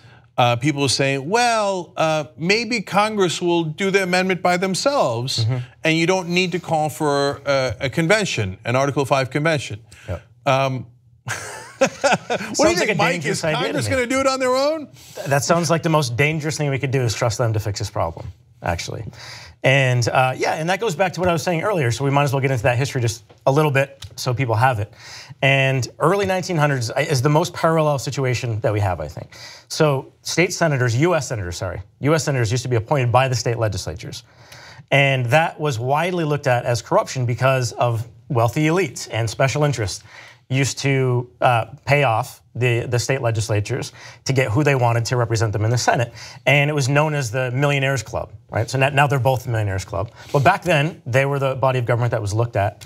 people are saying, well, maybe Congress will do the amendment by themselves, and you don't need to call for a convention, an Article 5 convention. Yep. What do you think, Mike? Is Congress going to do it on their own? That sounds like the most dangerous thing we could do is trust them to fix this problem, actually. And and that goes back to what I was saying earlier, so we might as well get into that history just a little bit so people have it. And early 1900s is the most parallel situation that we have, I think. So US senators used to be appointed by the state legislatures. And that was widely looked at as corruption because of wealthy elites and special interests used to pay off the state legislatures to get who they wanted to represent them in the Senate. And it was known as the Millionaires Club, right? So now they're both the Millionaires Club. But back then, they were the body of government that was looked at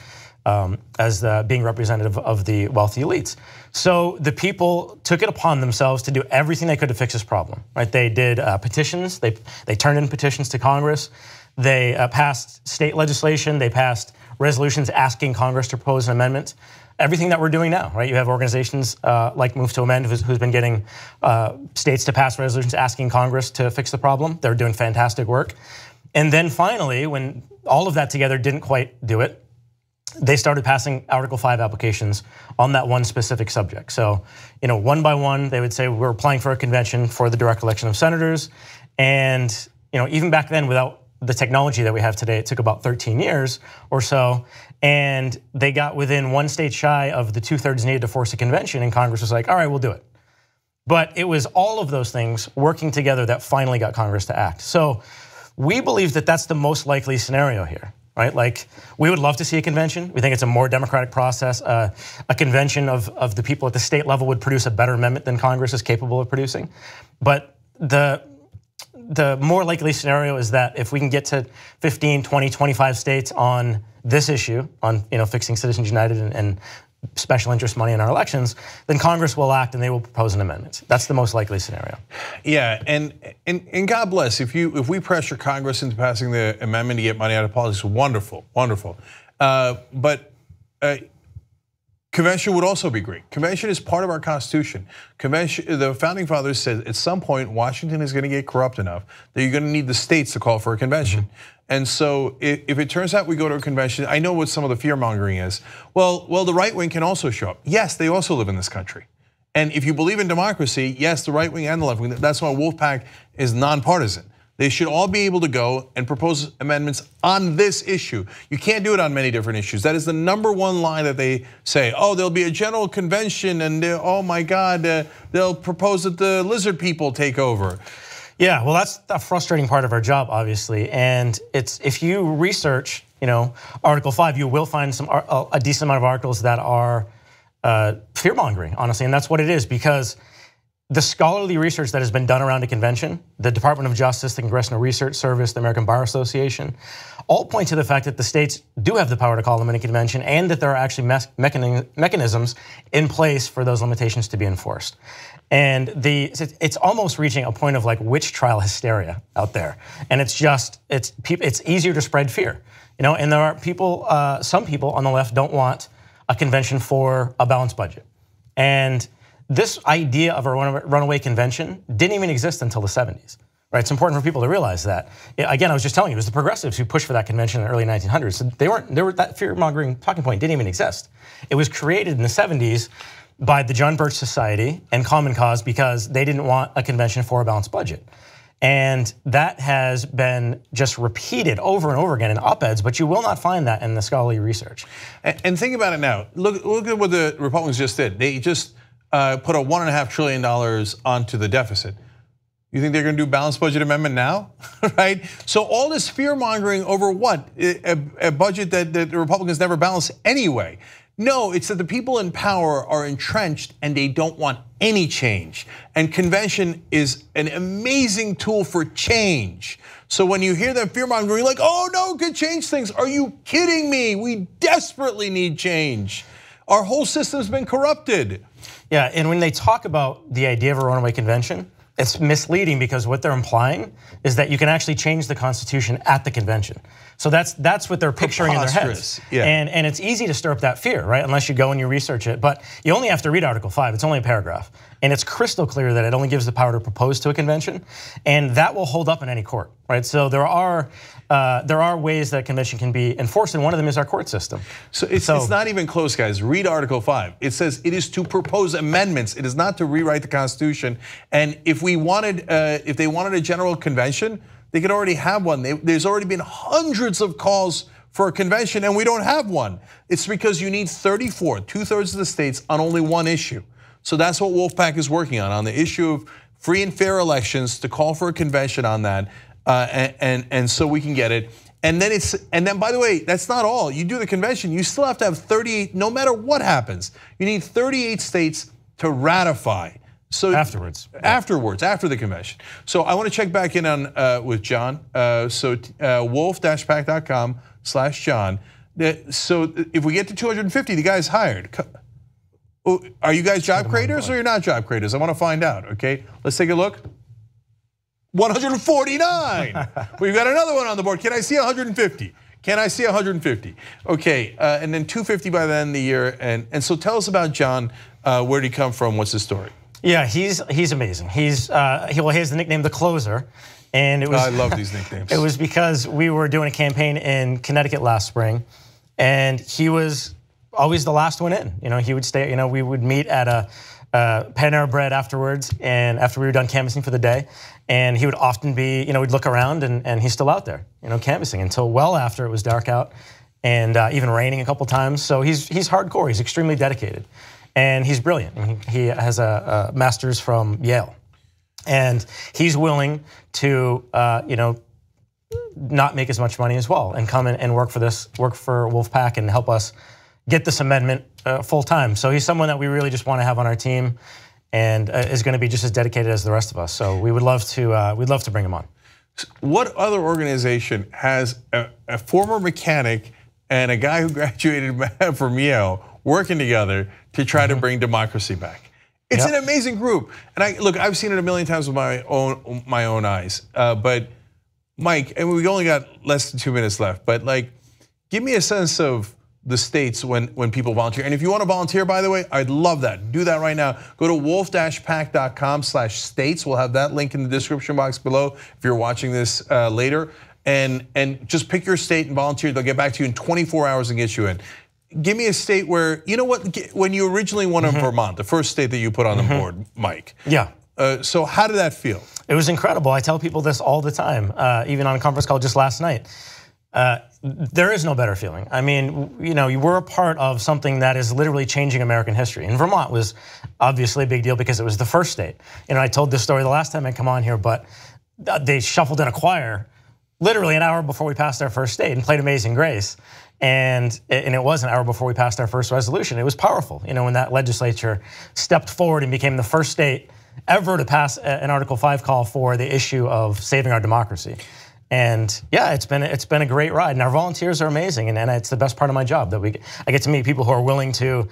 as being representative of the wealthy elites. So the people took it upon themselves to do everything they could to fix this problem, right? They did petitions, they turned in petitions to Congress, they passed state legislation, they passed resolutions asking Congress to propose an amendment. Everything that we're doing now, right? You have organizations like Move to Amend, who's been getting states to pass resolutions asking Congress to fix the problem. They're doing fantastic work. And then finally, when all of that together didn't quite do it, they started passing Article 5 applications on that one specific subject. So, one by one, they would say we're applying for a convention for the direct election of senators. And, even back then, without the technology that we have today, it took about 13 years or so. And they got within one state shy of the 2/3 needed to force a convention, and Congress was like, all right, we'll do it. But it was all of those things working together that finally got Congress to act. So we believe that that's the most likely scenario here. Right? Like, we would love to see a convention. We think it's a more democratic process. A convention of the people at the state level would produce a better amendment than Congress is capable of producing. But the more likely scenario is that if we can get to 15, 20, 25 states on this issue, on fixing Citizens United and special interest money in our elections, then Congress will act and they will propose an amendment. That's the most likely scenario. Yeah, and God bless, if we pressure Congress into passing the amendment to get money out of politics, wonderful, wonderful. But convention would also be great. Convention is part of our Constitution. Convention, the founding fathers said at some point Washington is going to get corrupt enough that you're going to need the states to call for a convention. And so if it turns out we go to a convention, I know what some of the fear mongering is. Well, the right wing can also show up. Yes, they also live in this country. And if you believe in democracy, yes, the right wing and the left wing, that's why Wolfpack is nonpartisan. They should all be able to go and propose amendments on this issue. You can't do it on many different issues. That is the #1 line that they say. Oh, there'll be a general convention and oh my God, they'll propose that the lizard people take over. Yeah, well, that's a frustrating part of our job, obviously. And if you research, Article 5, you will find a decent amount of articles that are fear mongering, honestly, and that's what it is, because the scholarly research that has been done around a convention, the Department of Justice, the Congressional Research Service, the American Bar Association, all point to the fact that the states do have the power to call them in a convention, and that there are actually mechanisms in place for those limitations to be enforced. And it's almost reaching a point of like witch trial hysteria out there, and it's easier to spread fear, And there are some people on the left don't want a convention for a balanced budget, and this idea of a runaway convention didn't even exist until the 70s. Right? It's important for people to realize that. Again, I was just telling you, it was the progressives who pushed for that convention in the early 1900s. So that fear-mongering talking point didn't even exist. It was created in the 70s by the John Birch Society and Common Cause because they didn't want a convention for a balanced budget. And that has been just repeated over and over again in op-eds, but you will not find that in the scholarly research. And think about it now. Look at what the Republicans just did. They just put a $1.5 trillion onto the deficit. You think they're going to do a balanced budget amendment now, right? So all this fear mongering over what? A budget that the Republicans never balanced anyway. No, it's that the people in power are entrenched and they don't want any change. And convention is an amazing tool for change. So when you hear that fear mongering, you're like, oh no, it could change things. Are you kidding me? We desperately need change. Our whole system's been corrupted. Yeah, and when they talk about the idea of a runaway convention, it's misleading because what they're implying is that you can actually change the Constitution at the convention. So that's what they're picturing in their heads. Yeah. And it's easy to stir up that fear, right? Unless you go and you research it. But you only have to read Article 5. It's only a paragraph. And it's crystal clear that it only gives the power to propose to a convention. And that will hold up in any court, right? So there are ways that convention can be enforced, and one of them is our court system. So it's not even close, guys. Read Article 5. It says it is to propose amendments. It is not to rewrite the Constitution. And if they wanted a general convention, they could already have one. There's already been hundreds of calls for a convention, and we don't have one. It's because you need 34, 2/3 of the states on only one issue. So that's what Wolfpack is working on the issue of free and fair elections, to call for a convention on that. And so we can get it. And then by the way, that's not all. You do the convention, you still have to have 38, no matter what happens. You need 38 states to ratify. So after the convention. So I want to check back in on with John. wolf-pack.com/John. So if we get to 250, the guy's hired. Are you guys job creators or you're not job creators? I want to find out. Okay, let's take a look. 149. We've got another one on the board. Can I see 150? Can I see 150? Okay, and then 250 by the end of the year. And so tell us about John. Where did he come from? What's his story? Yeah, he's amazing. He has the nickname The Closer. And it was, I love these nicknames. It was because we were doing a campaign in Connecticut last spring, and he was always the last one in. You know, he would stay. You know, we would meet at a Panera Bread afterwards, and after we were done canvassing for the day, and he would often be. You know, we'd look around, and he's still out there. You know, canvassing until well after it was dark out, and even raining a couple times. So he's hardcore. He's extremely dedicated, and he's brilliant. I mean, he has a master's from Yale. And he's willing to, you know, not make as much money as well, and come in and work for Wolfpack and help us get this amendment full time. So he's someone that we really just want to have on our team, and is going to be just as dedicated as the rest of us. So we would love to bring him on. What other organization has a former mechanic and a guy who graduated from Yale working together to try to bring democracy back? It's an amazing group, and I've seen it a million times with my own eyes. But Mike, and we only got less than 2 minutes left. But like, give me a sense of the states when people volunteer. And if you want to volunteer, by the way, I'd love that. Do that right now. Go to wolf-pack.com/states. We'll have that link in the description box below if you're watching this later. And just pick your state and volunteer. They'll get back to you in 24 hours and get you in. Give me a state where, you know what, when you originally won in Vermont, the first state that you put on the board, Mike. Yeah. So how did that feel? It was incredible. I tell people this all the time, even on a conference call just last night. There is no better feeling. I mean, you know, you were a part of something that is literally changing American history. And Vermont was obviously a big deal because it was the first state. You know, I told this story the last time I come on here, but they shuffled in a choir literally an hour before we passed our first state and played Amazing Grace. And it was an hour before we passed our first resolution. It was powerful, you know, when that legislature stepped forward and became the first state ever to pass an Article 5 call for the issue of saving our democracy. And yeah, it's been a great ride, and our volunteers are amazing, and it's the best part of my job that I get to meet people who are willing to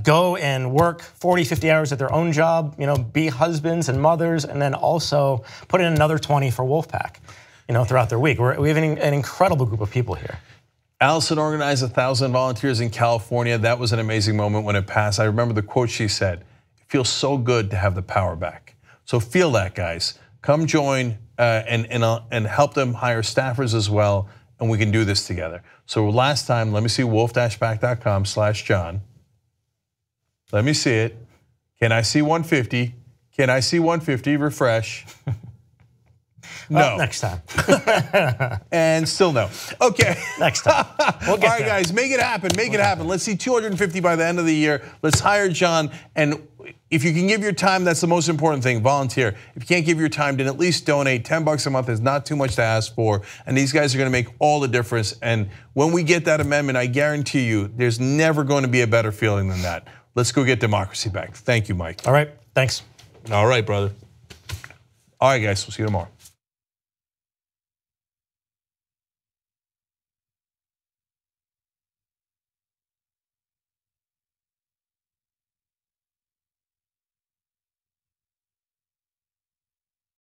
go and work 40, 50 hours at their own job, you know, be husbands and mothers, and then also put in another 20 for Wolfpack, you know, throughout their week. We have an incredible group of people here. Allison organized 1,000 volunteers in California. That was an amazing moment when it passed. I remember the quote she said, "It feels so good to have the power back." So feel that, guys. Come join and help them hire staffers as well, and we can do this together. So last time, let me see wolf-pack.com/John. Let me see it. Can I see 150? Can I see 150? Refresh. No. Well, next time. And still no. Okay. Next time. We'll get All right, guys, make it happen. Make it happen. Let's see 250 by the end of the year. Let's hire John. And if you can give your time, that's the most important thing. Volunteer. If you can't give your time, then at least donate. $10 a month is not too much to ask for. And these guys are going to make all the difference. And when we get that amendment, I guarantee you, there's never going to be a better feeling than that. Let's go get democracy back. Thank you, Mike. All right. Thanks. All right, brother. All right, guys. We'll see you tomorrow.